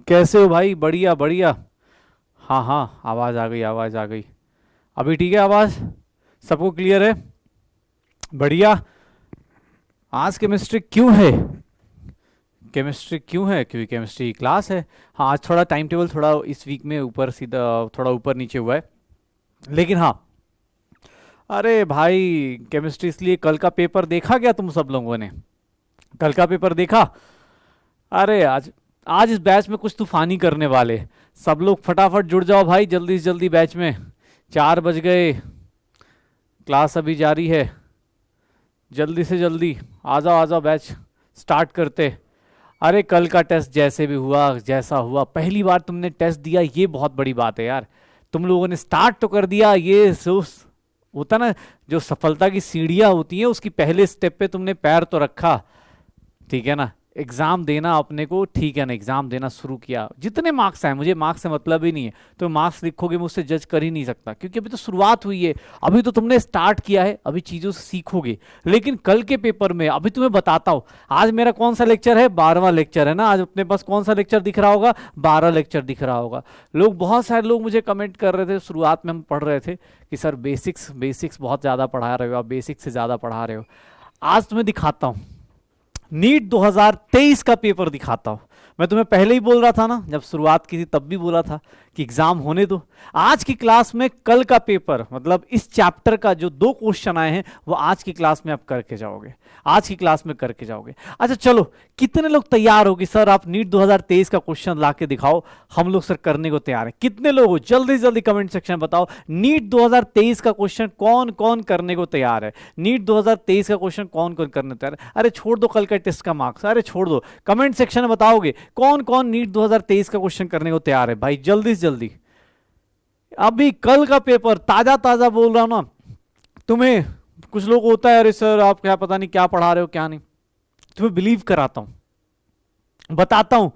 कैसे हो भाई? बढ़िया बढ़िया। हाँ हाँ, आवाज़ आ गई, आवाज़ आ गई। अभी ठीक है आवाज़? सबको क्लियर है? बढ़िया। आज केमिस्ट्री क्यों है? केमिस्ट्री क्यों है? क्योंकि केमिस्ट्री की क्लास है। हाँ, आज थोड़ा टाइम टेबल थोड़ा इस वीक में ऊपर सीधा थोड़ा ऊपर नीचे हुआ है, लेकिन हाँ। अरे भाई, केमिस्ट्री इसलिए कल का पेपर देखा क्या तुम सब लोगों ने? कल का पेपर देखा? अरे आज, आज इस बैच में कुछ तूफानी करने वाले। सब लोग फटाफट जुड़ जाओ भाई, जल्दी से जल्दी बैच में। 4 बज गए, क्लास अभी जारी है। जल्दी से जल्दी आ जाओ बैच स्टार्ट करते। अरे कल का टेस्ट जैसे भी हुआ, जैसा हुआ, पहली बार तुमने टेस्ट दिया, ये बहुत बड़ी बात है यार। तुम लोगों ने स्टार्ट तो कर दिया, ये होता ना, जो सफलता की सीढ़ियां होती हैं उसकी पहले स्टेप पे तुमने पैर तो रखा। ठीक है ना? एग्जाम देना अपने को, ठीक है ना, एग्जाम देना शुरू किया। जितने मार्क्स आए, मुझे मार्क्स से मतलब ही नहीं है। तो मार्क्स लिखोगे, मुझसे जज कर ही नहीं सकता, क्योंकि अभी तो शुरुआत हुई है। अभी तो तुमने स्टार्ट किया है, अभी चीजों से सीखोगे। लेकिन कल के पेपर में अभी तुम्हें बताता हूं। आज मेरा कौन सा लेक्चर है? 12वां लेक्चर है ना। आज अपने पास कौन सा लेक्चर दिख रहा होगा? 12 लेक्चर दिख रहा होगा। लोग, बहुत सारे लोग मुझे कमेंट कर रहे थे, शुरुआत में हम पढ़ रहे थे कि सर बेसिक्स बेसिक्स बहुत ज्यादा पढ़ा रहे हो, आप बेसिक्स से ज्यादा पढ़ा रहे हो। आज तुम्हें दिखाता हूं, नीट 2023 का पेपर दिखाता हूं। मैं तुम्हें पहले ही बोल रहा था ना, जब शुरुआत की थी तब भी बोला था कि एग्जाम होने दो। आज की क्लास में कल का पेपर, मतलब इस चैप्टर का जो 2 क्वेश्चन आए हैं वो आज की क्लास में आप करके जाओगे। आज की क्लास में करके जाओगे। अच्छा चलो, कितने लोग तैयार हो कि सर आप नीट 2023 का क्वेश्चन ला के दिखाओ? हम लोग सर करने को तैयार हैं। कितने लोग हो? जल्दी से जल्दी कमेंट सेक्शन में बताओ, नीट 2023 का क्वेश्चन कौन कौन करने को तैयार है? नीट 2023 का क्वेश्चन कौन कौन करने को तैयार है? अरे छोड़ दो कल का टेस्ट का मार्क्स, अरे छोड़ दो। कमेंट सेक्शन में बताओगे कौन कौन नीट 2023 का क्वेश्चन करने को तैयार है भाई? जल्दी से जल्दी। अभी कल का पेपर ताजा ताजा बोल रहा हूं ना तुम्हें। कुछ लोग होता है, अरे सर आप क्या पता नहीं क्या पढ़ा रहे हो क्या नहीं। तुम्हें बिलीव कराता हूं, बताता हूं।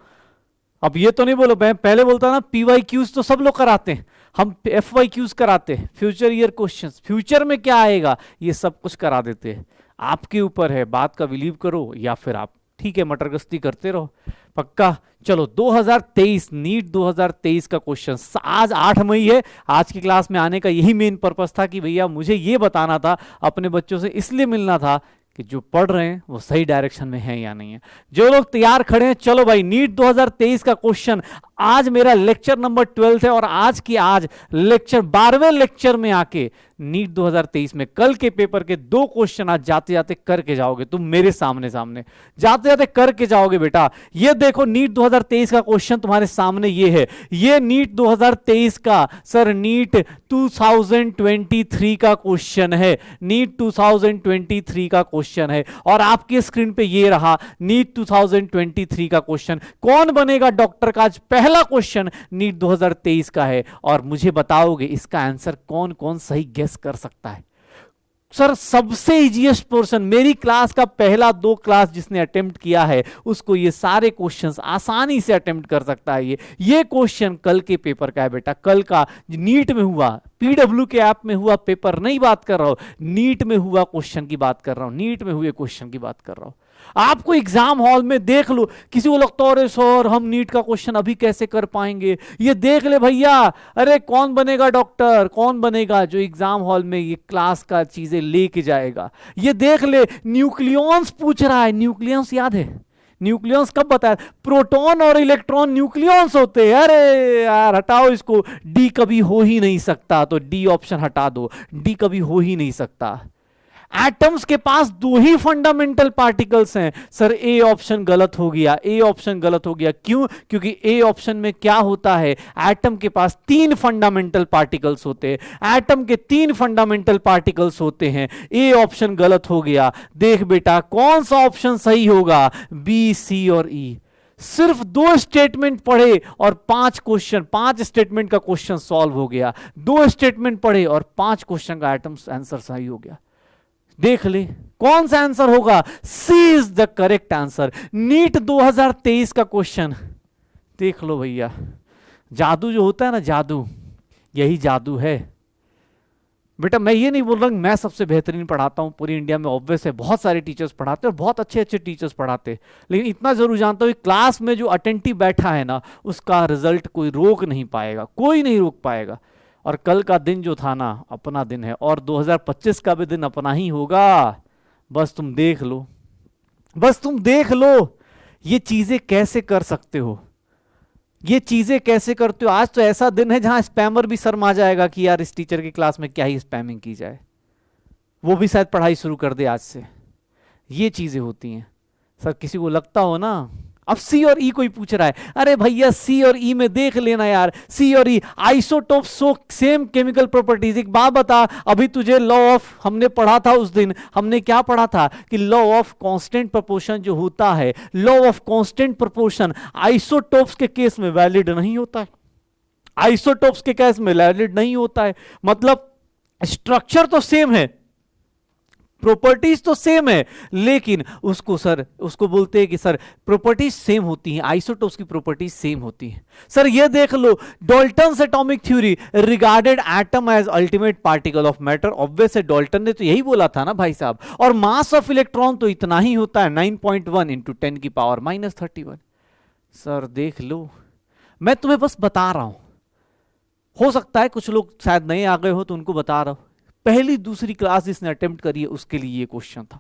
अब ये तो नहीं बोलो, मैं पहले बोलता ना पीवाई क्यूज तो सब लोग कराते हैं, हम एफ वाई क्यूज कराते हैं, फ्यूचर ईयर क्वेश्चंस, फ्यूचर में क्या आएगा ये सब कुछ करा देते हैं। आपके ऊपर है, बात का बिलीव करो या फिर आप ठीक है मटर गश्ती करते रहो। पक्का? चलो 2023, नीट 2023 का क्वेश्चन। आज 8 मई है। आज की क्लास में आने का यही मेन पर्पस था कि भैया मुझे ये बताना था, अपने बच्चों से इसलिए मिलना था कि जो पढ़ रहे हैं वो सही डायरेक्शन में है या नहीं है। जो लोग तैयार खड़े हैं, चलो भाई नीट 2023 का क्वेश्चन। आज मेरा लेक्चर नंबर 12 है और आज की आज लेक्चर 12वें लेक्चर में आके नीट 2023 में कल के पेपर के 2 क्वेश्चन आज जाते जाते करके जाओगे तुम, मेरे सामने सामने जाते जाते करके जाओगे बेटा। ये देखो नीट 2023 का क्वेश्चन तुम्हारे सामने ये है। ये नीट 2023 का, सर नीट 2023 का क्वेश्चन है। नीट 2023 का क्वेश्चन है और आपके स्क्रीन पे ये रहा नीट 2023 का क्वेश्चन। कौन बनेगा डॉक्टर का? आज पहला क्वेश्चन नीट 2023 का है और मुझे बताओगे इसका आंसर कौन कौन सही गेस कर सकता है। सर सबसे इजीएस्ट पोर्शन, मेरी क्लास का पहला 2 क्लास जिसने अटेम्प्ट किया है उसको ये सारे क्वेश्चंस आसानी से अटेम्प्ट कर सकता है। ये क्वेश्चन कल के पेपर का है बेटा, कल का नीट में हुआ, पीडब्ल्यू के ऐप में हुआ पेपर नहीं बात कर रहा हूं, नीट में हुआ क्वेश्चन की बात कर रहा हूं, नीट में हुए क्वेश्चन की बात कर रहा हूं। आपको एग्जाम हॉल में देख लो, किसी को लगता है अरे सर हम नीट का क्वेश्चन अभी कैसे कर पाएंगे, ये देख ले भैया। अरे कौन बनेगा डॉक्टर? कौन बनेगा जो एग्जाम हॉल में ये क्लास का चीजें लेके जाएगा? ये देख ले, न्यूक्लियॉन्स पूछ रहा है। न्यूक्लियॉन्स याद है? न्यूक्लियॉन्स कब बताया? प्रोटॉन और इलेक्ट्रॉन न्यूक्लियॉन्स होते हैं। अरे यार हटाओ इसको, डी कभी हो ही नहीं सकता, तो डी ऑप्शन हटा दो, डी कभी हो ही नहीं सकता। एटम्स के पास 2 ही फंडामेंटल पार्टिकल्स हैं। सर ए ऑप्शन गलत हो गया, ए ऑप्शन गलत हो गया। क्यों? क्योंकि ए ऑप्शन में क्या होता है, एटम के पास 3 फंडामेंटल पार्टिकल्स होते हैं, एटम के 3 फंडामेंटल पार्टिकल्स होते हैं। ए ऑप्शन गलत हो गया। देख बेटा कौन सा ऑप्शन सही होगा, बी, सी और ई। सिर्फ 2 स्टेटमेंट पढ़े और 5 क्वेश्चन, 5 स्टेटमेंट का क्वेश्चन सॉल्व हो गया। 2 स्टेटमेंट पढ़े और 5 क्वेश्चन का एटम आंसर सही हो गया। देख ले कौन सा आंसर होगा, C is the correct answer. NEET 2023 का क्वेश्चन देख लो भैया। जादू जो होता है ना, जादू, यही जादू है। बेटा मैं ये नहीं बोल रहा मैं सबसे बेहतरीन पढ़ाता हूँ पूरी इंडिया में, ऑब्वियस है बहुत सारे टीचर्स पढ़ाते हैं और बहुत अच्छे अच्छे टीचर्स पढ़ाते हैं, लेकिन इतना जरूर जानता हूँ क्लास में जो अटेंटिव बैठा है ना उसका रिजल्ट कोई रोक नहीं पाएगा, कोई नहीं रोक पाएगा। और कल का दिन जो था ना अपना दिन है, और 2025 का भी दिन अपना ही होगा। बस तुम देख लो, बस तुम देख लो ये चीजें कैसे कर सकते हो, ये चीजें कैसे करते हो। आज तो ऐसा दिन है जहां स्पैमर भी शर्मा जाएगा कि यार इस टीचर की क्लास में क्या ही स्पैमिंग की जाए, वो भी शायद पढ़ाई शुरू कर दे आज से। ये चीजें होती हैं सर। किसी को लगता हो ना, अब सी और ई कोई पूछ रहा है, अरे भैया सी और ई में देख लेना यार, सी और E isotope so same chemical properties. एक बात बता, अभी तुझे लॉ ऑफ हमने पढ़ा था उस दिन, हमने क्या पढ़ा था कि लॉ ऑफ कांस्टेंट प्रोपोर्शन जो होता है, law of constant proportion isotopes के केस में वैलिड नहीं होता है, आइसोटोप्स के केस में वैलिड नहीं होता है। मतलब स्ट्रक्चर तो सेम है, प्रॉपर्टीज तो सेम है, लेकिन उसको सर उसको बोलते हैं कि सर प्रॉपर्टीज सेम होती हैं, आइसोटोप्स की प्रॉपर्टीज सेम होती हैं। सर ये देख लो, Dalton's atomic theory regarded atom as ultimate particle of matter. Obvious है, डाल्टन ने तो यही बोला था ना भाई साहब। और मास ऑफ इलेक्ट्रॉन तो इतना ही होता है 9.1 इंटू 10 की पावर -31। सर देख लो, मैं तुम्हें बस बता रहा हूं, हो सकता है कुछ लोग शायद नए आ गए हो तो उनको बता रहा हूं। पहली दूसरी क्लास जिसने अटेम्प्ट करी है उसके लिए ये क्वेश्चन था,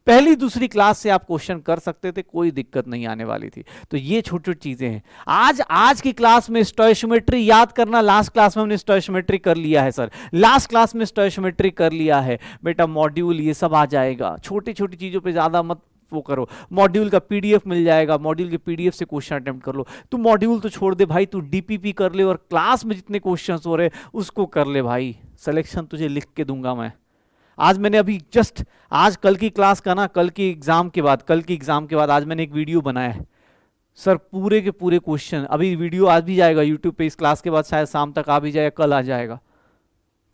पहली दूसरी क्लास से आप क्वेश्चन कर सकते थे, कोई दिक्कत नहीं आने वाली थी। तो ये छोटी छोटी चीजें हैं। आज की क्लास में स्टोइशियोमेट्री याद करना, लास्ट क्लास में हमने स्टोइशियोमेट्री कर लिया है सर, लास्ट क्लास में स्टोइशियोमेट्री कर लिया है बेटा। मॉड्यूल ये सब आ जाएगा, छोटी छोटी चीजों पे ज्यादा मत वो करो। मॉड्यूल का पीडीएफ मिल जाएगा, मॉड्यूल के पीडीएफ से क्वेश्चन अटेम्प्ट कर लो। तू मॉड्यूल तो छोड़ दे भाई, तू डीपीपी कर ले और क्लास में जितने क्वेश्चंस हो रहे उसको कर ले भाई। सिलेक्शन तुझे लिख के दूंगा मैं। आज मैंने अभी जस्ट आज कल की क्लास का ना, कल की एग्जाम के बाद आज मैंने एक वीडियो बनाया है सर, पूरे के पूरे क्वेश्चन। अभी वीडियो आज भी जाएगा यूट्यूब पे, इस क्लास के बाद शायद शाम तक आ भी जाएगा, कल आ जाएगा।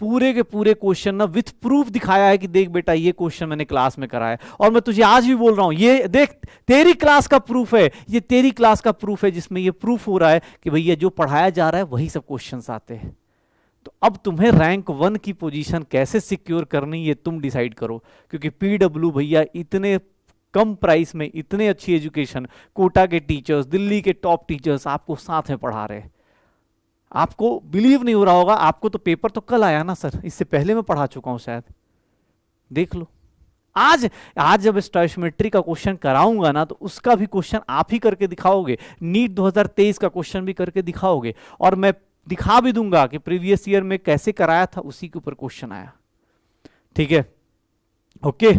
पूरे के पूरे क्वेश्चन ना विथ प्रूफ दिखाया है कि देख बेटा ये क्वेश्चन मैंने क्लास में कराया। और मैं तुझे आज भी बोल रहा हूं, ये देख तेरी क्लास का प्रूफ है, ये तेरी क्लास का प्रूफ है जिसमें ये प्रूफ हो रहा है कि भैया जो पढ़ाया जा रहा है वही सब क्वेश्चंस आते हैं। तो अब तुम्हें रैंक 1 की पोजीशन कैसे सिक्योर करनी ये तुम डिसाइड करो, क्योंकि पीडब्ल्यू भैया इतने कम प्राइस में इतने अच्छी एजुकेशन, कोटा के टीचर्स, दिल्ली के टॉप टीचर्स आपको साथ में पढ़ा रहे हैं। आपको बिलीव नहीं हो रहा होगा, आपको तो पेपर तो कल आया ना सर, इससे पहले मैं पढ़ा चुका हूं शायद, देख लो। आज जब स्टोइशियोमेट्री का क्वेश्चन कराऊंगा ना तो उसका भी क्वेश्चन आप ही करके दिखाओगे, नीट 2023 का क्वेश्चन भी करके दिखाओगे, और मैं दिखा भी दूंगा कि प्रीवियस ईयर में कैसे कराया था, उसी के ऊपर क्वेश्चन आया। ठीक है, ओके।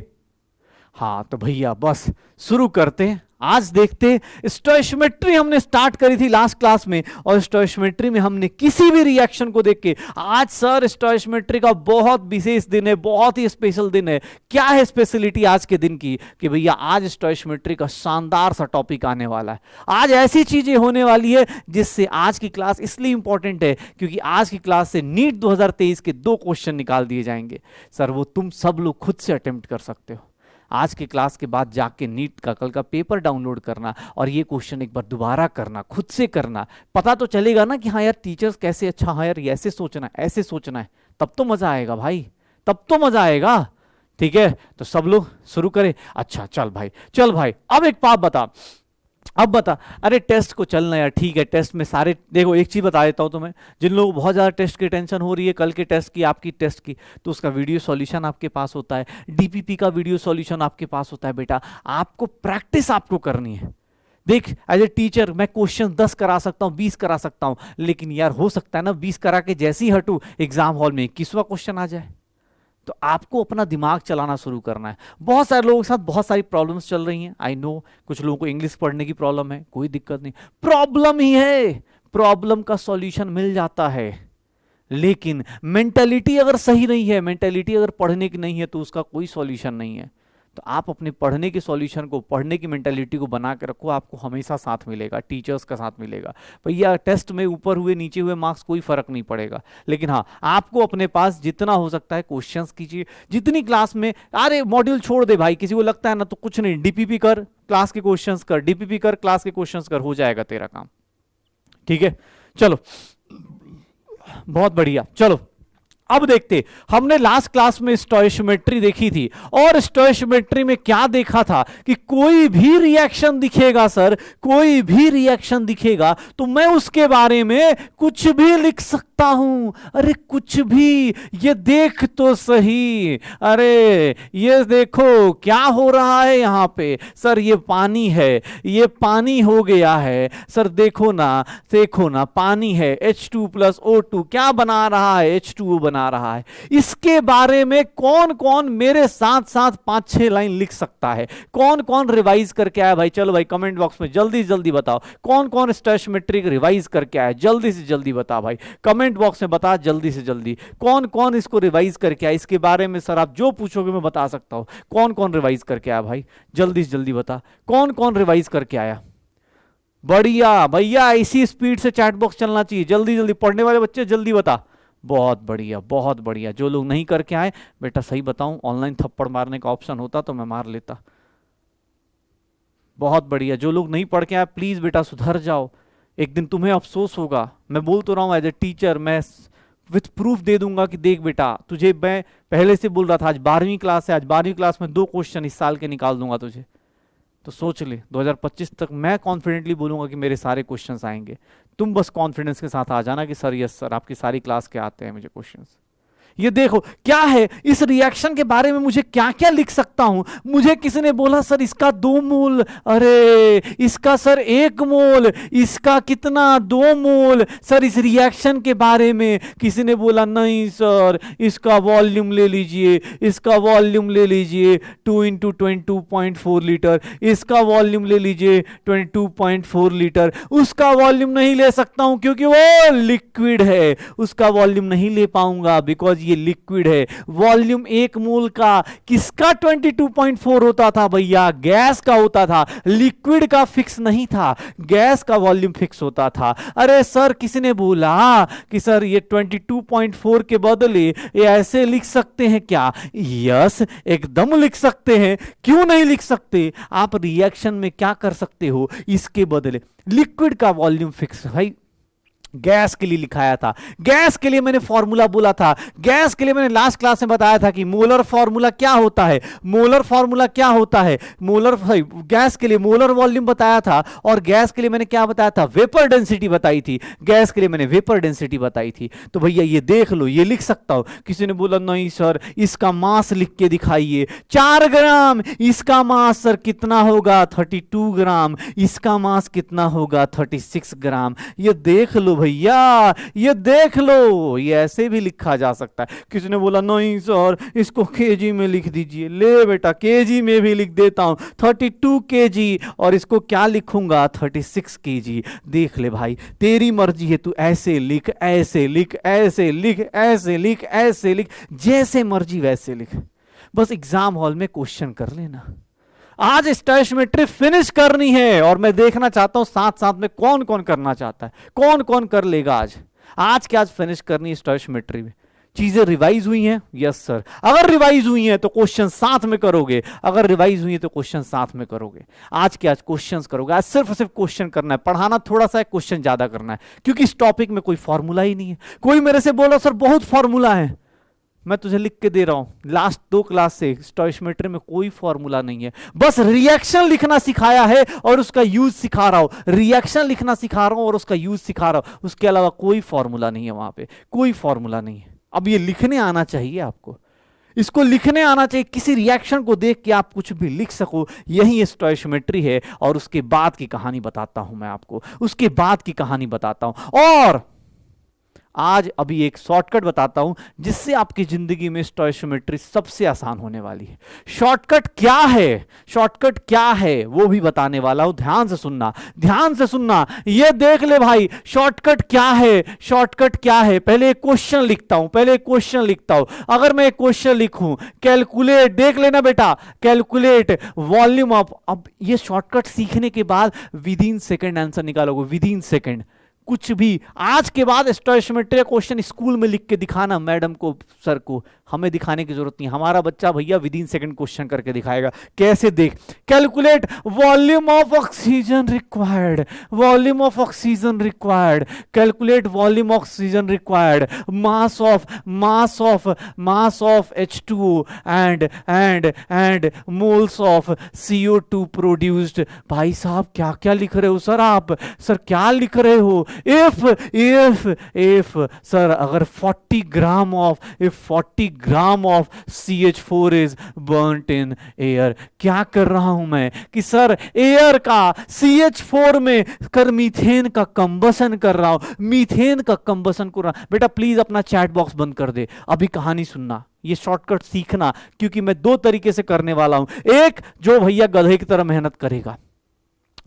हाँ तो भैया बस शुरू करते हैं। आज देखते हैं, स्टोइशियोमेट्री हमने स्टार्ट करी थी लास्ट क्लास में, और स्टोइशियोमेट्री में हमने किसी भी रिएक्शन को देख के, आज सर स्टोइशियोमेट्री का बहुत विशेष दिन है, बहुत ही स्पेशल दिन है। क्या है स्पेशलिटी आज के दिन की कि भैया आज स्टोइशियोमेट्री का शानदार सा टॉपिक आने वाला है। आज ऐसी चीजें होने वाली है जिससे आज की क्लास इसलिए इंपॉर्टेंट है क्योंकि आज की क्लास से नीट 2023 के 2 क्वेश्चन निकाल दिए जाएंगे सर, वो तुम सब लोग खुद से अटेम्प्ट कर सकते हो। आज की क्लास के बाद जाके नीट का कल का पेपर डाउनलोड करना और ये क्वेश्चन एक बार दोबारा करना, खुद से करना, पता तो चलेगा ना कि हाँ यार टीचर्स कैसे, अच्छा हाँ यार ऐसे सोचना है, ऐसे सोचना है, तब तो मजा आएगा भाई, तब तो मजा आएगा। ठीक है, तो सब लोग शुरू करें। अच्छा चल भाई, अब एक बात बता, अब बता, अरे टेस्ट को चलना यार, ठीक है टेस्ट में सारे, देखो एक चीज बता देता हूं तुम्हें, जिन लोगों को बहुत ज्यादा टेस्ट की टेंशन हो रही है कल के टेस्ट की, आपकी टेस्ट की, तो उसका वीडियो सॉल्यूशन आपके पास होता है, डीपीपी का वीडियो सॉल्यूशन आपके पास होता है। बेटा आपको प्रैक्टिस आपको करनी है। देख एज ए टीचर मैं क्वेश्चन 10 करा सकता हूं, 20 करा सकता हूं, लेकिन यार हो सकता है ना 20 करा के जैसे ही हटू एग्जाम हॉल में 21वां क्वेश्चन आ जाए। तो आपको अपना दिमाग चलाना शुरू करना है। बहुत सारे लोगों के साथ बहुत सारी प्रॉब्लम्स चल रही हैं, आई नो, कुछ लोगों को इंग्लिश पढ़ने की प्रॉब्लम है, कोई दिक्कत नहीं, प्रॉब्लम ही है, प्रॉब्लम का सॉल्यूशन मिल जाता है। लेकिन मेंटालिटी अगर सही नहीं है, मेंटालिटी अगर पढ़ने की नहीं है तो उसका कोई सॉल्यूशन नहीं है। तो आप अपने पढ़ने के सॉल्यूशन को, पढ़ने की मेंटालिटी को बना के रखो, आपको हमेशा साथ मिलेगा, टीचर्स का साथ मिलेगा। भैया टेस्ट में ऊपर हुए नीचे हुए मार्क्स कोई फर्क नहीं पड़ेगा, लेकिन हाँ आपको अपने पास जितना हो सकता है क्वेश्चंस कीजिए, जितनी क्लास में, अरे मॉड्यूल छोड़ दे भाई, किसी को लगता है ना तो कुछ नहीं, डीपीपी कर, क्लास के क्वेश्चंस कर, डीपीपी कर, क्लास के क्वेश्चंस कर, हो जाएगा तेरा काम। ठीक है, चलो बहुत बढ़िया। चलो अब देखते, हमने लास्ट क्लास में स्टोइशियोमेट्री देखी थी और स्टोइशियोमेट्री में क्या देखा था कि कोई भी रिएक्शन दिखेगा सर, कोई भी रिएक्शन दिखेगा तो मैं उसके बारे में कुछ भी लिख सकता हूं। अरे कुछ भी, ये देख तो सही, अरे ये देखो क्या हो रहा है यहां पे सर, ये पानी है, ये पानी हो गया है सर, देखो ना, देखो ना, पानी है H2 + O2 क्या बना रहा है, H2O बना रहा है। इसके बारे में कौन कौन मेरे साथ साथ 5-6 लाइन लिख सकता है? कौन कौन रिवाइज करके आया भाई? चलो भाई कमेंट बॉक्स में जल्दी से जल्दी बताओ, कौन कौन स्टोइशियोमेट्री रिवाइज करके आया? जल्दी से जल्दी बता भाई, कमेंट बॉक्स में बता जल्दी से जल्दी, कौन कौन इसको रिवाइज करके आया? इसके बारे में सर आप जो पूछोगे मैं बता सकता हूं। कौन कौन रिवाइज करके आया भाई? जल्दी से जल्दी बता, कौन कौन रिवाइज करके आया? बढ़िया भैया, इसी स्पीड से चैट बॉक्स चलना चाहिए, जल्दी जल्दी पढ़ने वाले बच्चे जल्दी बता। बहुत बढ़िया, बहुत बढ़िया। जो लोग नहीं करके आए बेटा, सही बताऊं, ऑनलाइन थप्पड़ मारने का ऑप्शन होता तो मैं मार लेता। बहुत बढ़िया। जो लोग नहीं पढ़ के आए प्लीज बेटा सुधर जाओ, एक दिन तुम्हें अफसोस होगा। मैं बोल तो रहा हूं एज ए टीचर, मैं विथ प्रूफ दे दूंगा कि देख बेटा, तुझे मैं पहले से बोल रहा था, आज 12वीं क्लास है, आज 12वीं क्लास में 2 क्वेश्चन इस साल के निकाल दूंगा तुझे। तो सोच ले 2025 तक मैं कॉन्फिडेंटली बोलूंगा कि मेरे सारे क्वेश्चंस आएंगे। तुम बस कॉन्फिडेंस के साथ आ जाना कि सर यस सर, आपकी सारी क्लास के आते हैं मुझे क्वेश्चंस। ये देखो क्या है, इस रिएक्शन के बारे में मुझे क्या क्या लिख सकता हूं। मुझे किसी ने बोला सर इसका 2 मोल, अरे इसका सर 1 मोल, इसका कितना 2 मोल। सर इस रिएक्शन के बारे में किसी ने बोला नहीं सर इसका वॉल्यूम ले लीजिए, इसका वॉल्यूम ले लीजिए 2 × 22.4 लीटर, इसका वॉल्यूम ले लीजिए 22.4 लीटर। उसका वॉल्यूम नहीं ले सकता हूं क्योंकि वो लिक्विड है, उसका वॉल्यूम नहीं ले पाऊंगा बिकॉज ये लिक्विड है। वॉल्यूम 1 मोल का किसका 22.4 होता था भैया? गैस का होता था, लिक्विड का फिक्स नहीं था, गैस का वॉल्यूम फिक्स होता था। अरे सर किसी ने बोला कि सर ये 22.4 के बदले ये ऐसे लिख सकते हैं क्या? यस एकदम लिख सकते हैं, क्यों नहीं लिख सकते? आप रिएक्शन में क्या कर सकते हो इसके बदले? लिक्विड का वॉल्यूम फिक्स भाई गैस के लिए लिखाया था, गैस के लिए मैंने फॉर्मूला बोला था, गैस के लिए मैंने लास्ट क्लास में बताया था कि मोलर फॉर्मूला क्या होता है, मोलर फॉर्मूला क्या होता है, मोलर गैस के लिए मोलर वॉल्यूम बताया था, और गैस के लिए मैंने क्या बताया था? वेपर डेंसिटी बताई थी, गैस के लिए मैंने वेपर डेंसिटी बताई थी। तो भैया ये देख लो, ये लिख सकता हूं। किसी ने बोला नहीं सर इसका मास लिख के दिखाइए, 4 ग्राम, इसका मास सर कितना होगा? 32 ग्राम, इसका मास कितना होगा? 36 ग्राम। ये देख लो भैया, ये देख लो, ये ऐसे भी लिखा जा सकता है। किसी ने बोला नहीं सर इसको केजी में लिख दीजिए, ले बेटा केजी में भी लिख देता हूं 32 केजी, और इसको क्या लिखूंगा? 36 केजी। देख ले भाई तेरी मर्जी है, तू ऐसे लिख, ऐसे लिख, ऐसे लिख, ऐसे लिख, ऐसे लिख, जैसे मर्जी वैसे लिख, बस एग्जाम हॉल में क्वेश्चन कर लेना। आज स्टोइशियोमेट्री फिनिश करनी है और मैं देखना चाहता हूं साथ साथ में कौन कौन करना चाहता है, कौन कौन कर लेगा आज। आज क्या आज फिनिश करनी है स्टोइशियोमेट्री में। चीजें रिवाइज हुई हैं? Yes sir. अगर रिवाइज हुई हैं तो क्वेश्चन साथ में करोगे, अगर रिवाइज हुई है तो क्वेश्चन साथ में करोगे। आज क्या आज क्वेश्चंस करोगे, आज सिर्फ क्वेश्चन करना है, पढ़ाना थोड़ा सा है, क्वेश्चन ज्यादा करना है, क्योंकि इस टॉपिक में कोई फॉर्मूला ही नहीं है। कोई मेरे से बोला सर बहुत फॉर्मूला है, मैं तुझे लिख के दे रहा हूं लास्ट 2 क्लास से स्टोइशियोमेट्री में कोई फॉर्मूला नहीं है, बस रिएक्शन लिखना सिखाया है और उसका यूज सिखा रहा हूं, रिएक्शन लिखना सिखा रहा हूं और उसका यूज सिखा रहा हूं, उसके अलावा कोई फॉर्मूला नहीं है, वहां पे कोई फॉर्मूला नहीं है। अब ये लिखने आना चाहिए आपको, इसको लिखने आना चाहिए, किसी रिएक्शन को देख के आप कुछ भी लिख सको, यही स्टोइशियोमेट्री है। और उसके बाद की कहानी बताता हूं मैं आपको, उसके बाद की कहानी बताता हूं। और आज अभी एक शॉर्टकट बताता हूं जिससे आपकी जिंदगी में स्टोइशियोमेट्री सबसे आसान होने वाली है। शॉर्टकट क्या है, शॉर्टकट क्या है वो भी बताने वाला हूं, ध्यान से सुनना, ध्यान से सुनना। ये देख ले भाई शॉर्टकट क्या है, शॉर्टकट क्या है। पहले एक क्वेश्चन लिखता हूं, पहले एक क्वेश्चन लिखता हूं। अगर मैं एक क्वेश्चन लिखूं, कैलकुलेट, देख लेना बेटा, कैलकुलेट वॉल्यूम ऑफ, अब ये शॉर्टकट सीखने के बाद विद इन सेकेंड आंसर निकालोगे, विद इन सेकेंड। कुछ भी आज के बाद स्टोइशियोमेट्री क्वेश्चन स्कूल में लिख के दिखाना मैडम को, सर को, हमें दिखाने की जरूरत नहीं, हमारा बच्चा भैया विद इन सेकंड क्वेश्चन करके दिखाएगा। कैसे देख, calculate volume of oxygen required, volume of oxygen required, calculate volume of oxygen required, mass of H2 and moles of CO2 produced. भाई साहब क्या क्या लिख रहे हो सर आप, सर क्या लिख रहे हो? इफ सर अगर 40 gram of CH4 is burnt in air, क्या कर रहा हूं मैं कि सर एयर का CH4 में कर मीथेन का कंबसन कर रहा हूं, मीथेन का कंबसन कर रहा। बेटा प्लीज अपना चैट बॉक्स बंद कर दे, अभी कहानी सुनना, ये शॉर्टकट सीखना, क्योंकि मैं दो तरीके से करने वाला हूं, एक जो भैया गधे की तरह मेहनत करेगा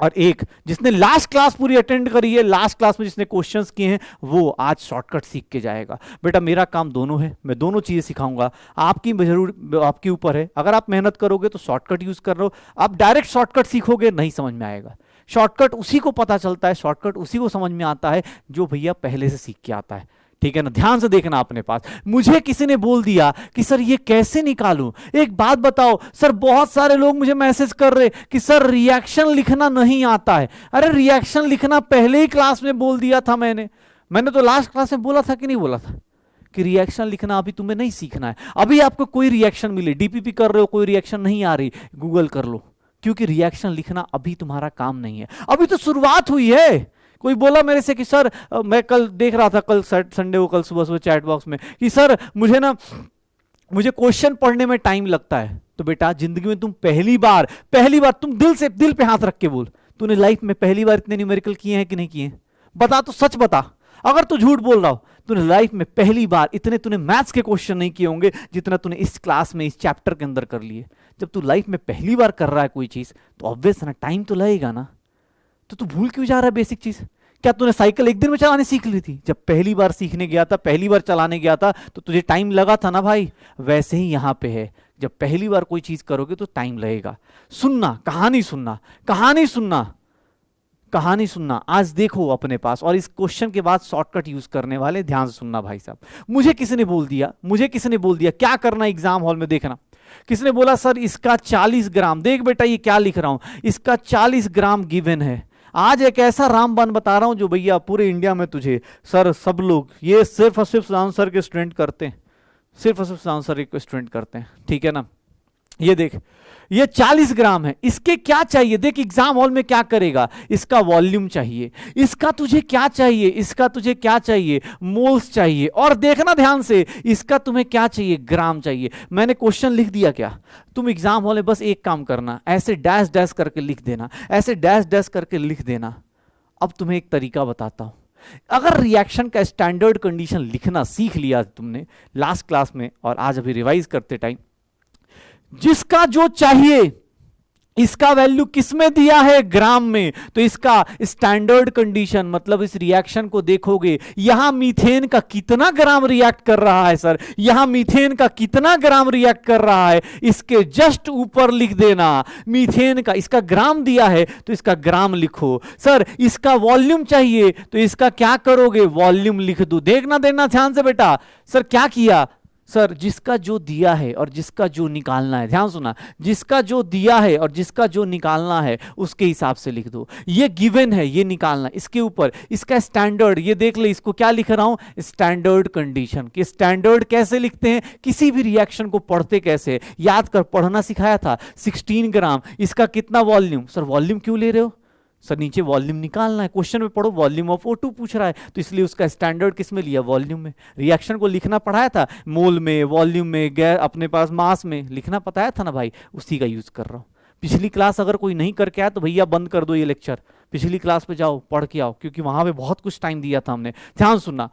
और एक जिसने लास्ट क्लास पूरी अटेंड करी है, लास्ट क्लास में जिसने क्वेश्चंस किए हैं वो आज शॉर्टकट सीख के जाएगा। बेटा मेरा काम दोनों है, मैं दोनों चीजें सिखाऊंगा, आपकी जरूर आपके ऊपर है। अगर आप मेहनत करोगे तो शॉर्टकट यूज कर रहे हो, आप डायरेक्ट शॉर्टकट सीखोगे नहीं समझ में आएगा। शॉर्टकट उसी को पता चलता है, शॉर्टकट उसी को समझ में आता है जो भैया पहले से सीख के आता है, ठीक है ना? ध्यान से देखना अपने पास। मुझे किसी ने बोल दिया कि सर ये कैसे निकालूं, एक बात बताओ सर, बहुत सारे लोग मुझे मैसेज कर रहे कि सर रिएक्शन लिखना नहीं आता है। अरे रिएक्शन लिखना पहले ही क्लास में बोल दिया था मैंने तो लास्ट क्लास में बोला था कि नहीं बोला था कि रिएक्शन लिखना अभी तुम्हें नहीं सीखना है। अभी आपको कोई रिएक्शन मिले, डीपीपी कर रहे हो, कोई रिएक्शन नहीं आ रही, गूगल कर लो, क्योंकि रिएक्शन लिखना अभी तुम्हारा काम नहीं है, अभी तो शुरुआत हुई है। कोई बोला मेरे से कि सर मैं कल देख रहा था, कल संडे को, कल सुबह चैट बॉक्स में कि सर मुझे क्वेश्चन पढ़ने में टाइम लगता है। तो बेटा जिंदगी में तुम पहली बार तुम दिल पे हाथ रख के बोल, तूने लाइफ में पहली बार इतने न्यूमेरिकल किए हैं कि नहीं किए? बता तो, सच बता, अगर तू झूठ बोल रहा हो। तूने लाइफ में पहली बार इतने तूने मैथ्स के क्वेश्चन नहीं किए होंगे जितना तूने इस क्लास में, इस चैप्टर के अंदर कर लिए। जब तू लाइफ में पहली बार कर रहा है कोई चीज तो ऑब्वियस ना टाइम तो लगेगा ना, तो तू भूल क्यों जा रहा है बेसिक चीज? क्या तूने साइकिल एक दिन में चलाने सीख ली थी? जब पहली बार सीखने गया था, पहली बार चलाने गया था तो तुझे टाइम लगा था ना भाई। वैसे ही यहां पे है, जब पहली बार कोई चीज करोगे तो टाइम लगेगा। सुनना, कहानी सुनना, कहानी सुनना, कहानी सुनना। आज देखो अपने पास, और इस क्वेश्चन के बाद शॉर्टकट यूज करने वाले, ध्यान से सुनना भाई साहब। मुझे किसी ने बोल दिया क्या करना एग्जाम हॉल में, देखना। किसने बोला सर इसका 40 ग्राम, देख बेटा ये क्या लिख रहा हूं, इसका 40 ग्राम गिवन है। आज एक ऐसा रामबाण बता रहा हूं जो भैया पूरे इंडिया में तुझे, सर सब लोग, ये सिर्फ और सिर्फ सुजान सर के स्टूडेंट करते हैं, सिर्फ और सिर्फ सुजान सर के स्टूडेंट करते हैं, ठीक है ना? ये देख, ये 40 ग्राम है, इसके क्या चाहिए? देख एग्जाम हॉल में क्या करेगा, इसका वॉल्यूम चाहिए, इसका तुझे क्या चाहिए, इसका तुझे क्या चाहिए, मोल्स चाहिए, और देखना ध्यान से, इसका तुम्हें क्या चाहिए, ग्राम चाहिए। मैंने क्वेश्चन लिख दिया क्या? तुम एग्जाम हॉल में बस एक काम करना, ऐसे डैश डैश करके लिख देना, ऐसे डैश डैश करके लिख देना। अब तुम्हें एक तरीका बताता हूं, अगर रिएक्शन का स्टैंडर्ड कंडीशन लिखना सीख लिया तुमने लास्ट क्लास में और आज अभी रिवाइज करते टाइम, जिसका जो चाहिए, इसका वैल्यू किसमें दिया है, ग्राम में, तो इसका स्टैंडर्ड कंडीशन मतलब इस रिएक्शन को देखोगे, यहां मीथेन का कितना ग्राम रिएक्ट कर रहा है सर, यहां मीथेन का कितना ग्राम रिएक्ट कर रहा है, इसके जस्ट ऊपर लिख देना मीथेन का, इसका ग्राम दिया है तो इसका ग्राम लिखो। सर इसका वॉल्यूम चाहिए तो इसका क्या करोगे, वॉल्यूम लिख दो। देखना देना ध्यान से बेटा, सर क्या किया, सर जिसका जो दिया है और जिसका जो निकालना है, ध्यान सुना, जिसका जो दिया है और जिसका जो निकालना है उसके हिसाब से लिख दो। ये गिवन है, ये निकालना, इसके ऊपर इसका स्टैंडर्ड, ये देख ले, इसको क्या लिख रहा हूं, स्टैंडर्ड कंडीशन। कि स्टैंडर्ड कैसे लिखते हैं, किसी भी रिएक्शन को पढ़ते कैसे, याद कर, पढ़ना सिखाया था। 16 ग्राम, इसका कितना वॉल्यूम, सर वॉल्यूम क्यों ले रहे हो, सर नीचे वॉल्यूम निकालना है, क्वेश्चन में पढ़ो वॉल्यूम ऑफ O2 पूछ रहा है तो इसलिए उसका स्टैंडर्ड किस में लिया, वॉल्यूम में। रिएक्शन को लिखना पढ़ाया था, मोल में, वॉल्यूम में, गैस अपने पास मास में लिखना बताया था ना भाई, उसी का यूज कर रहा हूं। पिछली क्लास अगर कोई नहीं करके आया तो भैया बंद कर दो ये लेक्चर, पिछली क्लास पे जाओ पढ़ के आओ, क्योंकि वहां पे बहुत कुछ टाइम दिया था हमने। ध्यान सुनना,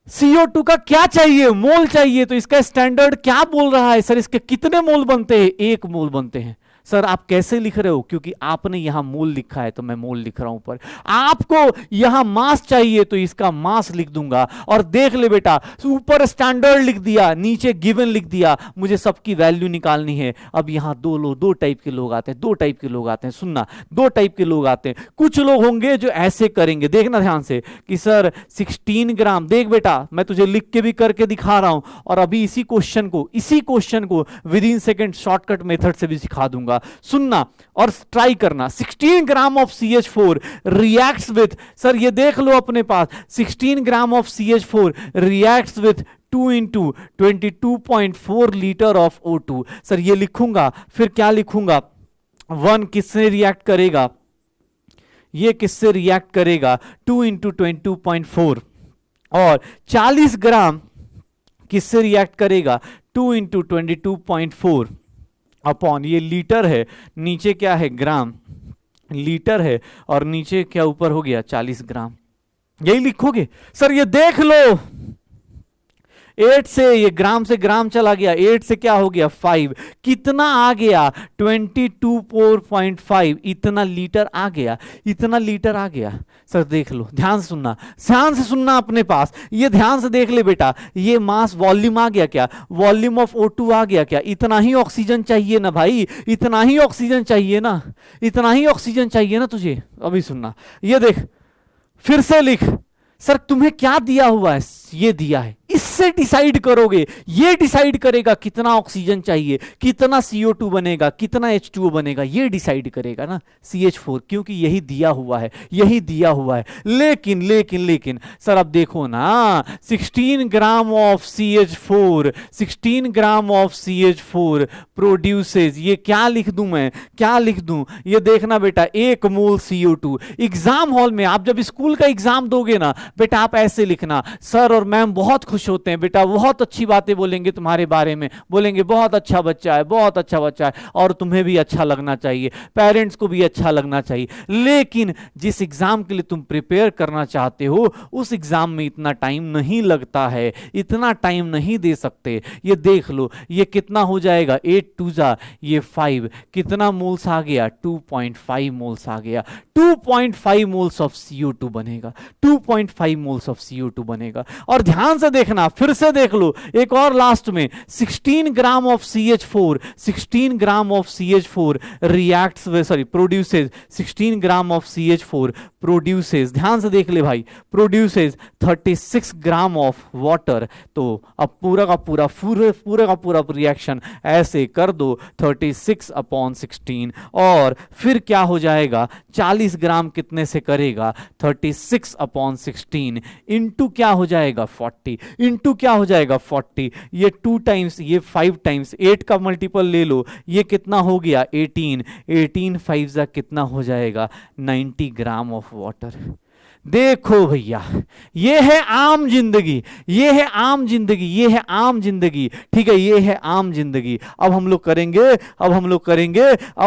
CO2 का क्या चाहिए, मोल चाहिए, तो इसका स्टैंडर्ड क्या बोल रहा है, सर इसके कितने मोल बनते हैं, 1 मोल बनते हैं। सर आप कैसे लिख रहे हो? क्योंकि आपने यहां मोल लिखा है तो मैं मोल लिख रहा हूं ऊपर। आपको यहां मास चाहिए तो इसका मास लिख दूंगा। और देख ले बेटा, ऊपर स्टैंडर्ड लिख दिया, नीचे गिवन लिख दिया, मुझे सबकी वैल्यू निकालनी है। अब यहां दो टाइप के लोग आते हैं, दो टाइप के लोग आते हैं, सुनना, दो टाइप के लोग आते हैं। कुछ लोग होंगे जो ऐसे करेंगे, देखना ध्यान से कि सर 16 ग्राम, देख बेटा मैं तुझे लिख के भी करके दिखा रहा हूं, और अभी इसी क्वेश्चन को with in second shortcut method से भी सिखा दूंगा। सुनना और ट्राई करना। 16 gram of CH4 reacts with, sir ये देख लो अपने पास, 16 gram of CH4 reacts with 2 into 22.4 litre of O2। Sir ये लिखूंगा, फिर क्या लिखूंगा, 1 किससे रिएक्ट करेगा, ये किससे रिएक्ट करेगा, 2 into 22.4, और 40 ग्राम किससे रिएक्ट करेगा, 2 into 22.4 अपॉन, ये लीटर है, नीचे क्या है ग्राम, लीटर है, और नीचे क्या ऊपर हो गया 40 ग्राम। यही लिखोगे? सर ये देख लो, 8 से ये ग्राम से ग्राम चला गया, 8 से क्या हो गया 5, कितना आ गया 22.5, इतना लीटर आ गया, इतना लीटर आ गया। सर देख लो, ध्यान से सुनना, ध्यान से सुनना अपने पास, ये ध्यान से देख ले बेटा, ये मास वॉल्यूम आ गया क्या, वॉल्यूम ऑफ O2 आ गया क्या, इतना ही ऑक्सीजन चाहिए ना भाई, इतना ही ऑक्सीजन चाहिए ना, इतना ही ऑक्सीजन चाहिए ना तुझे। अभी सुनना, ये देख, फिर से लिख, सर तुम्हें क्या दिया हुआ है, ये दिया है, इससे डिसाइड करोगे, ये डिसाइड करेगा कितना ऑक्सीजन चाहिए, कितना CO2 बनेगा, कितना H2O बनेगा, ये डिसाइड करेगा ना CH4, क्योंकि यही दिया हुआ है, यही दिया हुआ है। लेकिन लेकिन लेकिन सर अब देखो ना, 16 gram of CH4, 16 gram of CH4 produces, ये क्या लिख दूं मैं, क्या लिख दूं, ये देखना बेटा, 1 मोल CO2। एग्जाम हॉल में आप जब स्कूल का एग्जाम दोगे ना बेटा, आप ऐसे लिखना, सर और मैम बहुत खुश होते हैं बेटा, बहुत अच्छी बातें बोलेंगे तुम्हारे बारे में, बोलेंगे बहुत अच्छा बच्चा है, बहुत अच्छा बच्चा है, और तुम्हें भी अच्छा लगना चाहिए, पेरेंट्स को भी अच्छा लगना चाहिए। लेकिन जिस एग्जाम के लिए तुम प्रिपेयर करना चाहते हो, उस एग्जाम में इतना टाइम नहीं लगता है, इतना टाइम नहीं दे सकते। ये देख लो, ये कितना हो जाएगा, 8 2 जा, ये 5, कितना मोल्स आ गया, 2.5 मोल्स आ गया, 2.5 मोल्स ऑफ CO2 बनेगा, 2.5 मोल्स ऑफ CO2 बनेगा। और ध्यान से देखना, फिर से देख लो, एक और लास्ट में, 16 gram of CH4, 16 gram of CH4 reacts, sorry produces, 16 gram of CH4 produces, ध्यान से देख ले भाई, प्रोड्यूसेस 36 ग्राम ऑफ वाटर। तो अब पूरा का पूरा रिएक्शन ऐसे कर दो, 36 अपॉन 16, और फिर क्या हो जाएगा, 40 ग्राम कितने से करेगा, 36 अपॉन 16 इंटू क्या हो जाएगा 40, इंटू क्या हो जाएगा 40, ये 2 टाइम्स, ये 5 टाइम्स, 8 का मल्टीपल ले लो, ये कितना हो गया 18, 18 5 जा कितना हो जाएगा 90 ग्राम ऑफ वाटर। देखो भैया, ये है आम जिंदगी, ये है आम जिंदगी, ये है आम जिंदगी, ठीक है, ये है आम जिंदगी। अब हम लोग करेंगे, अब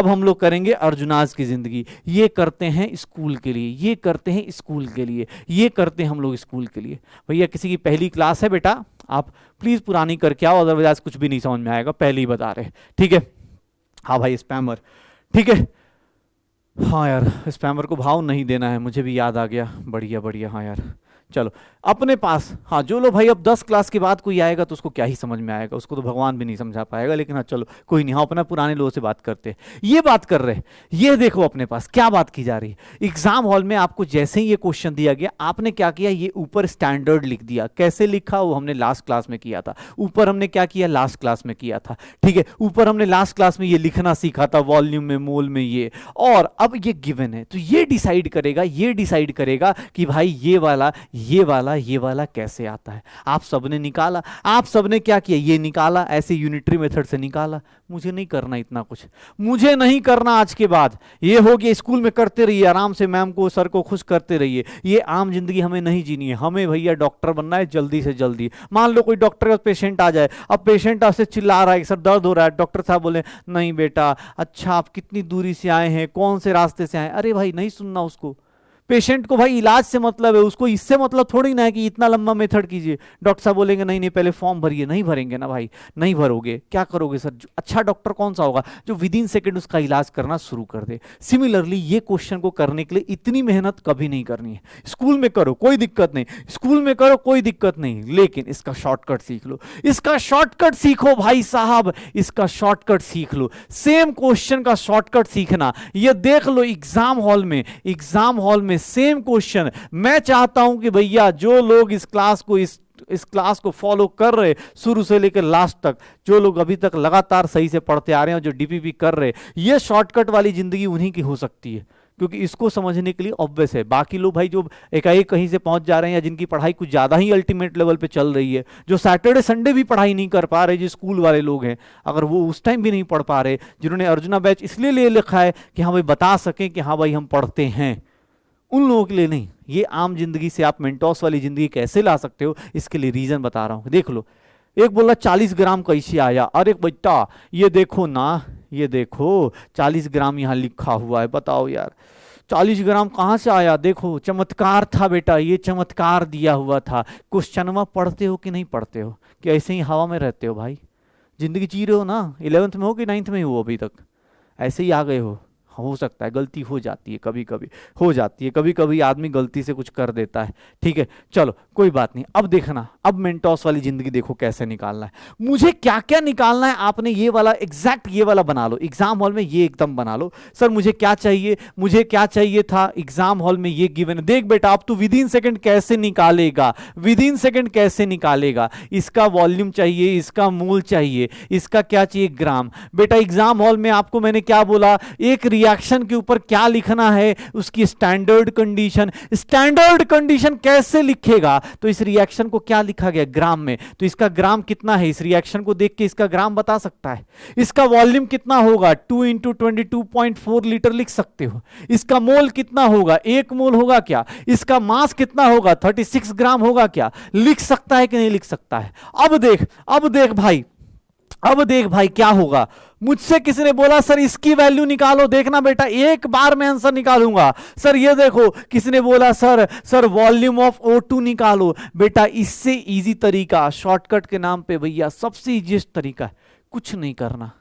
हम लोग करेंगे अर्जुनाज की जिंदगी। ये करते हैं स्कूल के लिए, ये करते हैं स्कूल के लिए, ये करते हैं हम लोग स्कूल के लिए। भैया किसी की पहली क्लास है बेटा, आप प्लीज पुरानी करके आओ, अदरवाइज कुछ भी नहीं समझ में आएगा, पहले ही बता रहे, ठीक है। हाँ भाई स्पैमर, ठीक है, हाँ यार स्पैमर को भाव नहीं देना है, मुझे भी याद आ गया, बढ़िया बढ़िया। हाँ यार चलो अपने पास, हाँ जो लो भाई, अब 10 क्लास के बाद कोई आएगा तो उसको क्या ही समझ में आएगा, उसको तो भगवान भी नहीं समझा पाएगा, लेकिन हाँ चलो कोई नहीं, हाँ अपना पुराने लोगों से बात करते हैं। ये बात कर रहे, ये देखो अपने पास क्या बात की जा रही है। एग्जाम हॉल में आपको जैसे ही ये क्वेश्चन दिया गया, आपने क्या किया, ये ऊपर स्टैंडर्ड लिख दिया। कैसे लिखा वो हमने लास्ट क्लास में किया था, ऊपर हमने क्या किया लास्ट क्लास में किया था, ठीक है, ऊपर हमने लास्ट क्लास में ये लिखना सीखा था, वॉल्यूम में, मोल में, ये। और अब ये गिवन है तो ये डिसाइड करेगा कि भाई ये वाला कैसे आता है। आप सबने निकाला, आप सबने क्या किया, ये निकाला, ऐसे यूनिटरी मेथड से निकाला। मुझे नहीं करना इतना कुछ, मुझे नहीं करना आज के बाद, ये हो गया, स्कूल में करते रहिए आराम से, मैम को सर को खुश करते रहिए। ये आम जिंदगी हमें नहीं जीनी है, हमें भैया डॉक्टर बनना है जल्दी से जल्दी। मान लो कोई डॉक्टर का पेशेंट आ जाए, अब पेशेंट आपसे चिल्ला रहा है सर दर्द हो रहा है, डॉक्टर साहब बोले नहीं बेटा, अच्छा आप कितनी दूरी से आए हैं, कौन से रास्ते से आए, अरे भाई नहीं सुनना उसको, पेशेंट को भाई इलाज से मतलब है, उसको इससे मतलब थोड़ी ना है कि इतना लंबा मेथड कीजिए। डॉक्टर साहब बोलेंगे नहीं नहीं पहले फॉर्म भरिए, नहीं भरेंगे ना भाई, नहीं भरोगे क्या करोगे सर? अच्छा डॉक्टर कौन सा होगा जो विद इन सेकेंड उसका इलाज करना शुरू कर दे। सिमिलरली ये क्वेश्चन को करने के लिए इतनी मेहनत कभी नहीं करनी है। स्कूल में करो कोई दिक्कत नहीं, स्कूल में करो कोई दिक्कत नहीं, लेकिन इसका शॉर्टकट सीख लो, इसका शॉर्टकट सीखो भाई साहब, इसका शॉर्टकट सीख लो। सेम क्वेश्चन का शॉर्टकट सीखना, ये देख लो एग्जाम हॉल में, एग्जाम हॉल में सेम क्वेश्चन। मैं चाहता हूं कि भैया जो लोग इस क्लास को फॉलो कर रहे शुरू से लेकर लास्ट तक, जो लोग अभी तक लगातार सही से पढ़ते आ रहे हैं, जो डीपीपी कर रहे, ये शॉर्टकट वाली जिंदगी उन्हीं की हो सकती है, क्योंकि इसको समझने के लिए ऑब्वियस है। बाकी लोग भाई जो एकाएक कहीं से पहुंच जा रहे हैं, या जिनकी पढ़ाई कुछ ज्यादा ही अल्टीमेट लेवल पे चल रही है, जो सैटरडे संडे भी पढ़ाई नहीं कर पा रहे, जो स्कूल वाले लोग हैं, अगर वो उस टाइम भी नहीं पढ़ पा रहे, जिन्होंने अर्जुना बैच इसलिए ले लिखा है कि हाँ भाई बता सकें कि हाँ भाई हम पढ़ते हैं, उन लोगों के लिए नहीं। ये आम जिंदगी से आप मेंटोस वाली जिंदगी कैसे ला सकते हो, इसके लिए रीजन बता रहा हूं। देख लो, एक बोला 40 ग्राम कैसे आया, अरे बेटा ये देखो ना, ये देखो 40 ग्राम यहां लिखा हुआ है, बताओ यार 40 ग्राम कहां से आया? देखो चमत्कार था बेटा, ये चमत्कार दिया हुआ था। क्वेश्चनवा पढ़ते हो कि नहीं पढ़ते हो, कि ऐसे ही हवा में रहते हो? भाई जिंदगी जी रहे हो ना, 11th में हो कि 9th में हो अभी तक, ऐसे ही आ गए हो सकता है गलती हो जाती है, कभी कभी हो जाती है, कभी कभी आदमी गलती से कुछ कर देता है, ठीक है चलो कोई बात नहीं। अब देखना, अब मेंटोस वाली जिंदगी देखो कैसे निकालना है, मुझे क्या क्या निकालना है। आपने ये वाला एग्जैक्ट ये वाला बना लो, एग्जाम हॉल में ये एकदम बना लो। सर मुझे क्या चाहिए, मुझे क्या चाहिए था एग्जाम हॉल में, ये गिवन। देख बेटा अब तू विद इन सेकंड कैसे निकालेगा, विद इन सेकंड कैसे निकालेगा। इसका वॉल्यूम चाहिए, इसका मोल चाहिए, इसका क्या चाहिए ग्राम। बेटा एग्जाम हॉल में आपको मैंने क्या बोला, एक रिएक्शन के ऊपर क्या लिखना है, उसकी स्टैंडर्ड कंडीशन। स्टैंडर्ड कंडीशन कैसे लिखेगा, तो इस रिएक्शन को क्या लिखा गया ग्राम में, तो इसका ग्राम कितना है, इस रिएक्शन को देख के इसका ग्राम बता सकता है। इसका वॉल्यूम कितना होगा, 2 × 22.4 लीटर लिख सकते हो। इसका मोल कितना होगा, 1 मोल होगा क्या। इसका मास कितना होगा, 36 ग्राम होगा क्या। लिख सकता है कि नहीं लिख सकता है। अब देख भाई, अब देख भाई क्या होगा। मुझसे किसी ने बोला सर इसकी वैल्यू निकालो, देखना बेटा एक बार में आंसर निकालूंगा। सर ये देखो, किसी ने बोला सर वॉल्यूम ऑफ O2 निकालो। बेटा इससे इजी तरीका, शॉर्टकट के नाम पे भैया सबसे इजीएस्ट तरीका, कुछ नहीं करना।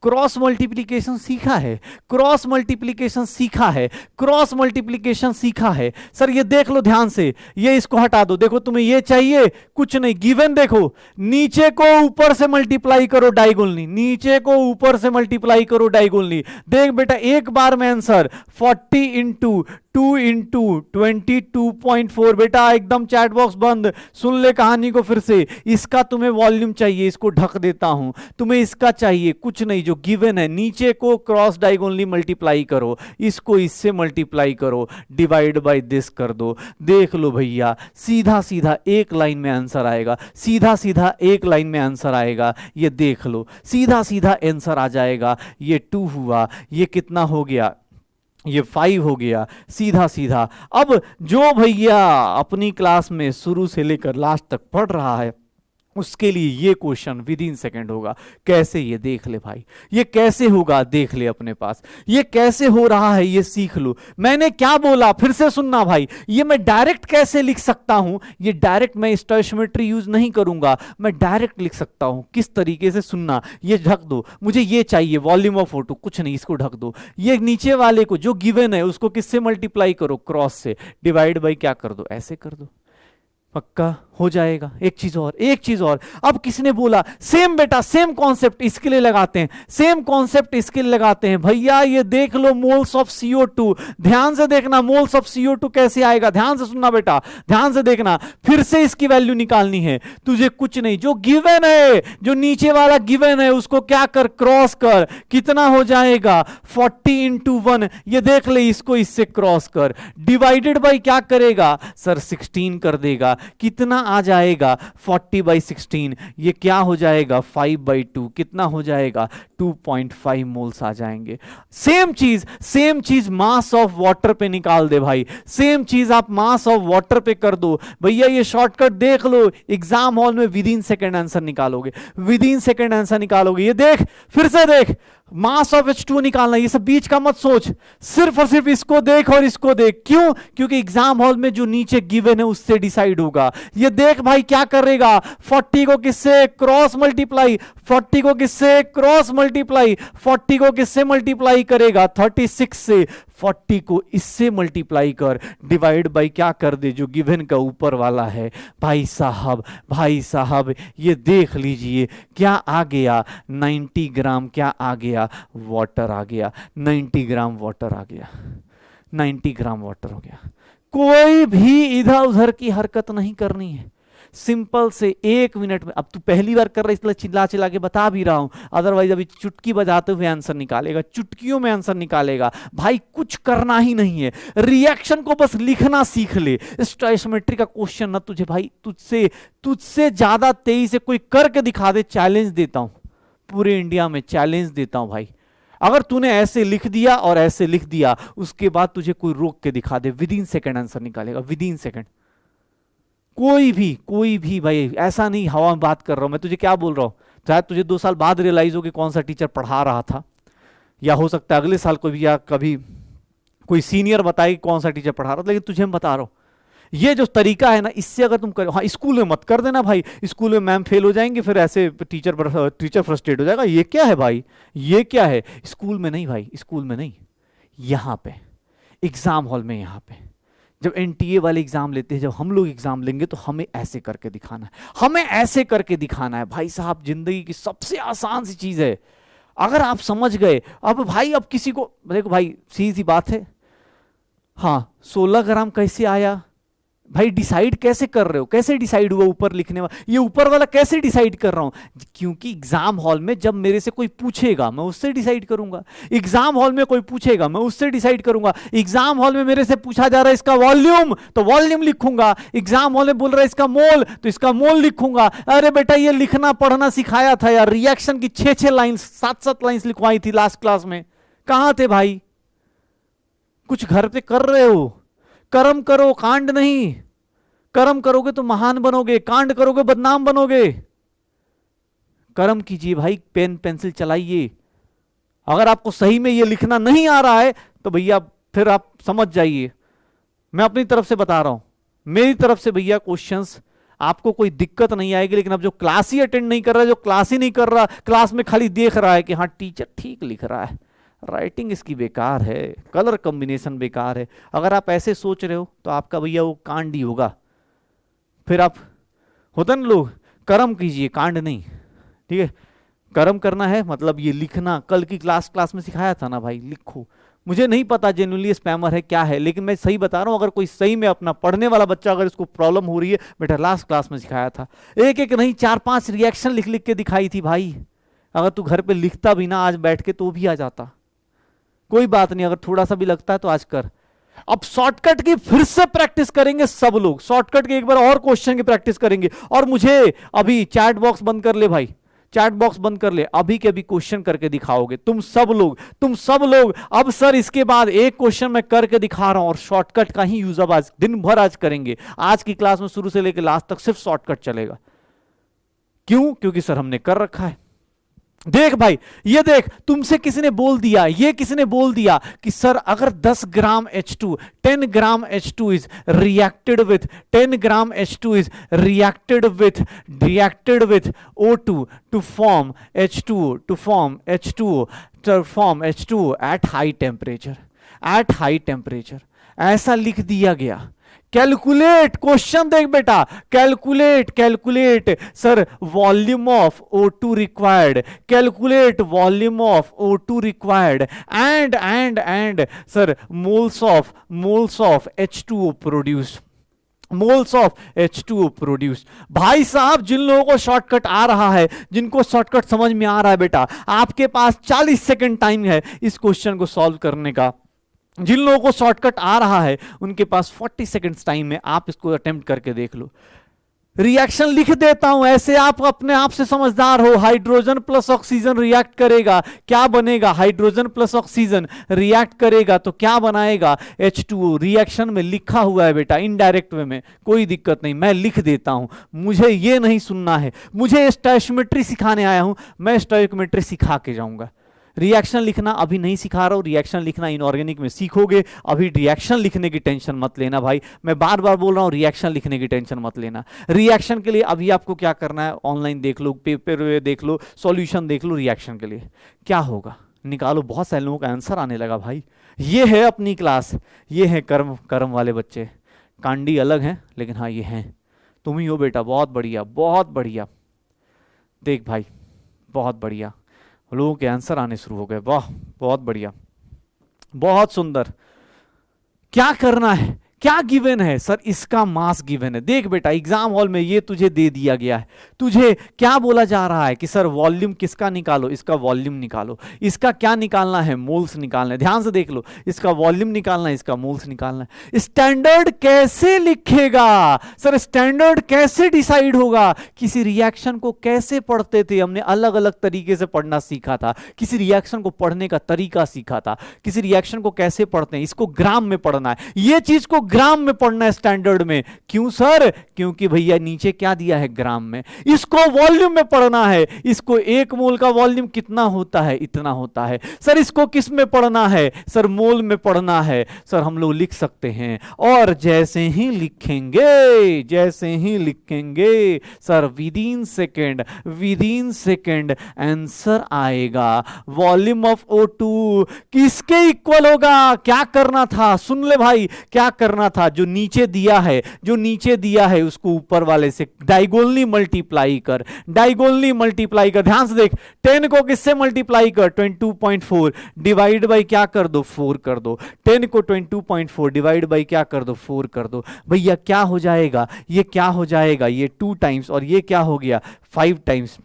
क्रॉस मल्टीप्लिकेशन सीखा है, क्रॉस मल्टीप्लिकेशन सीखा है, क्रॉस मल्टीप्लिकेशन सीखा है। सर ये देख लो ध्यान से, ये इसको हटा दो। देखो तुम्हें ये चाहिए, कुछ नहीं, गिवन देखो, नीचे को ऊपर से मल्टीप्लाई करो डायगोनली, नीचे को ऊपर से मल्टीप्लाई करो डायगोनली। देख बेटा एक बार में आंसर 40 × 2 × 22.4। बेटा एकदम चैट बॉक्स बंद, सुन ले कहानी को फिर से। इसका तुम्हें वॉल्यूम चाहिए, इसको ढक देता हूं। तुम्हें इसका चाहिए, कुछ नहीं, जो गिवन है नीचे को क्रॉस डायगोनली मल्टीप्लाई करो, इसको इससे मल्टीप्लाई करो, डिवाइड बाय दिस कर दो। देख लो भैया सीधा सीधा एक लाइन में आंसर आएगा, सीधा सीधा एक लाइन में आंसर आएगा। ये देख लो सीधा सीधा आंसर आ जाएगा। ये 2 हुआ, ये कितना हो गया, ये 5 हो गया, सीधा सीधा। अब जो भैया अपनी क्लास में शुरू से लेकर लास्ट तक पढ़ रहा है, उसके लिए ये क्वेश्चन विद इन सेकेंड होगा। कैसे, ये देख ले भाई, ये कैसे होगा देख ले अपने पास, ये कैसे हो रहा है ये सीख लो। मैंने क्या बोला फिर से सुनना भाई, ये मैं डायरेक्ट कैसे लिख सकता हूं, ये डायरेक्ट मैं स्टोइशियोमेट्री यूज नहीं करूंगा, मैं डायरेक्ट लिख सकता हूं। किस तरीके से सुनना, ये ढक दो, मुझे ये चाहिए वॉल्यूम ऑफ O2, कुछ नहीं इसको ढक दो। ये नीचे वाले को जो गिवन है उसको किससे मल्टीप्लाई करो, क्रॉस से, डिवाइड बाई क्या कर दो, ऐसे कर दो, पक्का हो जाएगा। एक चीज और, अब किसने बोला सेम बेटा सेम कॉन्सेप्ट इसके लिए लगाते हैं, सेम कॉन्सेप्ट इसके लिए लगाते हैं। भैया ये देख लो मोल्स ऑफ CO2, ध्यान से देखना मोल्स ऑफ CO2 कैसे आएगा, ध्यान से सुनना बेटा, ध्यान से देखना। फिर से इसकी वैल्यू निकालनी है तुझे, कुछ नहीं, जो गिवन है, जो नीचे वाला गिवन है उसको क्या कर, क्रॉस कर, कितना हो जाएगा 40 × 1। ये देख ले, इसको इससे क्रॉस कर, डिवाइडेड बाई क्या करेगा सर 16 कर देगा। कितना आ जाएगा 40/16, ये क्या हो जाएगा 5/2, कितना हो जाएगा 2.5 मोल्स आ जाएंगे। सेम चीज मास ऑफ वाटर पे निकाल दे भाई, सेम चीज आप मास ऑफ वाटर पे कर दो भैया, ये शॉर्टकट देख लो, एग्जाम हॉल में विद इन सेकेंड आंसर निकालोगे, विद इन सेकेंड आंसर निकालोगे। ये देख, फिर से देख, मास ऑफ H2O निकालना, ये सब बीच का मत सोच, सिर्फ और सिर्फ इसको देख और इसको देख। क्यों? क्योंकि एग्जाम हॉल में जो नीचे गिवन है उससे डिसाइड होगा। ये देख भाई क्या करेगा, 40 को किससे क्रॉस मल्टीप्लाई, 40 को किससे क्रॉस मल्टीप्लाई, 40 को किससे मल्टीप्लाई करेगा, 36 से, 40 को इससे मल्टीप्लाई कर, डिवाइड बाई क्या कर दे, जो गिवन का ऊपर वाला है। भाई साहब ये देख लीजिए क्या आ गया, 90 ग्राम क्या आ गया, वाटर आ गया, 90 ग्राम वाटर आ गया, 90 ग्राम वाटर हो गया। कोई भी इधर उधर की हरकत नहीं करनी है, सिंपल से 1 मिनट में। अब तू पहली बार कर रहा है इसलिए चिल्ला चिल्ला के बता भी रहा हूं, अदरवाइज अभी चुटकी बजाते हुए आंसर निकालेगा, चुटकियों में आंसर निकालेगा। भाई कुछ करना ही नहीं है, रिएक्शन को बस लिखना सीख ले। स्टोइकियोमेट्री का क्वेश्चन ना तुझे भाई तुझसे ज्यादा तेजी से कोई करके दिखा दे, चैलेंज देता हूं, पूरे इंडिया में चैलेंज देता हूं भाई। अगर तूने ऐसे लिख दिया और ऐसे लिख दिया, उसके बाद तुझे कोई रोक के दिखा दे, विद इन सेकेंड आंसर निकालेगा, विद इन सेकेंड। कोई भी भाई, ऐसा नहीं हवा में बात कर रहा हूं मैं, तुझे क्या बोल रहा हूं। शायद तुझे 2 साल बाद रियलाइज हो कि कौन सा टीचर पढ़ा रहा था, या हो सकता है अगले साल कोई भी, या कभी कोई सीनियर बताए कि कौन सा टीचर पढ़ा रहा था, लेकिन तुझे मैं बता रहा हूं ये जो तरीका है ना, इससे अगर तुम करो। हाँ, स्कूल में मत कर देना भाई, स्कूल में मैम फेल हो जाएंगे, फिर ऐसे टीचर फ्रस्ट्रेट हो जाएगा, ये क्या है भाई, ये क्या है। स्कूल में नहीं भाई, स्कूल में नहीं, यहां पे एग्जाम हॉल में, यहां पे जब एनटीए वाले एग्जाम लेते हैं, जब हम लोग एग्जाम लेंगे तो हमें ऐसे करके दिखाना है, हमें ऐसे करके दिखाना है। भाई साहब जिंदगी की सबसे आसान सी चीज है, अगर आप समझ गए। अब भाई अब किसी को देखो भाई, सीधी सी बात है, हाँ 16 ग्राम कैसे आया भाई, डिसाइड कैसे कर रहे हो, कैसे डिसाइड हुआ ऊपर लिखने वाला, ये ऊपर वाला कैसे डिसाइड कर रहा हूं, क्योंकि एग्जाम हॉल में जब मेरे से कोई पूछेगा मैं उससे डिसाइड करूंगा, एग्जाम हॉल में कोई पूछेगा मैं उससे डिसाइड करूंगा। एग्जाम हॉल में मेरे से पूछा जा रहा है इसका वॉल्यूम, तो वॉल्यूम लिखूंगा, एग्जाम हॉल में बोल रहा है इसका मोल, तो इसका मोल लिखूंगा। अरे बेटा ये लिखना पढ़ना सिखाया था यार, रिएक्शन की 6-6 लाइन 7-7 लाइन लिखवाई थी लास्ट क्लास में, कहां थे भाई। कुछ घर पे कर रहे हो, कर्म करो, कांड नहीं। कर्म करोगे तो महान बनोगे, कांड करोगे बदनाम बनोगे। कर्म कीजिए भाई, पेन पेंसिल चलाइए। अगर आपको सही में ये लिखना नहीं आ रहा है तो भैया फिर आप समझ जाइए, मैं अपनी तरफ से बता रहा हूं, मेरी तरफ से भैया क्वेश्चंस आपको कोई दिक्कत नहीं आएगी। लेकिन अब जो क्लास ही अटेंड नहीं कर रहा, जो क्लास ही नहीं कर रहा, क्लास में खाली देख रहा है कि हाँ टीचर ठीक लिख रहा है, राइटिंग इसकी बेकार है, कलर कॉम्बिनेशन बेकार है, अगर आप ऐसे सोच रहे हो तो आपका भैया वो कांड ही होगा। फिर आप होता ना लोग, कर्म कीजिए कांड नहीं, ठीक है। कर्म करना है मतलब ये लिखना, कल की क्लास में सिखाया था ना भाई, लिखो। मुझे नहीं पता जेन्युइनली स्पैमर है क्या है, लेकिन मैं सही बता रहा हूं, अगर कोई सही में अपना पढ़ने वाला बच्चा अगर इसको प्रॉब्लम हो रही है, बेटा लास्ट क्लास में सिखाया था, एक एक नहीं 4-5 रिएक्शन लिख लिख के दिखाई थी भाई। अगर तू घर पे लिखता भी ना आज बैठ के तो भी आ जाता, कोई बात नहीं, अगर थोड़ा सा भी लगता है तो आज कर। अब शॉर्टकट की फिर से प्रैक्टिस करेंगे सब लोग, शॉर्टकट के एक बार और क्वेश्चन की प्रैक्टिस करेंगे। और मुझे अभी चैट बॉक्स बंद कर ले भाई, चैट बॉक्स बंद कर ले, अभी के अभी क्वेश्चन करके दिखाओगे तुम सब लोग। अब सर इसके बाद एक क्वेश्चन मैं करके दिखा रहा हूं और शॉर्टकट का ही यूज अब आज दिन भर आज करेंगे। आज की क्लास में शुरू से लेकर लास्ट तक सिर्फ शॉर्टकट चलेगा। क्यों? क्योंकि सर हमने कर रखा है। देख भाई, ये देख, तुमसे किसी ने बोल दिया, ये किसी ने बोल दिया कि सर अगर 10 gram H2, 10 gram H2 is reacted with 10 gram H2 is reacted with O2 to form H2 at high temperature, ऐसा लिख दिया गया। कैलकुलेट, क्वेश्चन देख बेटा, calculate sir volume of O2 required, calculate volume of O2 required and sir moles of H2O produced, moles of H2O produced. भाई साहब जिन लोगों को शॉर्टकट आ रहा है, जिनको शॉर्टकट समझ में आ रहा है, बेटा आपके पास 40 सेकंड टाइम है इस क्वेश्चन को सॉल्व करने का। जिन लोगों को शॉर्टकट आ रहा है उनके पास 40 सेकंड्स टाइम है, आप इसको अटेम्प्ट करके देख लो। रिएक्शन लिख देता हूं, ऐसे आप अपने आप से समझदार हो। हाइड्रोजन प्लस ऑक्सीजन रिएक्ट करेगा, क्या बनेगा? हाइड्रोजन प्लस ऑक्सीजन रिएक्ट करेगा तो क्या बनाएगा? H2O। रिएक्शन में लिखा हुआ है बेटा, इनडायरेक्ट वे में, कोई दिक्कत नहीं, मैं लिख देता हूं। मुझे ये नहीं सुनना है, मुझे स्टोइकियोमेट्री सिखाने आया हूं, मैं स्टोइकियोमेट्री सिखा के जाऊंगा। रिएक्शन लिखना अभी नहीं सिखा रहा हूं, रिएक्शन लिखना इनऑर्गेनिक में सीखोगे। अभी रिएक्शन लिखने की टेंशन मत लेना भाई, मैं बार बार बोल रहा हूं, रिएक्शन लिखने की टेंशन मत लेना। रिएक्शन के लिए अभी आपको क्या करना है, ऑनलाइन देख लो, पेपर देख लो, सॉल्यूशन देख लो। रिएक्शन के लिए क्या होगा निकालो। बहुत सारे लोगों का आंसर आने लगा भाई। ये है अपनी क्लास, ये है कर्म, कर्म वाले बच्चे। कांडी अलग हैं लेकिन हाँ ये हैं, तुम ही हो बेटा। बहुत बढ़िया, बहुत बढ़िया। देख भाई, बहुत बढ़िया, लोगों के आंसर आने शुरू हो गए। वाह, बहुत बढ़िया, बहुत सुंदर। क्या करना है, क्या गिवन है? सर इसका मास गिवन है। देख बेटा, एग्जाम हॉल में ये तुझे दे दिया गया है। तुझे क्या बोला जा रहा है कि सर वॉल्यूम किसका निकालो, इसका वॉल्यूम निकालो। इसका क्या निकालना है? मोल्स निकालना है। ध्यान से देख लो, इसका वॉल्यूम निकालना है, इसका मोल्स निकालना है। स्टैंडर्ड कैसे लिखेगा? सर स्टैंडर्ड कैसे डिसाइड होगा? किसी रिएक्शन को कैसे पढ़ते थे हमने, अलग अलग तरीके से पढ़ना सीखा था। किसी रिएक्शन को पढ़ने का तरीका सीखा था। किसी रिएक्शन को कैसे पढ़ते हैं, इसको ग्राम में पढ़ना है, ये चीज को ग्राम में पढ़ना है स्टैंडर्ड में। क्यों सर? क्योंकि भैया नीचे क्या दिया है ग्राम में। इसको वॉल्यूम में पढ़ना है, इसको 1 मोल का वॉल्यूम कितना होता है, इतना होता है। सर इसको किस में पढ़ना है? सर मोल में पढ़ना है। सर हम लोग लिख सकते हैं, और जैसे ही लिखेंगे, जैसे ही लिखेंगे sir with in second answer आएगा। वॉल्यूम ऑफ O2 किसके इक्वल होगा? क्या करना था, सुन ले भाई, क्या करना था? जो नीचे दिया है, जो नीचे दिया है उसको ऊपर वाले से डायगोनली मल्टीप्लाई कर, डायगोनली मल्टीप्लाई कर। ध्यान से देख, 10 को किससे मल्टीप्लाई कर? 22.4 डिवाइड बाई क्या कर दो? 4 कर दो। 10 को 22.4 डिवाइड बाई क्या कर दो? 4 कर दो। भैया क्या हो जाएगा? ये क्या हो जाएगा? ये 2 टाइम्स, और ये क्या हो गया? 5 टाइम्स।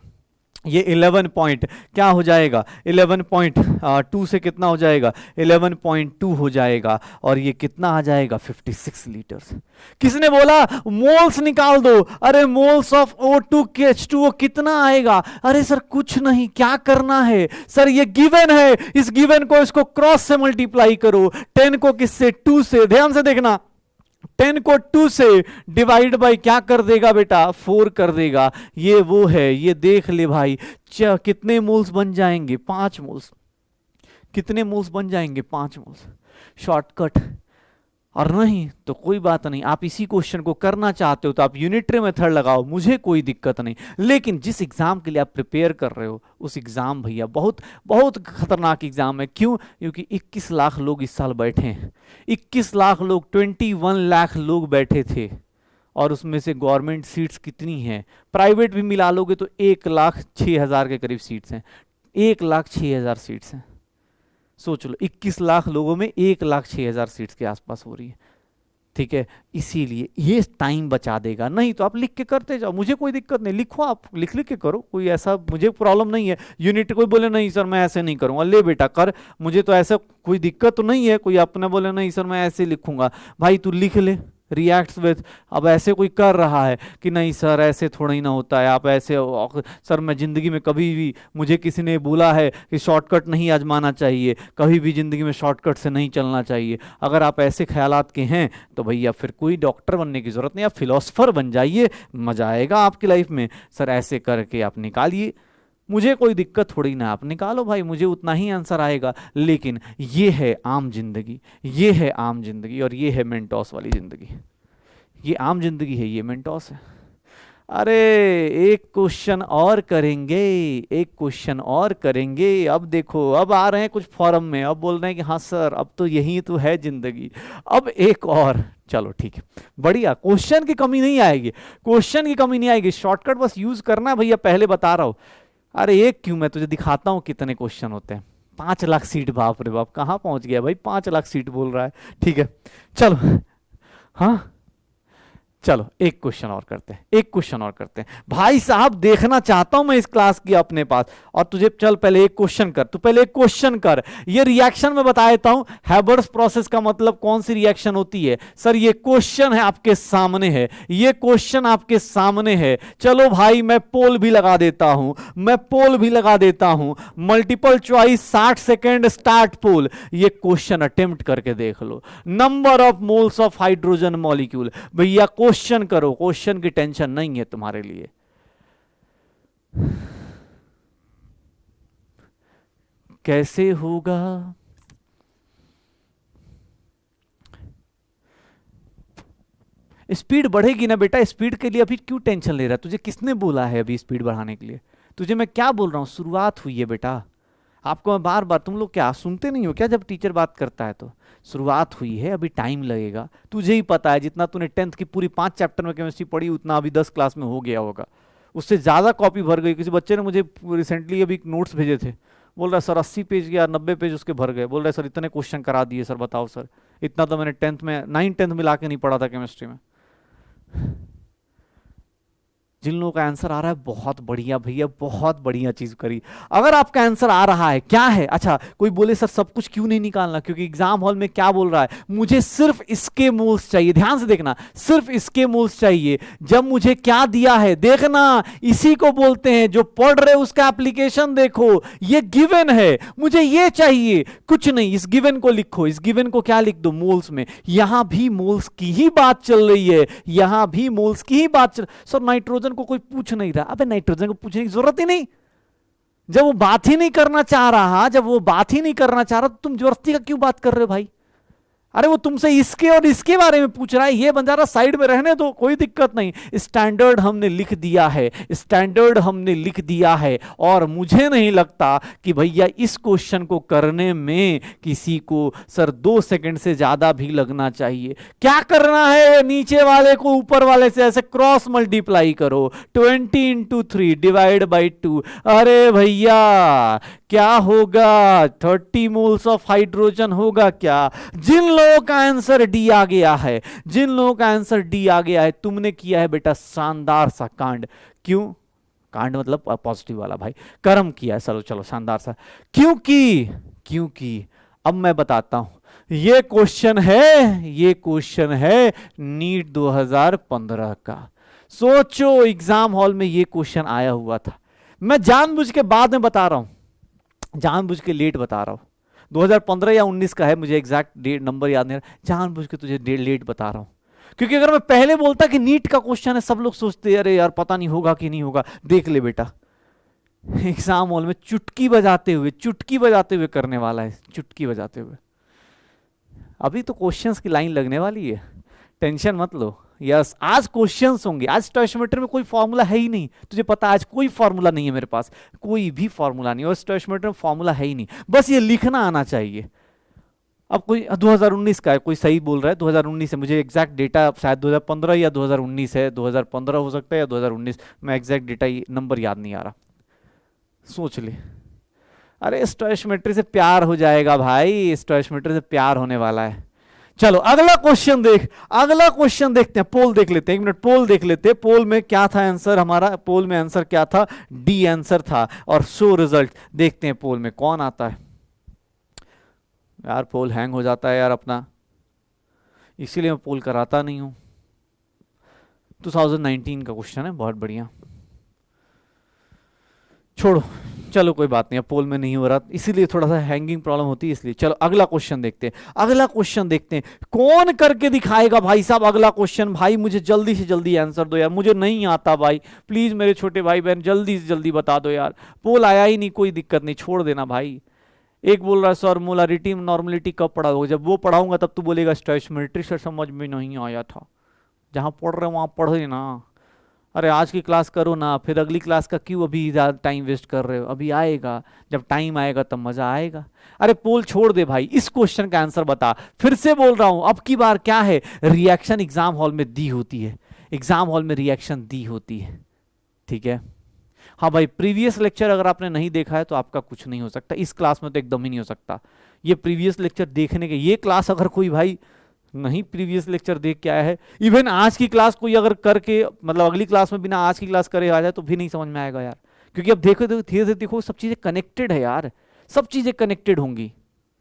ये 11 पॉइंट क्या हो जाएगा? 11.2 से कितना हो जाएगा? 11.2 हो जाएगा। और ये कितना आ जाएगा? 56 लीटर्स। किसने बोला मोल्स निकाल दो? अरे मोल्स ऑफ O2 के H2O कितना आएगा? अरे सर कुछ नहीं, क्या करना है? सर ये गिवन है, इस गिवन को इसको क्रॉस से मल्टीप्लाई करो। 10 को किससे? 2 से। ध्यान से देखना, 10 को 2 से डिवाइड बाई क्या कर देगा बेटा? 4 कर देगा। ये वो है, ये देख ले भाई। कितने मोल्स बन जाएंगे? 5 मोल्स। कितने मोल्स बन जाएंगे? 5 मोल्स। शॉर्टकट। और नहीं तो कोई बात नहीं, आप इसी क्वेश्चन को करना चाहते हो तो आप यूनिटरी मेथड लगाओ, मुझे कोई दिक्कत नहीं। लेकिन जिस एग्जाम के लिए आप प्रिपेयर कर रहे हो उस एग्जाम भैया बहुत बहुत खतरनाक एग्जाम है। क्यों? क्योंकि 21 लाख लोग इस साल बैठे हैं। 21 लाख लोग, 21 लाख लोग बैठे थे। और उसमें से गवर्नमेंट सीट्स कितनी हैं? प्राइवेट भी मिला लोगे तो 1,06,000 के करीब सीट्स हैं। 1,06,000 सीट्स हैं। सोच लो, 21 लाख लोगों में 1,06,000 सीट्स के आसपास हो रही है। ठीक है, इसीलिए ये टाइम बचा देगा। नहीं तो आप लिख के करते जाओ, मुझे कोई दिक्कत नहीं, लिखो, आप लिख लिख के करो, कोई ऐसा मुझे प्रॉब्लम नहीं है। यूनिट कोई बोले नहीं सर मैं ऐसे नहीं करूंगा, ले बेटा कर, मुझे तो ऐसा कोई दिक्कत तो नहीं है। कोई अपना बोले नहीं सर मैं ऐसे लिखूंगा, भाई तू लिख ले, रिएक्ट्स विद। अब ऐसे कोई कर रहा है कि नहीं सर ऐसे थोड़ा ही ना होता है, आप ऐसे। सर मैं ज़िंदगी में कभी भी, मुझे किसी ने बोला है कि शॉर्टकट नहीं आजमाना चाहिए, कभी भी ज़िंदगी में शॉर्टकट से नहीं चलना चाहिए। अगर आप ऐसे ख्यालात के हैं तो भैया फिर कोई डॉक्टर बनने की ज़रूरत नहीं, आप फिलोसफर बन जाइए, मज़ा आएगा आपकी लाइफ में। सर ऐसे करके आप निकालिए, मुझे कोई दिक्कत थोड़ी ना, आप निकालो भाई, मुझे उतना ही आंसर आएगा। लेकिन ये है आम जिंदगी, ये है आम जिंदगी, और ये है मेंटोस वाली जिंदगी। ये आम जिंदगी है, ये मेंटोस है। अरे एक क्वेश्चन और करेंगे, एक क्वेश्चन और करेंगे। अब देखो, अब आ रहे हैं कुछ फॉरम में, अब बोल रहे हैं कि हाँ सर अब तो यही तो है जिंदगी, अब एक और। चलो ठीक है, बढ़िया, क्वेश्चन की कमी नहीं आएगी, क्वेश्चन की कमी नहीं आएगी, शॉर्टकट बस यूज करना है भैया, पहले बता रहा हूं। अरे एक क्यों, मैं तुझे दिखाता हूं कितने क्वेश्चन होते हैं। 5 लाख सीट, बाप रे बाप, कहाँ पहुंच गया भाई, 5 लाख सीट बोल रहा है। ठीक है चलो, हाँ चलो एक क्वेश्चन और करते हैं, एक क्वेश्चन और करते हैं भाई साहब, देखना चाहता हूं मैं इस क्लास की अपने पास। और तुझे चल पहले एक क्वेश्चन कर, तू पहले एक क्वेश्चन कर। ये रिएक्शन में बता देता हूं, हैबर्स प्रोसेस का मतलब कौन सी रिएक्शन होती है। सर ये क्वेश्चन है आपके सामने है, ये क्वेश्चन आपके सामने है। चलो भाई मैं पोल भी लगा देता हूं, मैं पोल भी लगा देता हूं। Multiple choice 60 second start poll. ये क्वेश्चन अटेम्प्ट करके देख लो। Number of moles of hydrogen molecule. भैया क्वेश्चन करो, क्वेश्चन की टेंशन नहीं है तुम्हारे लिए। कैसे होगा? स्पीड बढ़ेगी ना बेटा, स्पीड के लिए अभी क्यों टेंशन ले रहा है? तुझे किसने बोला है अभी स्पीड बढ़ाने के लिए? तुझे मैं क्या बोल रहा हूं, शुरुआत हुई है बेटा। आपको मैं बार बार, तुम लोग क्या सुनते नहीं हो क्या जब टीचर बात करता है? तो शुरुआत हुई है, अभी टाइम लगेगा। तुझे ही पता है जितना तूने 10th की पूरी 5 चैप्टर में केमिस्ट्री पढ़ी उतना अभी 10 क्लास में हो गया होगा, उससे ज़्यादा कॉपी भर गई। किसी बच्चे ने मुझे रिसेंटली अभी नोट्स भेजे थे, बोल रहा सर 80 पेज या 90 पेज उसके भर गए। बोल रहे सर इतने क्वेश्चन करा दिए सर, बताओ सर, इतना तो मैंने 10th में 9th-10th में ला के नहीं पढ़ा था केमिस्ट्री में। जिन लोगों का आंसर आ रहा है बहुत बढ़िया भैया, बहुत बढ़िया चीज करी। अगर आपका आंसर आ रहा है, क्या है? अच्छा कोई बोले सर सब कुछ क्यों नहीं निकालना, क्योंकि एग्जाम हॉल में क्या बोल रहा है, मुझे सिर्फ इसके मोल्स चाहिए। ध्यान से देखना, सिर्फ इसके मोल्स चाहिए। जब मुझे क्या दिया है देखना, इसी को बोलते हैं, जो पढ़ रहे उसका एप्लीकेशन देखो। ये गिवन है, मुझे ये चाहिए, कुछ नहीं। इस गिवन को लिखो, इस गिवन को क्या लिख दो, मोल्स में। यहां भी मोल्स की ही बात चल रही है, यहां भी मोल्स की ही बात चल। सर नाइट्रोजन को कोई पूछ नहीं रहा। अबे नाइट्रोजन को पूछने की जरूरत ही नहीं। जब वो बात ही नहीं करना चाह रहा, जब वो बात ही नहीं करना चाह रहा, तो तुम जबरदस्ती का क्यों बात कर रहे हो भाई? अरे वो तुमसे इसके और इसके बारे में पूछ रहा है, ये बंजारा साइड में रहने दो, कोई दिक्कत नहीं। स्टैंडर्ड हमने लिख दिया है, स्टैंडर्ड हमने लिख दिया है। और मुझे नहीं लगता कि भैया इस क्वेश्चन को करने में किसी को सर 2 सेकंड से ज्यादा भी लगना चाहिए। क्या करना है, नीचे वाले को ऊपर वाले से ऐसे क्रॉस मल्टीप्लाई करो, 20 × 3 डिवाइड बाई 2। अरे भैया क्या होगा, 30 मोल्स ऑफ हाइड्रोजन होगा क्या? जिन लोगों का आंसर डी आ गया है, जिन लोगों का आंसर डी आ गया है, तुमने किया है बेटा शानदार सा कांड। क्यों कांड मतलब पॉजिटिव वाला भाई, कर्म किया है। चलो चलो शानदार सा। क्योंकि अब मैं बताता हूं, ये क्वेश्चन है, ये क्वेश्चन है नीट 2015 का। सोचो एग्जाम हॉल में ये क्वेश्चन आया हुआ था। मैं जानबूझ के बाद में बता रहा हूं, जानबूझ के लेट बता रहा हूं। 2015 या 19 का है, मुझे एग्जैक्ट डेट नंबर याद नहीं रहा। जानबूझ के तुझे लेट बता रहा हूं, क्योंकि अगर मैं पहले बोलता कि नीट का क्वेश्चन है, सब लोग सोचते अरे यार पता नहीं होगा कि नहीं होगा। देख ले बेटा, एग्जाम हॉल में चुटकी बजाते हुए करने वाला है, चुटकी बजाते हुए। अभी तो क्वेश्चंस की लाइन लगने वाली है, टेंशन मत लो। यस आज क्वेश्चंस होंगे। आज स्टोइचियोमेट्री में कोई फॉर्मूला है ही नहीं, तुझे पता है आज कोई फॉर्मूला नहीं है मेरे पास, कोई भी फॉर्मूला नहीं। और स्टोइचियोमेट्री में फॉर्मूला है ही नहीं, बस ये लिखना आना चाहिए। अब कोई 2019 का है, कोई सही बोल रहा है 2019 है, मुझे एग्जैक्ट डेटा शायद 2015 या 2019 है, 2015 हो सकता है या 2019, मैं एग्जैक्ट डेटा नंबर याद नहीं आ रहा। सोच ले, अरे स्टोइचियोमेट्री से प्यार हो जाएगा भाई, स्टोइचियोमेट्री से प्यार होने वाला है। चलो अगला क्वेश्चन देखते हैं। पोल देख लेते हैं, 1 मिनट पोल देख लेते हैं। पोल में क्या था आंसर हमारा, पोल में आंसर क्या था, डी आंसर था। और शो रिजल्ट देखते हैं पोल में कौन आता है। यार पोल हैंग हो जाता है यार अपना, इसीलिए मैं पोल कराता नहीं हूं। 2019 का क्वेश्चन है, बहुत बढ़िया, छोड़ो चलो कोई बात नहीं, अब पोल में नहीं हो रहा इसीलिए थोड़ा सा हैंगिंग प्रॉब्लम होती है इसलिए। चलो अगला क्वेश्चन देखते हैं, कौन करके दिखाएगा भाई साहब अगला क्वेश्चन। भाई मुझे जल्दी से जल्दी आंसर दो यार, मुझे नहीं आता भाई, प्लीज मेरे छोटे भाई बहन जल्दी से जल्दी बता दो यार। पोल आया ही नहीं, कोई दिक्कत नहीं, छोड़ देना भाई। एक बोल रहा है सर मोलारिटी नॉर्मलिटी कब पढ़ाओगे, जब वो पढ़ाऊंगा तब तू बोलेगा स्टोइचियोमेट्री से समझ में नहीं आया था। जहां पढ़ रहे वहां पढ़े ना, अरे आज की क्लास करो ना, फिर अगली क्लास का क्यों अभी ज़्यादा टाइम वेस्ट कर रहे हो। अभी आएगा, जब टाइम आएगा तब मजा आएगा। अरे पोल छोड़ दे भाई, इस क्वेश्चन का आंसर बता। फिर से बोल रहा हूं, अब की बार क्या है, रिएक्शन एग्जाम हॉल में दी होती है, एग्जाम हॉल में रिएक्शन दी होती है, ठीक है। हाँ भाई प्रीवियस लेक्चर अगर आपने नहीं देखा है तो आपका कुछ नहीं हो सकता, इस क्लास में तो एकदम ही नहीं हो सकता। ये प्रीवियस लेक्चर देखने के, ये क्लास अगर कोई भाई नहीं प्रीवियस लेक्चर देख के आया है, इवन आज की क्लास कोई अगर करके मतलब अगली क्लास में बिना आज की क्लास करे आ जाए तो भी नहीं समझ में आएगा यार, क्योंकि अब देखो धीरे धीरे देखो सब चीजें कनेक्टेड है यार, सब चीजें कनेक्टेड होंगी,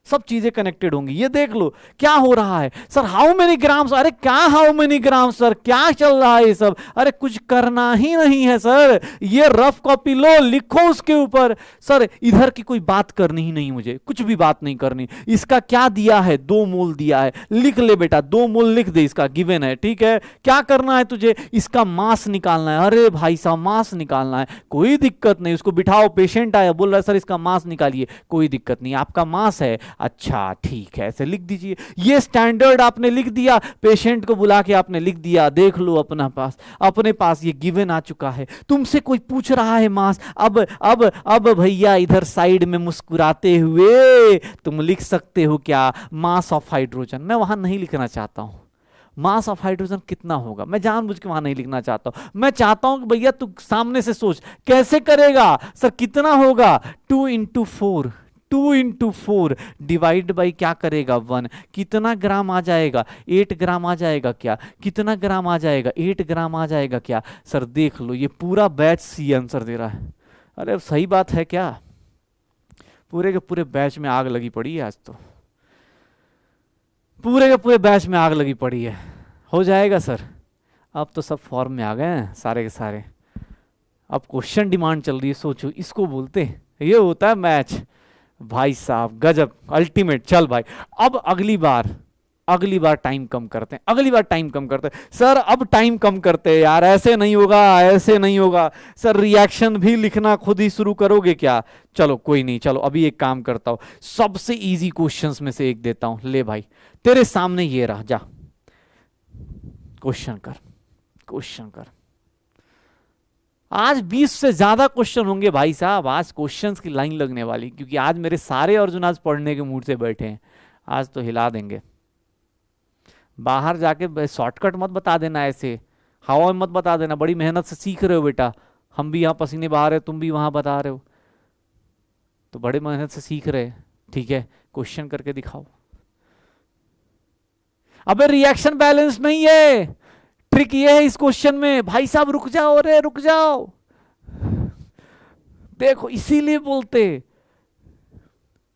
सब चीजें कनेक्टेड होंगी। ये देख लो क्या हो रहा है सर, हाउ मेनी ग्राम्स, अरे क्या हाउ मेनी ग्राम्स सर, क्या चल रहा है ये सब, अरे कुछ करना ही नहीं है सर, ये रफ कॉपी लो लिखो उसके ऊपर। सर इधर की कोई बात करनी ही नहीं, मुझे कुछ भी बात नहीं करनी। इसका क्या दिया है, 2 मोल दिया है, लिख ले बेटा 2 मोल लिख दे, इसका गिवन है, ठीक है। क्या करना है तुझे, इसका मास निकालना है, अरे भाई साहब मास निकालना है, कोई दिक्कत नहीं, उसको बिठाओ, पेशेंट आया बोल रहा है सर इसका मास निकालिए, कोई दिक्कत नहीं, आपका मास है, अच्छा ठीक है ऐसे लिख दीजिए। ये स्टैंडर्ड आपने लिख दिया, पेशेंट को बुला के आपने लिख दिया, देख लो अपने पास ये गिवन आ चुका है। तुमसे कोई पूछ रहा है मास, अब भैया इधर साइड में मुस्कुराते हुए तुम लिख सकते हो क्या, मास ऑफ हाइड्रोजन। मैं वहां नहीं लिखना चाहता हूं मास ऑफ हाइड्रोजन कितना होगा, मैं जानबूझ के वहां नहीं लिखना चाहता हूं। मैं चाहता हूं कि भैया तू सामने से सोच कैसे करेगा सर, कितना होगा 2 इंटू 4, 2 इंटू 4 डिवाइड बाई क्या करेगा 1, कितना ग्राम आ जाएगा 8 ग्राम आ जाएगा क्या, कितना ग्राम आ जाएगा 8 ग्राम आ जाएगा क्या। सर देख लो ये पूरा बैच सी आंसर दे रहा है। अरे अब सही बात है क्या, पूरे के पूरे बैच में आग लगी पड़ी है आज तो, पूरे के पूरे बैच में आग लगी पड़ी है। हो जाएगा सर, अब तो सब फॉर्म में आ गए हैं सारे के सारे, अब क्वेश्चन डिमांड चल रही है, सोचो इसको बोलते हैं, ये होता है मैच भाई साहब, गजब अल्टीमेट। चल भाई अब अगली बार टाइम कम करते हैं, अगली बार टाइम कम करते हैं सर, अब टाइम कम करते हैं यार, ऐसे नहीं होगा, ऐसे नहीं होगा सर, रिएक्शन भी लिखना खुद ही शुरू करोगे क्या। चलो कोई नहीं, चलो अभी एक काम करता हूं, सबसे इजी क्वेश्चंस में से एक देता हूं, ले भाई तेरे सामने ये रहा, जा क्वेश्चन कर। आज 20 से ज्यादा क्वेश्चन होंगे भाई साहब, आज क्वेश्चंस की लाइन लगने वाली, क्योंकि आज मेरे सारे अर्जुन आज पढ़ने के मूड से बैठे हैं, आज तो हिला देंगे। बाहर जाके शॉर्टकट मत बता देना, ऐसे हवा में मत बता देना, बड़ी मेहनत से सीख रहे हो बेटा, हम भी यहाँ पसीने बहा रहे हो, तुम भी वहां बता रहे हो, तो बड़े मेहनत से सीख रहे, ठीक है क्वेश्चन करके दिखाओ। अबे रिएक्शन बैलेंस नहीं है, ट्रिक ये है इस क्वेश्चन में भाई साहब, रुक जाओ रे रुक जाओ, देखो इसीलिए बोलते,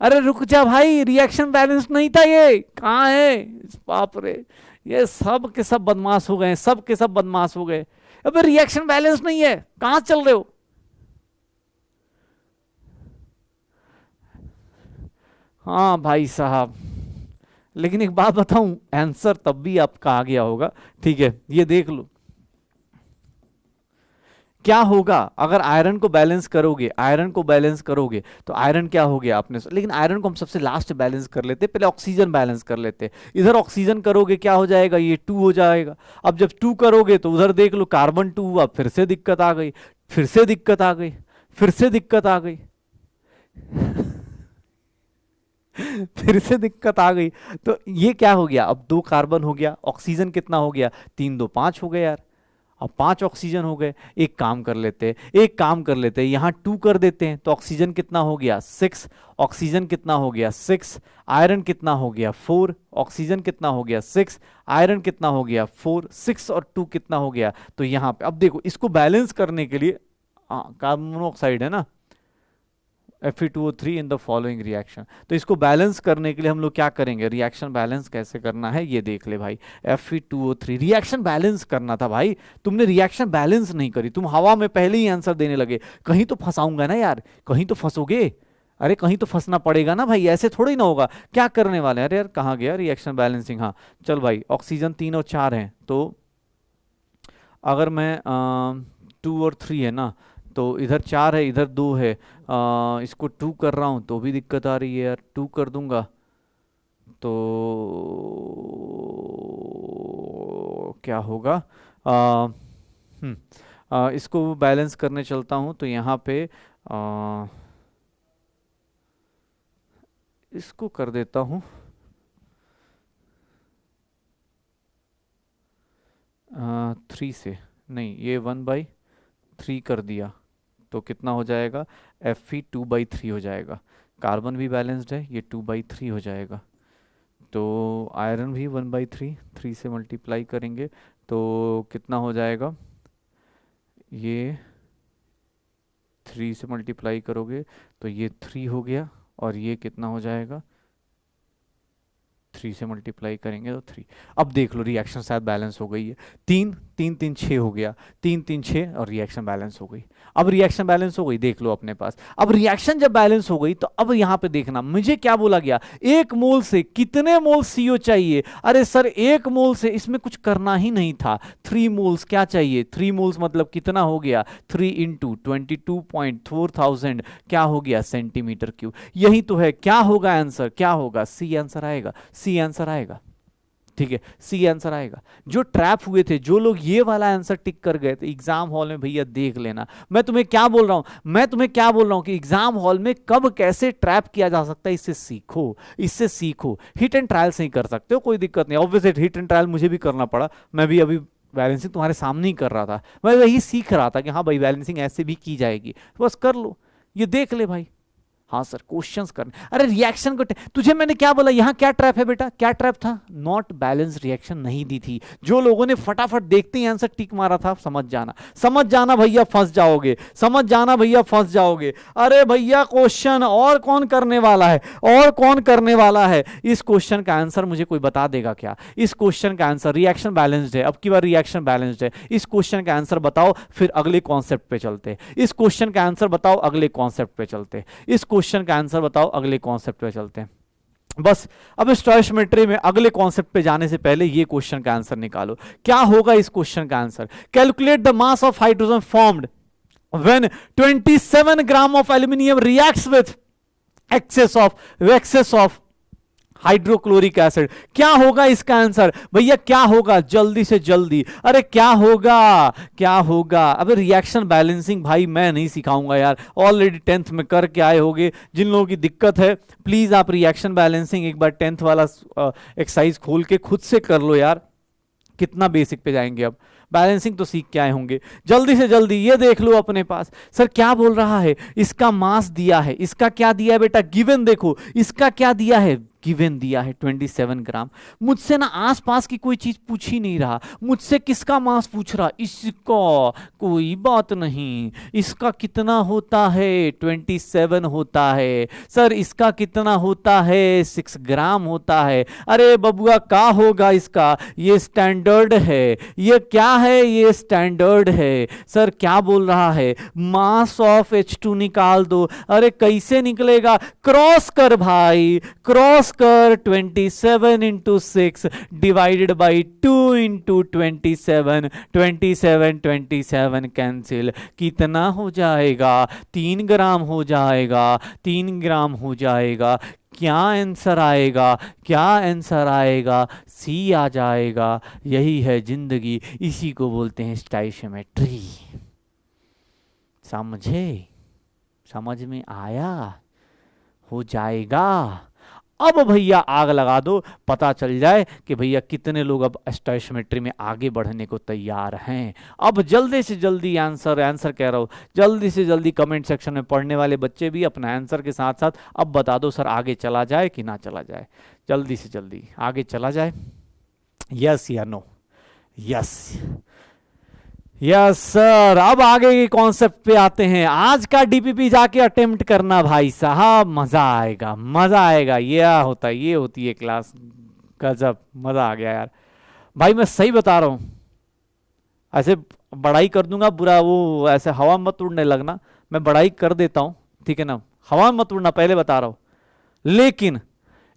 अरे रुक जा भाई, रिएक्शन बैलेंस नहीं था, ये कहां है, बाप रे ये सब के सब बदमाश हो गए, सब के सब बदमाश हो गए। अबे रिएक्शन बैलेंस नहीं है, कहां चल रहे हो। हाँ भाई साहब, लेकिन एक बात बताऊं, आंसर तब भी आपका आ गया होगा, ठीक है। ये देख लो क्या होगा अगर आयरन को बैलेंस करोगे, तो आयरन क्या हो गया आपने, लेकिन आयरन को हम सबसे लास्ट बैलेंस कर लेते, पहले ऑक्सीजन बैलेंस कर लेते। इधर ऑक्सीजन करोगे क्या हो जाएगा, ये 2 हो जाएगा। अब जब 2 करोगे तो उधर देख लो कार्बन 2 हुआ, फिर से दिक्कत आ गई, फिर से दिक्कत आ गई, फिर से दिक्कत आ गई फिर से दिक्कत आ गई। तो ये क्या हो गया, अब 2 कार्बन हो गया, ऑक्सीजन कितना हो गया, 3 2 5 हो गए यार, अब 5 ऑक्सीजन हो गए। एक काम कर लेते, यहाँ 2 कर देते हैं, तो ऑक्सीजन कितना हो गया 6, ऑक्सीजन कितना हो गया 6, आयरन कितना हो गया 4, ऑक्सीजन कितना हो गया 6, आयरन कितना हो गया 4, 6 और 2 कितना हो गया। तो यहाँ पे अब देखो इसको बैलेंस करने के लिए, कार्बन मोनोऑक्साइड है ना, Fe2O3 in the following reaction, तो इसको बैलेंस करने के लिए हम लोग क्या करेंगे, रिएक्शन बैलेंस कैसे करना है ये देख ले भाई। Fe2O3 रिएक्शन बैलेंस करना था भाई, तुमने रिएक्शन बैलेंस नहीं करी, तुम हवा में पहले ही आंसर देने लगे। कहीं तो फंसाऊंगा ना यार, कहीं तो फंसोगे, अरे कहीं तो फंसना पड़ेगा ना भाई, ऐसे थोड़ी ना होगा। क्या करने वाले हैं, अरे यार कहाँ गया रिएक्शन बैलेंसिंग, हाँ चल भाई ऑक्सीजन 3 और 4 हैं, तो अगर मैं 2 और 3 है ना, तो इधर 4 है इधर 2 है, इसको 2 कर रहा हूं तो भी दिक्कत आ रही है यार, 2 कर दूंगा तो क्या होगा, इसको बैलेंस करने चलता हूं तो यहाँ पे इसको कर देता हूं 3 से, नहीं ये 1/3 कर दिया तो कितना हो जाएगा, Fe2/3 हो जाएगा। कार्बन भी बैलेंस्ड है, ये 2/3 हो जाएगा। तो आयरन भी 1/3, 3 से मल्टीप्लाई करेंगे तो कितना हो जाएगा, ये 3 से मल्टीप्लाई करोगे तो ये 3 हो गया, और ये कितना हो जाएगा, 3 से मल्टीप्लाई करेंगे तो 3। अब देख लो रिएक्शन शायद बैलेंस हो गई है, 3 3 3 6 हो गया, 3 3 6 और रिएक्शन बैलेंस हो गई। अब रिएक्शन बैलेंस हो गई, देख लो अपने पास। अब रिएक्शन जब बैलेंस हो गई तो अब यहां पे देखना मुझे क्या बोला गया, 1 मोल से कितने मोल CO चाहिए। अरे सर 1 मोल से इसमें कुछ करना ही नहीं था, 3 मोल्स क्या चाहिए, 3 मोल्स मतलब कितना हो गया, 3 इंटू 22.4000 क्या हो गया सेंटीमीटर क्यूब। यही तो है, क्या होगा आंसर, क्या होगा, सी आंसर आएगा, सी आंसर आएगा। ठीक है, सी आंसर आएगा। जो ट्रैप हुए थे, जो लोग ये वाला आंसर टिक कर गए थे एग्जाम हॉल में, भैया देख लेना मैं तुम्हें क्या बोल रहा हूं, मैं तुम्हें क्या बोल रहा हूं कि एग्जाम हॉल में कब कैसे ट्रैप किया जा सकता है, इससे सीखो, इससे सीखो। हिट एंड ट्रायल से ही कर सकते हो, कोई दिक्कत नहीं। ऑब्वियसली हिट एंड ट्रायल मुझे भी करना पड़ा, मैं भी अभी बैलेंसिंग तुम्हारे सामने ही कर रहा था, मैं वही सीख रहा था कि हाँ भाई बैलेंसिंग ऐसे भी की जाएगी, बस कर लो, ये देख ले भाई। हाँ सर क्वेश्चंस करने, अरे रिएक्शन को तुझे मैंने क्या बोला, यहां क्या ट्रैप है बेटा, क्या ट्रैप था, नॉट बैलेंस रिएक्शन नहीं दी थी। जो लोगों ने फटाफट देखते ही आंसर टिक मारा था, समझ जाना, समझ जाना भैया फंस जाओगे, समझ जाना भैया फंस जाओगे। अरे भैया क्वेश्चन और कौन करने वाला है, और कौन करने वाला है, इस क्वेश्चन का आंसर मुझे कोई बता देगा क्या, इस क्वेश्चन का आंसर, रिएक्शन बैलेंस्ड है, अब की बार रिएक्शन बैलेंस्ड है, इस क्वेश्चन का आंसर बताओ, फिर अगले कॉन्सेप्ट पे चलते, इस क्वेश्चन का आंसर बताओ, अगले कॉन्सेप्ट पे चलते, इस क्वेश्चन का आंसर बताओ, अगले कॉन्सेप्ट पे चलते हैं। बस अब स्टोइचियोमेट्री में अगले कॉन्सेप्ट पे जाने से पहले ये क्वेश्चन का आंसर निकालो, क्या होगा इस क्वेश्चन का answer. Calculate the mass of hydrogen formed when 27 gram of aluminium reacts with access of hydrochloric acid. क्या होगा इसका आंसर भैया, क्या होगा, जल्दी से जल्दी, अरे क्या होगा, क्या होगा। अबे रिएक्शन बैलेंसिंग भाई मैं नहीं सिखाऊंगा यार, ऑलरेडी 10th में करके आए होगे। जिन लोगों की दिक्कत है प्लीज आप रिएक्शन बैलेंसिंग एक बार 10th वाला एक्सरसाइज खोल के खुद से कर लो यार, कितना बेसिक पे जाएंगे। अब बैलेंसिंग तो सीख के आए होंगे, जल्दी से जल्दी ये देख लो अपने पास। सर क्या बोल रहा है, इसका मास दिया है, इसका क्या दिया है बेटा, गिवन देखो, इसका क्या दिया है, गिवन दिया है 27 ग्राम। मुझसे ना आसपास की कोई चीज पूछ ही नहीं रहा, मुझसे किसका मास पूछ रहा, इसका, कोई बात नहीं, इसका कितना होता है 27 होता है। सर इसका कितना होता है 6 ग्राम होता है। अरे बबुआ क्या होगा इसका, ये स्टैंडर्ड है, ये क्या है, ये स्टैंडर्ड है। सर क्या बोल रहा है, मास ऑफ H2 निकाल दो। अरे कैसे निकलेगा, क्रॉस कर भाई, क्रॉस कर, 27 into 6 divided by 2 into 27, 27 27 cancel, कितना हो जाएगा, 3 ग्राम हो जाएगा, 3 ग्राम हो जाएगा। क्या आंसर आएगा, क्या आंसर आएगा, सी आ जाएगा। यही है जिंदगी, इसी को बोलते हैं स्टोइचियोमेट्री। समझे, समझ में आया, हो जाएगा। अब भैया आग लगा दो, पता चल जाए कि भैया कितने लोग अब स्टोइचियोमेट्री में आगे बढ़ने को तैयार हैं। अब जल्दी से जल्दी आंसर कह रहा हूं, जल्दी से जल्दी कमेंट सेक्शन में पढ़ने वाले बच्चे भी अपना आंसर के साथ साथ अब बता दो सर आगे चला जाए कि ना चला जाए, जल्दी से जल्दी आगे चला जाए, यस या नो, यस यस सर। अब आगे के कॉन्सेप्ट पे आते हैं। आज का डीपीपी जाके अटेम्प्ट करना भाई साहब, मजा आएगा, मजा आएगा। ये होता है, ये होती है क्लास, गजब मजा आ गया यार भाई, मैं सही बता रहा हूं। ऐसे बड़ाई कर दूंगा, बुरा वो ऐसे हवा मत उड़ने लगना, मैं बड़ाई कर देता हूं, ठीक है ना, हवा मत उड़ना, पहले बता रहा हूं। लेकिन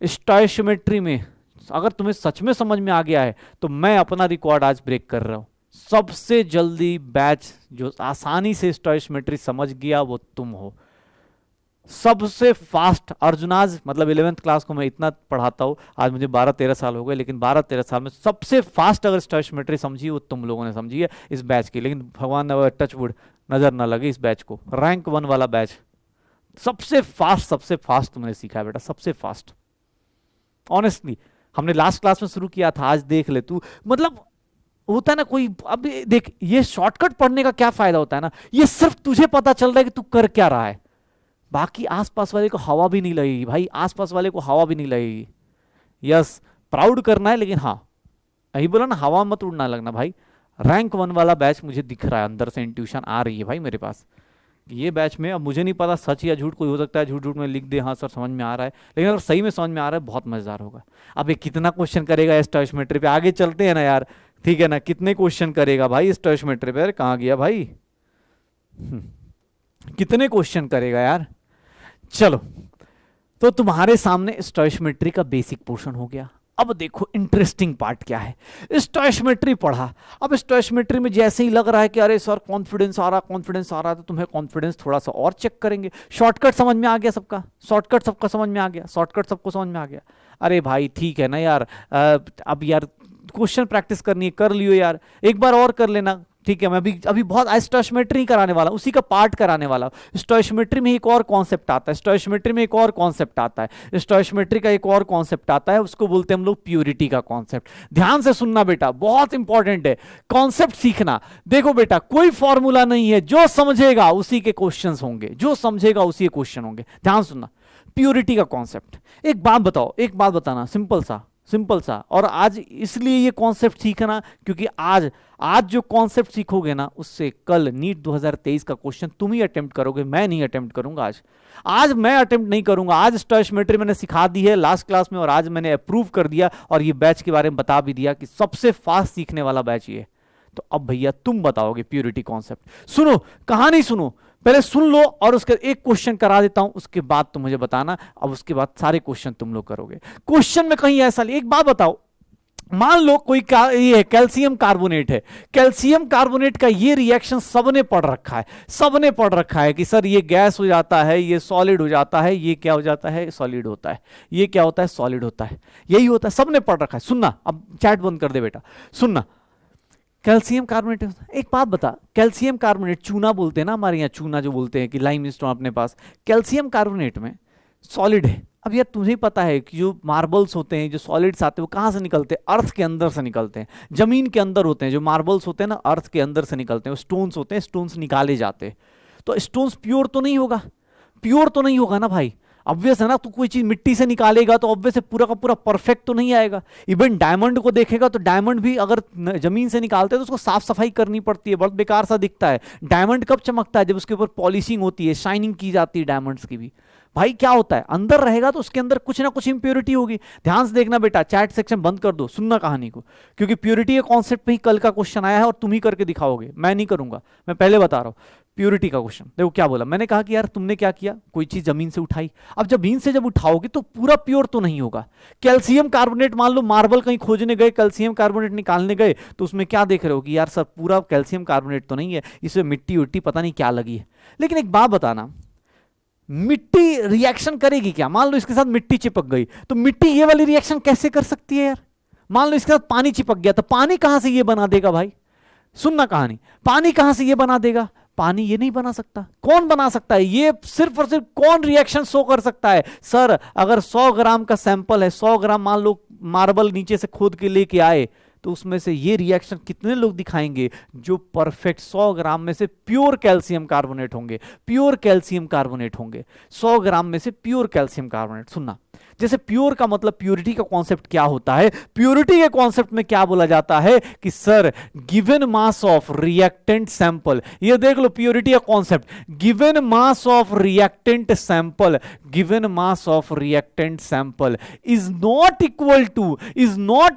स्टोइचियोमेट्री में अगर तुम्हें सच में समझ में आ गया है तो मैं अपना रिकॉर्ड आज ब्रेक कर रहा हूं। सबसे जल्दी बैच जो आसानी से स्टोइचियोमेट्री समझ गया वो तुम हो। सबसे फास्ट अर्जुनाज, मतलब 11th क्लास को मैं इतना पढ़ाता हूँ, आज मुझे 12-13 साल हो गए, लेकिन 12-13 साल में सबसे फास्ट अगर स्टोइचियोमेट्री समझी वो तुम लोगों ने समझी है इस बैच की। लेकिन भगवान टचवुड नजर ना लगे इस बैच को, रैंक 1 वाला बैच सबसे फास्ट तुमने सीखा है बेटा, सबसे फास्ट। ऑनेस्टली हमने लास्ट क्लास में शुरू किया था, आज देख ले तू, मतलब होता है ना कोई, अब देख ये शॉर्टकट पढ़ने का क्या फायदा होता है ना, ये सिर्फ तुझे पता चल रहा है कि तू कर क्या रहा है, बाकी आसपास वाले को हवा भी नहीं लगेगी भाई, आसपास वाले को हवा भी नहीं लगेगी। यस, प्राउड करना है, लेकिन हाँ यही बोला ना, हवा मत उड़ना लगना भाई। रैंक 1 वाला बैच मुझे दिख रहा है, अंदर से इंट्यूशन आ रही है भाई मेरे पास। ये बैच में अब मुझे नहीं पता सच या झूठ, कोई हो सकता है झूठ झूठ में लिख दे हाँ सर समझ में आ रहा है, लेकिन अगर सही में समझ में आ रहा है बहुत मजेदार होगा। अब ये कितना क्वेश्चन करेगा स्टोइकोमेट्री पे, आगे चलते हैं ना यार, ठीक है ना, कितने क्वेश्चन करेगा भाई स्टोइकोमेट्री पे, कहाँ गया भाई, कितने क्वेश्चन करेगा यार। चलो, तो तुम्हारे सामने स्टोइकोमेट्री का बेसिक पोर्शन हो गया। अब देखो इंटरेस्टिंग पार्ट क्या है। स्टोइकोमेट्री पढ़ा, अब स्टोइकोमेट्री में जैसे ही लग रहा है कि अरे सर कॉन्फिडेंस आ रहा, तो तुम्हें कॉन्फिडेंस थोड़ा सा और चेक करेंगे। शॉर्टकट समझ में आ गया सबका, शॉर्टकट सबका समझ में आ गया, शॉर्टकट सबको समझ में आ गया। अरे भाई ठीक है ना यार, अब यार क्वेश्चन प्रैक्टिस करनी है, कर लियो यार, एक बार और कर लेना, ठीक है। मैं अभी बहुत स्टोइकोमेट्री नहीं कराने वाला, उसी का पार्ट कराने वाला हूं। स्टोइकोमेट्री में एक और कॉन्सेप्ट आता है, स्टोइकोमेट्री में एक और कॉन्सेप्ट आता है, स्टोइकोमेट्री का एक और कॉन्सेप्ट आता है, उसको बोलते हैं हम लोग प्योरिटी का कॉन्सेप्ट। ध्यान से सुनना बेटा, बहुत इंपॉर्टेंट है कॉन्सेप्ट सीखना। देखो बेटा, कोई फॉर्मूला नहीं है, जो समझेगा उसी के क्वेश्चंस होंगे, जो समझेगा उसी के क्वेश्चन होंगे। ध्यान सुनना, प्योरिटी का कॉन्सेप्ट। एक बात बताओ, एक बात बताना, सिंपल सा। और आज इसलिए ये कॉन्सेप्ट सीखना क्योंकि आज जो कॉन्सेप्ट सीखोगे ना, उससे कल नीट 2023 का क्वेश्चन तुम ही अटेम्प्ट करोगे, मैं नहीं अटेम्प्ट करूंगा। आज मैं अटेम्प्ट नहीं करूंगा। आज स्टोइकोमेट्री मैंने सिखा दी है लास्ट क्लास में, और आज मैंने अप्रूव कर दिया और ये बैच के बारे में बता भी दिया कि सबसे फास्ट सीखने वाला बैच ये। तो अब भैया तुम बताओगे प्योरिटी कॉन्सेप्ट। सुनो, कहानी सुनो, पहले सुन लो और उसके एक क्वेश्चन करा देता हूं, उसके बाद तुम मुझे बताना। अब उसके बाद सारे क्वेश्चन तुम लोग करोगे। क्वेश्चन में कहीं ऐसा, एक बात बताओ, मान लो कोई ये कैल्शियम कार्बोनेट है, कैल्शियम कार्बोनेट का ये रिएक्शन सबने पढ़ रखा है कि सर ये गैस हो जाता है, ये सॉलिड हो जाता है, ये क्या हो जाता है, सॉलिड होता है, ये क्या होता है, सॉलिड होता है, यही होता है, सबने पढ़ रखा है। सुनना, अब चैट बंद कर दे बेटा, सुनना। कैल्शियम कार्बोनेट, एक बात बता, कैल्शियम कार्बोनेट चूना बोलते हैं ना हमारे यहाँ, चूना जो बोलते हैं कि लाइमस्टोन अपने पास, कैल्शियम कार्बोनेट में सॉलिड है। अब यार तुझे पता है कि जो मार्बल्स होते हैं, जो सॉलिड्स आते हैं, वो कहाँ से निकलते हैं, अर्थ के अंदर से निकलते हैं, जमीन के अंदर होते हैं। जो मार्बल्स होते हैं ना, अर्थ के अंदर से निकलते हैं। स्टोन्स होते हैं, स्टोन्स निकाले जाते हैं। तो स्टोन्स प्योर तो नहीं होगा ना भाई, ऑब्वियस है ना। तू कोई चीज मिट्टी से निकालेगा तो ऑब्वियस है पूरा का पूरा परफेक्ट तो नहीं आएगा। इवन डायमंड को देखेगा तो डायमंड भी अगर जमीन से निकालते हैं तो उसको साफ सफाई करनी पड़ती है, बहुत बेकार सा दिखता है। डायमंड कब चमकता है, जब उसके ऊपर पॉलिशिंग होती है, शाइनिंग की जाती है डायमंड्स की भी। भाई क्या होता है, अंदर रहेगा तो उसके अंदर कुछ ना कुछ इंप्योरिटी होगी। ध्यान से देखना बेटा, चैट सेक्शन बंद कर दो, सुनना कहानी को, क्योंकि प्योरिटी के कॉन्सेप्ट पे ही कल का क्वेश्चन आया है और तुम ही करके दिखाओगे, मैं नहीं करूंगा, मैं पहले बता रहा हूं। प्योरिटी का क्वेश्चन देखो क्या बोला, मैंने कहा कि यार तुमने क्या किया, कोई चीज जमीन से उठाई। अब जमीन से जब उठाओगे तो पूरा प्योर तो नहीं होगा। कैल्शियम कार्बोनेट, मान लो मार्बल कहीं खोजने गए, कैल्शियम कार्बोनेट निकालने गए, तो उसमें क्या देख रहे हो कि यार सर पूरा कैल्शियम कार्बोनेट तो नहीं है, इसमें मिट्टी उट्टी पता नहीं क्या लगी है। लेकिन एक बात बताना, मिट्टी रिएक्शन करेगी क्या? मान लो इसके साथ मिट्टी चिपक गई, तो मिट्टी ये वाली रिएक्शन कैसे कर सकती है यार? मान लो इसके साथ पानी चिपक गया, तो पानी कहां से ये बना देगा भाई? सुनना कहानी, पानी कहां से ये बना देगा? पानी ये नहीं बना सकता। कौन बना सकता है? ये सिर्फ और सिर्फ कौन रिएक्शन शो कर सकता है? सर अगर 100 ग्राम का सैंपल है, 100 ग्राम मान लो मार्बल नीचे से खोद के लेके आए, तो उसमें से ये रिएक्शन कितने लोग दिखाएंगे? जो परफेक्ट 100 ग्राम में से प्योर कैल्शियम कार्बोनेट होंगे, प्योर कैल्शियम कार्बोनेट होंगे, 100 ग्राम में से प्योर कैल्शियम कार्बोनेट। सुनना, जैसे प्योर का मतलब प्योरिटी का कॉन्सेप्ट क्या होता है? प्योरिटी के कॉन्सेप्ट में क्या बोला जाता है कि sir given mass of reactant sample, ये देख लो प्योरिटी का concept, given mass of reactant sample, given mass of reactant sample is not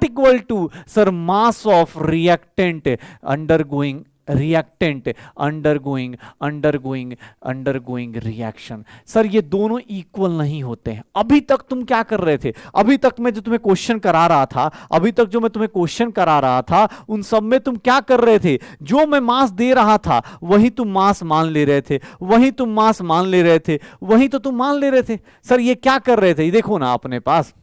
equal to sir mass of reactant undergoing reaction. Sir ये दोनों इक्वल नहीं होते हैं। अभी तक तुम क्या कर रहे थे? अभी तक मैं जो तुम्हें क्वेश्चन करा रहा था, उन सब में तुम क्या कर रहे थे? जो मैं मास दे रहा था वही तुम मास मान ले रहे थे, वही तुम तो तुम मान ले रहे थे। सर ये क्या कर रहे थे? ये देखो ना अपने पास,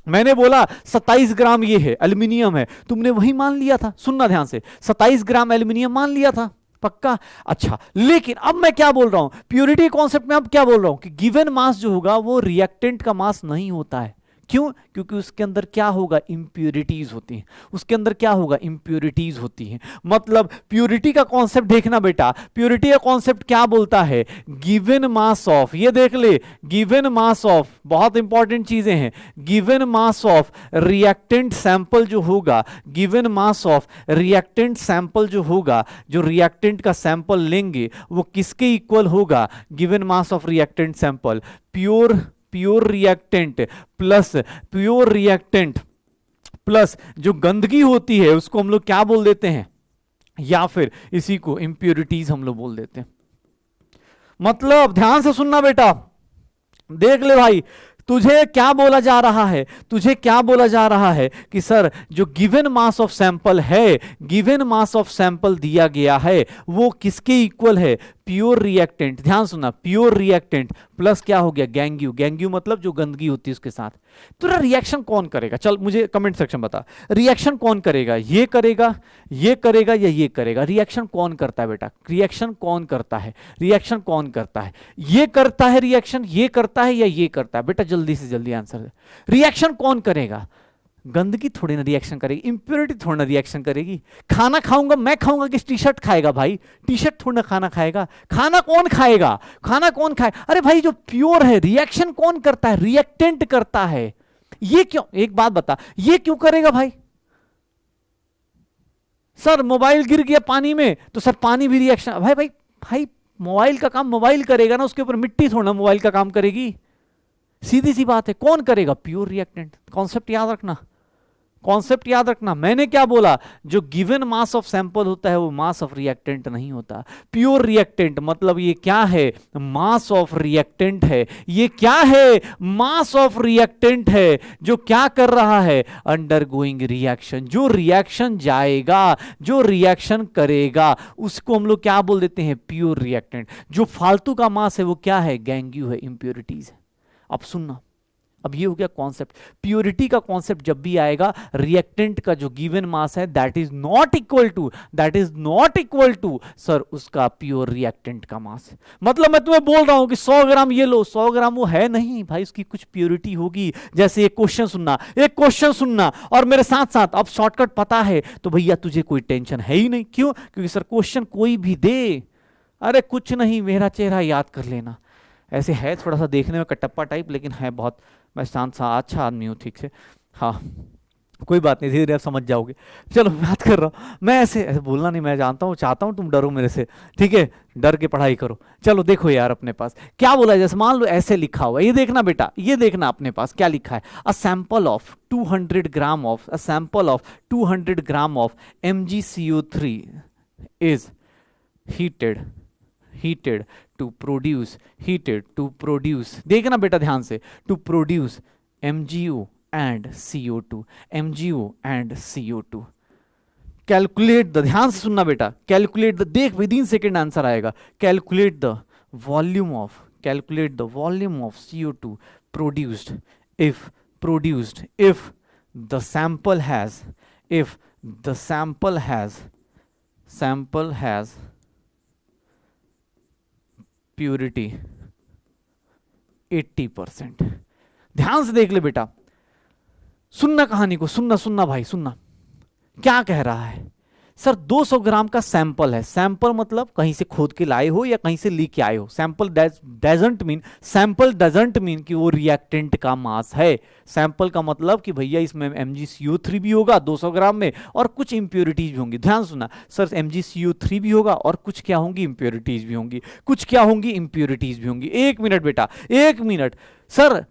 मैंने बोला 27 ग्राम ये है, एल्यूमिनियम है, तुमने वही मान लिया था। सुनना ध्यान से, 27 ग्राम एल्यूमिनियम मान लिया था, पक्का? अच्छा, लेकिन अब मैं क्या बोल रहा हूं प्योरिटी कॉन्सेप्ट में? अब क्या बोल रहा हूं कि गिवन मास जो होगा वो रिएक्टेंट का मास नहीं होता है। क्यों? क्योंकि उसके अंदर क्या होगा, इंप्योरिटीज होती हैं, उसके अंदर क्या होगा, इंप्योरिटीज होती हैं। मतलब प्योरिटी का कॉन्सेप्ट देखना बेटा, प्योरिटी का कॉन्सेप्ट क्या बोलता है, गिवन मास ऑफ, ये देख ले, गिवन मास ऑफ, बहुत इंपॉर्टेंट चीजें हैं, given mass of reactant sample जो होगा, given mass of reactant sample जो होगा, जो रिएक्टेंट का सैंपल लेंगे वो किसके इक्वल होगा, given mass of reactant sample, pure reactant plus जो गंदगी होती है उसको हम लोग क्या बोल देते हैं, या फिर इसी को इंप्योरिटीज हम लोग बोल देते हैं। मतलब ध्यान से सुनना बेटा, देख ले भाई, तुझे क्या बोला जा रहा है, तुझे क्या बोला जा रहा है कि सर जो गिवन मास ऑफ सैंपल है, गिवन मास ऑफ सैंपल दिया गया है वो किसके इक्वल है, प्योर रिएक्टेंट, ध्यान सुनना, प्योर रिएक्टेंट प्लस क्या हो गया, गैंग्यू, गैंग्यू मतलब जो गंदगी होती है उसके साथ। तो रिएक्शन कौन करेगा, चल मुझे कमेंट सेक्शन बता, रिएक्शन कौन करेगा, ये करेगा या ये करेगा, रिएक्शन कौन करता है बेटा, रिएक्शन कौन करता है, रिएक्शन कौन करता है, ये करता है रिएक्शन, ये करता है या ये करता है, बेटा जल्दी से जल्दी आंसर दे, रिएक्शन कौन करेगा, गंदगी थोड़ी ना रिएक्शन करेगी, इंप्योरिटी थोड़ी ना रिएक्शन करेगी, खाना खाऊंगा मैं खाऊंगा कि टी शर्ट खाएगा भाई, टी शर्ट थोड़ी ना खाना खाएगा, खाना कौन खाएगा, खाना कौन खाए, अरे भाई जो प्योर है, रिएक्शन कौन करता है, रिएक्टेंट करता है, ये क्यों, एक बात बता, ये क्यों करेगा भाई, सर मोबाइल गिर गया पानी में तो सर पानी भी रिएक्शन, भाई भाई भाई मोबाइल का काम मोबाइल करेगा ना, उसके ऊपर मिट्टी थोड़ा मोबाइल का काम करेगी, सीधी सी बात है, कौन करेगा, प्योर रिएक्टेंट। कॉन्सेप्ट याद रखना, कॉन्सेप्ट याद रखना, मैंने क्या बोला, जो गिवन मास ऑफ सैंपल होता है वो मास ऑफ रिएक्टेंट नहीं होता, प्योर रिएक्टेंट मतलब ये क्या है, मास ऑफ रिएक्टेंट है, ये क्या है, मास ऑफ रिएक्टेंट है, जो क्या कर रहा है, अंडरगोइंग रिएक्शन, जो रिएक्शन जाएगा, जो रिएक्शन करेगा उसको हम लोग क्या बोल देते हैं, प्योर रिएक्टेंट। जो फालतू का मास है वो क्या है, गैंग्यू है, इंप्योरिटीज है। अब सुनना, अब ये हो गया कॉन्सेप्ट, प्योरिटी का कॉन्सेप्ट जब भी आएगा, रिएक्टेंट का जो गिवन मास है that is not equal to sir उसका प्योर रिएक्टेंट का मास। मतलब मैं तुम्हें बोल रहा हूं कि 100 ग्राम ये लो, 100 ग्राम वो है नहीं भाई, उसकी कुछ प्योरिटी होगी। जैसे एक क्वेश्चन सुनना और मेरे साथ साथ, अब शॉर्टकट पता है तो भैया तुझे कोई टेंशन है ही नहीं, क्यों, क्योंकि सर क्वेश्चन कोई भी दे, अरे कुछ नहीं, मेरा चेहरा याद कर लेना, ऐसे है थोड़ा सा देखने में कटप्पा टाइप, लेकिन है बहुत, मैं शांत सा अच्छा आदमी हूँ, ठीक से, हाँ कोई बात नहीं, धीरे धीरे आप समझ जाओगे। चलो बात कर रहा हूँ मैं, ऐसे बोलना नहीं, मैं जानता हूँ, चाहता हूँ तुम डरो मेरे से, ठीक है, डर के पढ़ाई करो। चलो देखो यार अपने पास क्या बोला है, जैसे मान लो ऐसे लिखा हुआ है, ये देखना बेटा, ये देखना अपने पास क्या लिखा है, a sample of 200 gram of MgCO3 is heated to produce, देखना बेटा ध्यान से, to produce MgO and CO2, calculate the, ध्यान से सुनना बेटा, कैलकुलेट द, देख विदिन सेकेंड आंसर आएगा, calculate the volume of CO2 produced if the sample has purity 80%। ध्यान से देख ले बेटा, सुनना कहानी को, सुनना भाई, सुनना क्या कह रहा है। सर 200 ग्राम का सैंपल है, सैंपल मतलब कहीं से खोद के लाए हो या कहीं से ली के आए हो, सैंपल डजंट मीन कि वो रिएक्टेंट का मास है। सैंपल का मतलब कि भैया इसमें MgCO3 भी होगा 200 ग्राम में और कुछ इंप्योरिटीज भी होंगी। ध्यान सुना सर, MgCO3 भी होगा और कुछ क्या होंगी, इंप्योरिटीज भी होंगी, कुछ क्या होंगी, इंप्योरिटीज भी होंगी। एक मिनट बेटा, एक मिनट, सर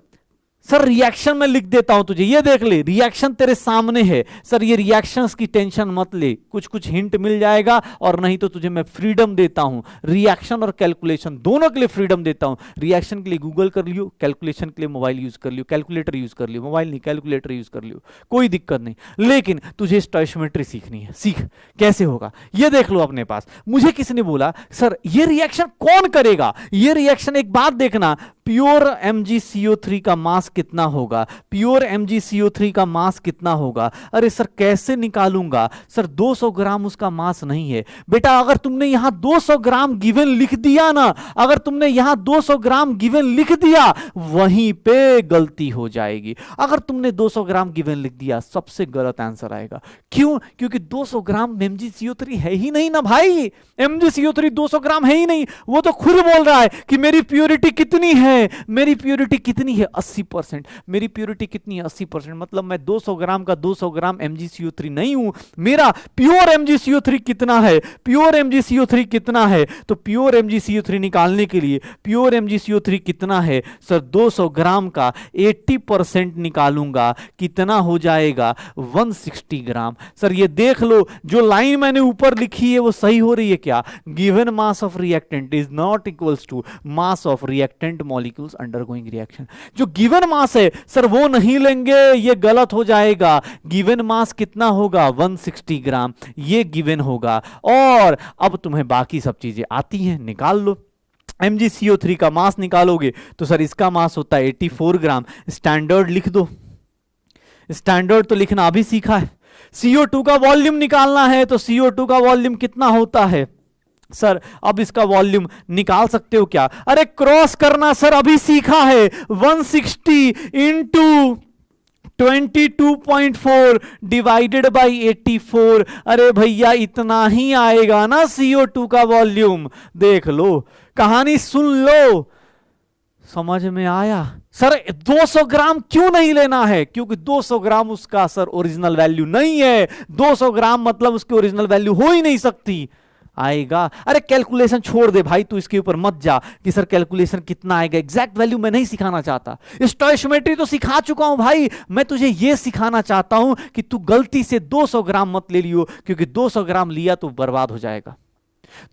रिएक्शन में लिख देता हूं तुझे, ये देख ले, रिएक्शन तेरे सामने है। सर ये रिएक्शंस की टेंशन मत ले, कुछ हिंट मिल जाएगा, और नहीं तो तुझे मैं फ्रीडम देता हूं, रिएक्शन और कैलकुलेशन दोनों के लिए फ्रीडम देता हूं। रिएक्शन के लिए गूगल कर लियो, कैलकुलेशन के लिए मोबाइल यूज कर लियो, कैलकुलेटर यूज कर लियो, मोबाइल नहीं कैलकुलेटर यूज कर लियो, कोई दिक्कत नहीं। लेकिन तुझे स्टोइचियोमेट्री सीखनी है, सीख कैसे होगा ये देख लो अपने पास। मुझे किसने बोला सर ये रिएक्शन कौन करेगा, ये रिएक्शन, एक बात देखना, प्योर MgCO3 का मास कितना होगा, प्योर MgCO3 का मास कितना होगा। अरे सर कैसे निकालूंगा, सर 200 ग्राम उसका मास नहीं है बेटा। अगर तुमने यहां 200 ग्राम गिवन लिख दिया ना, अगर तुमने यहां 200 ग्राम गिवन लिख दिया, वहीं पे गलती हो जाएगी। अगर तुमने 200 ग्राम गिवन लिख दिया, सबसे गलत आंसर आएगा। क्यों? क्योंकि 200 ग्राम MgCO3 है ही नहीं ना भाई। MgCO3 200 ग्राम है ही नहीं। वो तो खुद बोल रहा है कि मेरी प्योरिटी कितनी है, मेरी प्योरिटी कितनी है 80%। मेरी प्योरिटी कितनी है 80%, मतलब मैं 200 ग्राम का 200 ग्राम MgCO3 नहीं हूं। मेरा प्योर MgCO3 कितना है, प्योर MgCO3 कितना है, तो प्योर MgCO3 निकालने के लिए प्योर MgCO3 कितना है सर, 200 ग्राम का 80% निकालूंगा, कितना हो जाएगा 160 ग्राम। सर ये देख लो, जो लाइन मैंने ऊपर लिखी है वो सही हो रही है क्या? Given mass of reactant is not equals to mass of reactant molecules undergoing reaction. जो गिवन मास है सर वो नहीं लेंगे, ये गलत हो जाएगा। गिवन मास कितना होगा 160 ग्राम, ये गिवन होगा। और अब तुम्हें बाकी सब चीजें आती हैं, निकाल लो। MgCO3 का मास निकालोगे तो सर इसका मास होता है 84 ग्राम। स्टैंडर्ड लिख दो, स्टैंडर्ड तो लिखना अभी सीखा है। CO2 का वॉल्यूम निकालना है तो CO2 का वॉल्यूम कितना होता है सर, अब इसका वॉल्यूम निकाल सकते हो क्या? अरे क्रॉस करना सर अभी सीखा है, 160 इंटू 22.4 डिवाइडेड बाई 84। अरे भैया इतना ही आएगा ना CO2 का वॉल्यूम। देख लो, कहानी सुन लो, समझ में आया? सर 200 ग्राम क्यों नहीं लेना है? क्योंकि 200 ग्राम उसका सर ओरिजिनल वैल्यू नहीं है। 200 ग्राम मतलब उसकी ओरिजिनल वैल्यू हो ही नहीं सकती। आएगा, अरे कैलकुलेशन छोड़ दे भाई, तू इसके ऊपर मत जा कि सर कैलकुलेशन कितना आएगा, एग्जैक्ट वैल्यू मैं नहीं सिखाना चाहता। स्टोइशियोमेट्री तो सिखा चुका हूं भाई, मैं तुझे यह सिखाना चाहता हूं कि तू गलती से 200 ग्राम मत ले लियो, क्योंकि 200 ग्राम लिया तो बर्बाद हो जाएगा।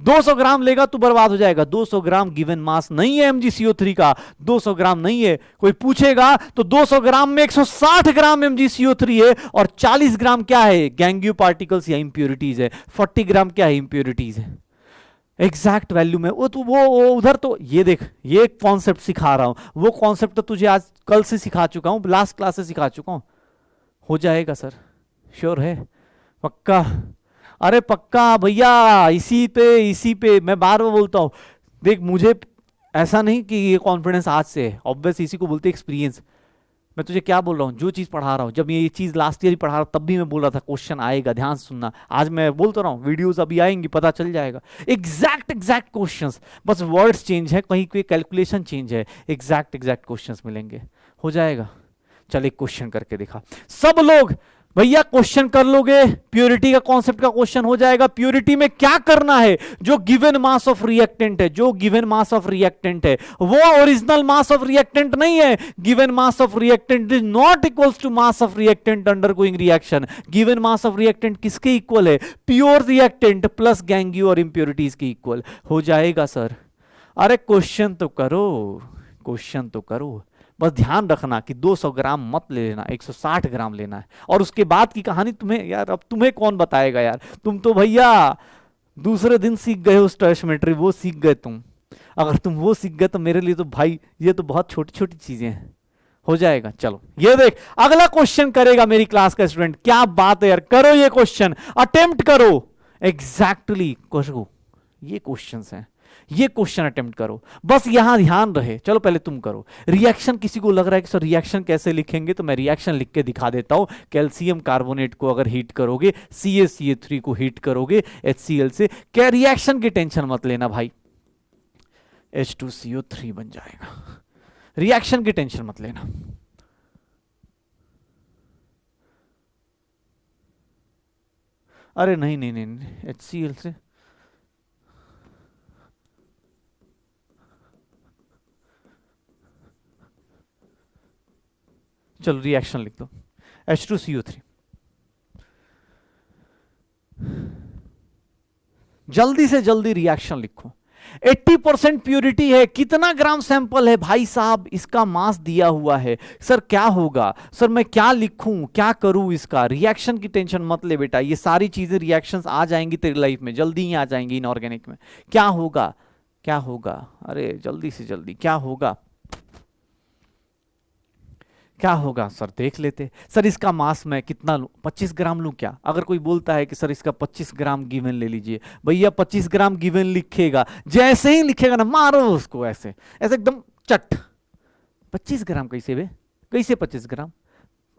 200 ग्राम लेगा तो बर्बाद हो जाएगा। 200 ग्राम गिवन मास नहीं है MgCO3 का, 200 ग्राम नहीं है। कोई पूछेगा तो 200 ग्राम में 160 ग्राम MgCO3 है और 40 ग्राम क्या है, गैंगियो पार्टिकल्स या इंप्योरिटीज है। 40 ग्राम क्या है, इंप्योरिटीज है। एग्जैक्ट वैल्यू में वो तो वो उधर तो ये देख, ये कॉन्सेप्ट सिखा रहा हूं, वो कॉन्सेप्ट तो तुझे आज कल से सिखा चुका हूं, लास्ट क्लास से सिखा चुका हूं। हो जाएगा सर, श्योर है, पक्का? अरे पक्का भैया, इसी पे मैं बार बार बोलता हूं। देख मुझे ऐसा नहीं कि ये कॉन्फिडेंस आज से है, ऑब्वियस इसी को बोलते एक्सपीरियंस। मैं तुझे क्या बोल रहा हूँ, जो चीज पढ़ा रहा हूँ, जब ये चीज लास्ट ईयर ही पढ़ा रहा हूँ तब भी मैं बोल रहा था क्वेश्चन आएगा, ध्यान से सुनना। आज मैं बोलता रहा हूँ, वीडियोस अभी आएंगी, पता चल जाएगा। एग्जैक्ट क्वेश्चंस, बस वर्ड्स चेंज है, कहीं कोई कैलकुलेशन चेंज है, एग्जैक्ट क्वेश्चंस मिलेंगे। हो जाएगा। चल एक क्वेश्चन करके दिखा। सब लोग भैया क्वेश्चन कर लोगे, प्योरिटी का कॉन्सेप्ट का क्वेश्चन हो जाएगा। प्योरिटी में क्या करना है, जो गिवन मास ऑफ रिएक्टेंट है, जो गिवन मास ऑफ रिएक्टेंट है वो ओरिजिनल मास ऑफ रिएक्टेंट नहीं है। Given mass of reactant is not equals to mass of reactant undergoing reaction. Given mass of reactant किसके इक्वल है, प्योर रिएक्टेंट प्लस गैंगियो और इंप्योरिटीज के इक्वल। हो जाएगा सर। अरे क्वेश्चन तो करो, क्वेश्चन तो करो, बस ध्यान रखना कि 200 ग्राम मत ले लेना, 160 ग्राम लेना है। और उसके बाद की कहानी तुम्हें यार, अब तुम्हें कौन बताएगा यार, तुम तो भैया दूसरे दिन सीख गए हो स्टोइशियोमेट्री, वो सीख गए तुम। अगर तुम वो सीख गए तो मेरे लिए तो भाई ये तो बहुत छोटी छोटी चीजें हैं। हो जाएगा। चलो ये देख, अगला क्वेश्चन करेगा मेरी क्लास का स्टूडेंट। क्या बात है यार, करो ये क्वेश्चन, अटेम्प्ट करो एग्जैक्टली ये क्वेश्चंस हैं, ये क्वेश्चन अटेम्प्ट करो, बस यहां ध्यान रहे। चलो पहले तुम करो रिएक्शन। किसी को लग रहा है कि सर रिएक्शन कैसे लिखेंगे, तो मैं रिएक्शन लिख के दिखा देता हूं। कैल्शियम कार्बोनेट को अगर हीट करोगे, CaCO3 को हीट करोगे HCl से, क्या रिएक्शन की टेंशन मत लेना भाई, H2CO3 बन जाएगा। रिएक्शन की टेंशन मत लेना। अरे नहीं नहीं नहीं, नहीं HCl से चलो रिएक्शन लिख दो, H2CO3। जल्दी से जल्दी रिएक्शन लिखो। 80% प्योरिटी है, कितना ग्राम सैंपल है भाई साहब, इसका मास दिया हुआ है। सर क्या होगा, सर मैं क्या लिखूं, क्या करूं इसका। रिएक्शन की टेंशन मत ले बेटा, ये सारी चीजें रिएक्शंस आ जाएंगी तेरी लाइफ में, जल्दी ही आ जाएंगी इनऑर्गेनिक में। क्या होगा, क्या होगा, अरे जल्दी से जल्दी क्या होगा। क्या होगा सर, देख लेते। सर इसका मास मैं कितना लूं, 25 ग्राम लूं क्या? अगर कोई बोलता है कि सर इसका 25 ग्राम गिवन ले लीजिए, भैया 25 ग्राम गिवन लिखेगा, जैसे ही लिखेगा ना मारो उसको ऐसे ऐसे एकदम चट। 25 ग्राम कैसे बे, कैसे 25 ग्राम?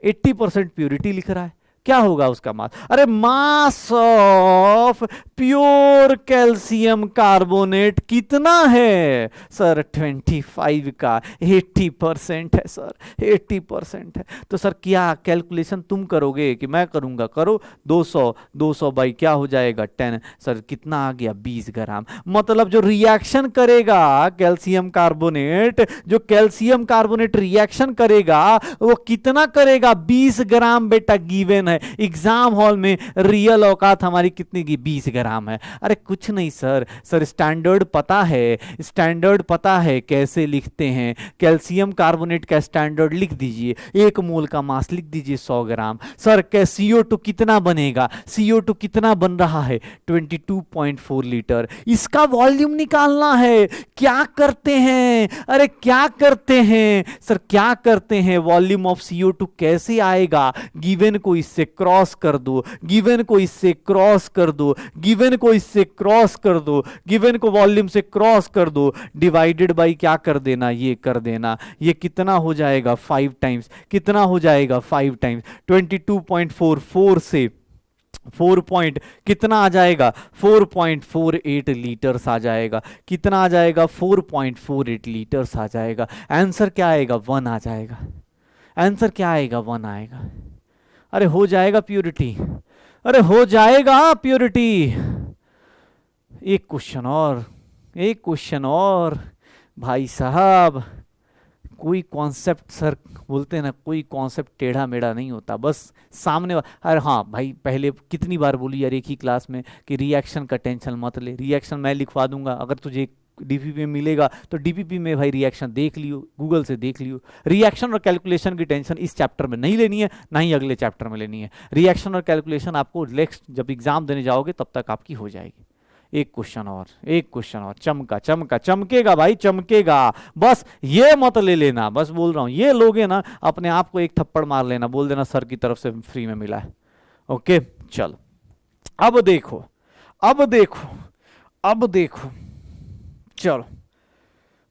80% प्योरिटी लिख रहा है, क्या होगा उसका मास? अरे mass of pure calcium carbonate कितना है सर? 25 का 80% है सर, 80% है। तो सर क्या कैलकुलेशन तुम करोगे कि मैं करूंगा? करो। 200 बाई क्या हो जाएगा 10, सर कितना आ गया 20 ग्राम। मतलब जो रिएक्शन करेगा कैल्शियम कार्बोनेट, जो कैल्शियम कार्बोनेट रिएक्शन करेगा वो कितना करेगा? 20 ग्राम बेटा गिवन है। एग्जाम हॉल में रियल औकात हमारी कितनी की? 20 ग्राम है। अरे कुछ नहीं सर, सर स्टैंडर्ड पता है, स्टैंडर्ड पता है कैसे लिखते हैं। कैल्शियम कार्बोनेट का स्टैंडर्ड लिख दीजिए, 1 मोल का मास लिख दीजिए 100 ग्राम। सर CO2 कितना बनेगा? CO2 कितना बन रहा है? 22.4 लीटर। इसका वॉल्यूम निकालना है। क्या करते हैं? अरे क्या करते हैं सर, क्या करते हैं? वॉल्यूम ऑफ CO2 कैसे आएगा? गिवन को इससे क्रॉस कर दो, गिवन को इससे क्रॉस कर दो, गिवन को इससे क्रॉस कर दो, गिवन को वॉल्यूम से क्रॉस कर दो, डिवाइडेड बाय क्या कर देना? ये कर देना। ये कितना हो जाएगा? 5 टाइम्स। कितना हो जाएगा? 5 टाइम्स। 22.44 से 4 पॉइंट कितना आ जाएगा? 4.48 लीटर्स आ जाएगा। कितना आ जाएगा? 4.48 लीटर्स आ जाएगा। आंसर क्या आएगा? 1 आ जाएगा। आंसर क्या आएगा? 1 आएगा। अरे हो जाएगा प्योरिटी, अरे हो जाएगा प्योरिटी। एक क्वेश्चन और, एक क्वेश्चन और भाई साहब। कोई कॉन्सेप्ट सर बोलते हैं ना, कोई कॉन्सेप्ट टेढ़ा मेढ़ा नहीं होता, बस सामने। अरे हाँ भाई, पहले कितनी बार बोली यार एक ही क्लास में कि रिएक्शन का टेंशन मत ले, रिएक्शन मैं लिखवा दूंगा। अगर तुझे डीपीपी में मिलेगा तो डीपीपी में भाई रिएक्शन देख लियो, गूगल से देख लियो। रिएक्शन और कैलकुलेशन की टेंशन इस चैप्टर में नहीं लेनी है, ना ही अगले चैप्टर में लेनी है। रिएक्शन और कैलकुलेशन आपको नेक्स्ट जब एग्जाम देने जाओगे तब तक आपकी हो जाएगी। एक क्वेश्चन और, एक क्वेश्चन और। चमका चमका चमकेगा भाई, चमकेगा। बस ये मत ले लेना, बस बोल रहा हूं, ये लोगे ना अपने आप को एक थप्पड़ मार लेना, बोल देना सर की तरफ से फ्री में मिला है। ओके चलो, अब देखो, अब देखो, अब देखो, चलो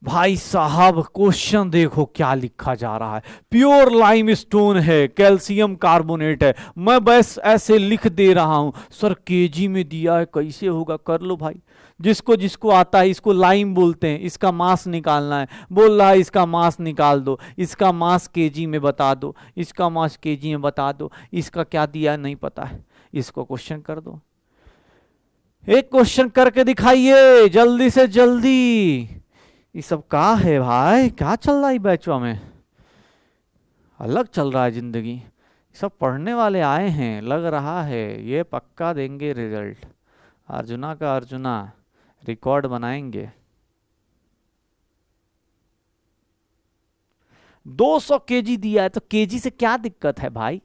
भाई साहब क्वेश्चन देखो क्या लिखा जा रहा है। प्योर लाइमस्टोन है, कैल्शियम कार्बोनेट है। मैं बस ऐसे लिख दे रहा हूं। सर केजी में दिया है, कैसे होगा? कर लो भाई, जिसको जिसको आता है। इसको लाइम बोलते हैं। इसका मास निकालना है, बोल रहा है इसका मास निकाल दो, इसका मास केजी में बता दो, इसका मास केजी में बता दो। इसका क्या दिया नहीं पता है, इसको क्वेश्चन कर दो। एक क्वेश्चन करके दिखाइए जल्दी से जल्दी। ये सब का है भाई, क्या चल रहा है बैचवा में? अलग चल रहा है जिंदगी। सब पढ़ने वाले आए हैं, लग रहा है ये पक्का देंगे रिजल्ट। अर्जुना का अर्जुना, रिकॉर्ड बनाएंगे। 200 केजी दिया है तो केजी से क्या दिक्कत है भाई?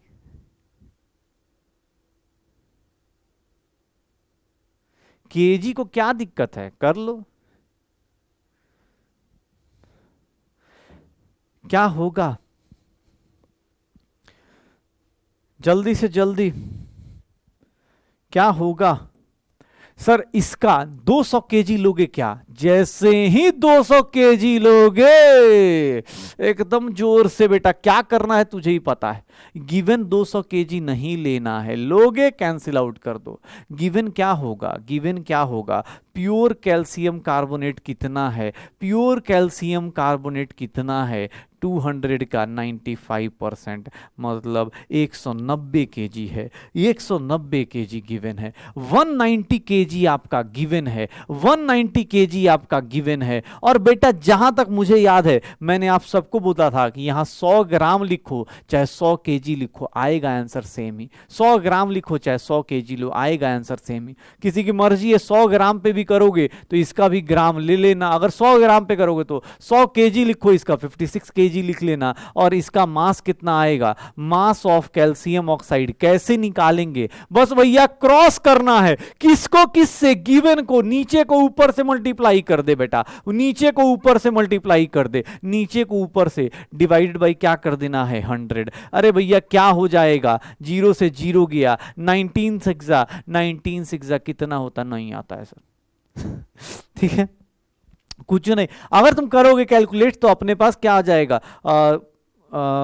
केजी को क्या दिक्कत है? कर लो। क्या होगा? जल्दी से जल्दी क्या होगा? सर इसका 200 केजी लोगे क्या? जैसे ही 200 केजी लोगे एकदम जोर से बेटा, क्या करना है तुझे ही पता है। गिवन 200 केजी नहीं लेना है, लोगे कैंसिल आउट कर दो। गिवन क्या होगा? गिवन क्या होगा? प्योर कैल्शियम कार्बोनेट कितना है? प्योर कैल्शियम कार्बोनेट कितना है? 200 का 95%, मतलब 190 केजी है। 190 केजी गिवन है। 190 केजी आपका गिवन है। 190 केजी आपका गिवन है। और बेटा जहां तक मुझे याद है, मैंने आप सबको बोला था कि यहां 100 ग्राम लिखो चाहे 100 केजी लिखो, आएगा आंसर सेम ही। 100 ग्राम लिखो चाहे 100 केजी लो, आएगा आंसर सेम ही। किसी की मर्जी है 100 ग्राम पे भी करोगे तो इसका भी ग्राम ले लेना। अगर 100 ग्राम पे करोगे तो 100 केजी लिखो, इसका 56 केजी kg लिख लेना, और इसका मास कितना आएगा, मास ऑफ कैल्शियम ऑक्साइड। कैसे निकालेंगे, बस भैया क्रॉस करना है, किसको किससे, गिवन को नीचे को ऊपर से मल्टीप्लाई कर दे बेटा, नीचे को ऊपर से मल्टीप्लाई कर दे, नीचे को ऊपर से डिवाइडेड बाई क्या कर देना है 100। अरे भैया क्या हो जाएगा, 0 से 0 गया, 19 सिक्सा कितना होता, नहीं आता है सर। ठीक है, कुछ नहीं, अगर तुम करोगे कैलकुलेट तो अपने पास क्या आ जाएगा,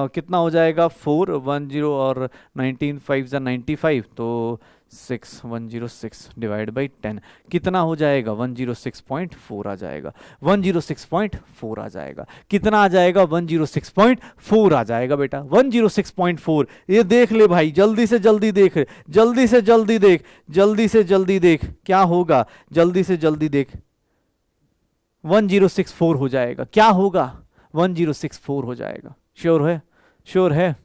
कितना हो जाएगा, 410 और 19 5 95, तो 6106 डिवाइड बाई 10 कितना हो जाएगा, 106.4 आ जाएगा, 106.4 आ जाएगा, कितना आ जाएगा, 106.4 आ जाएगा बेटा, 106.4। ये देख ले भाई, जल्दी से जल्दी देख, जल्दी से जल्दी देख, जल्दी से जल्दी देख क्या होगा, जल्दी से जल्दी देख, 1064 हो जाएगा, क्या होगा, 1064 हो जाएगा। श्योर है, श्योर है,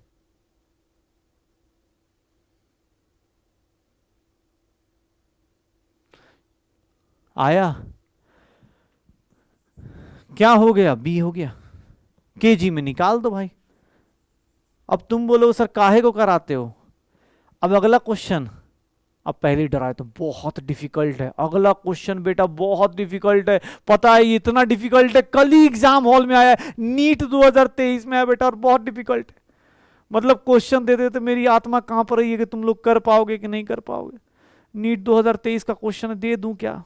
आया, क्या हो गया, बी हो गया, केजी में निकाल दो भाई। अब तुम बोलो सर काहे को कराते हो, अब अगला क्वेश्चन, अब पहले डराए तो बहुत डिफिकल्ट है, अगला क्वेश्चन बेटा बहुत डिफिकल्ट है, पता है इतना डिफिकल्ट है, कल ही एग्जाम हॉल में आया, नीट 2023 में आया बेटा, और बहुत डिफिकल्ट है। मतलब क्वेश्चन देते तो मेरी आत्मा कांप रही है कि तुम लोग कर पाओगे कि नहीं कर पाओगे। नीट 2023 का क्वेश्चन दे दूं क्या,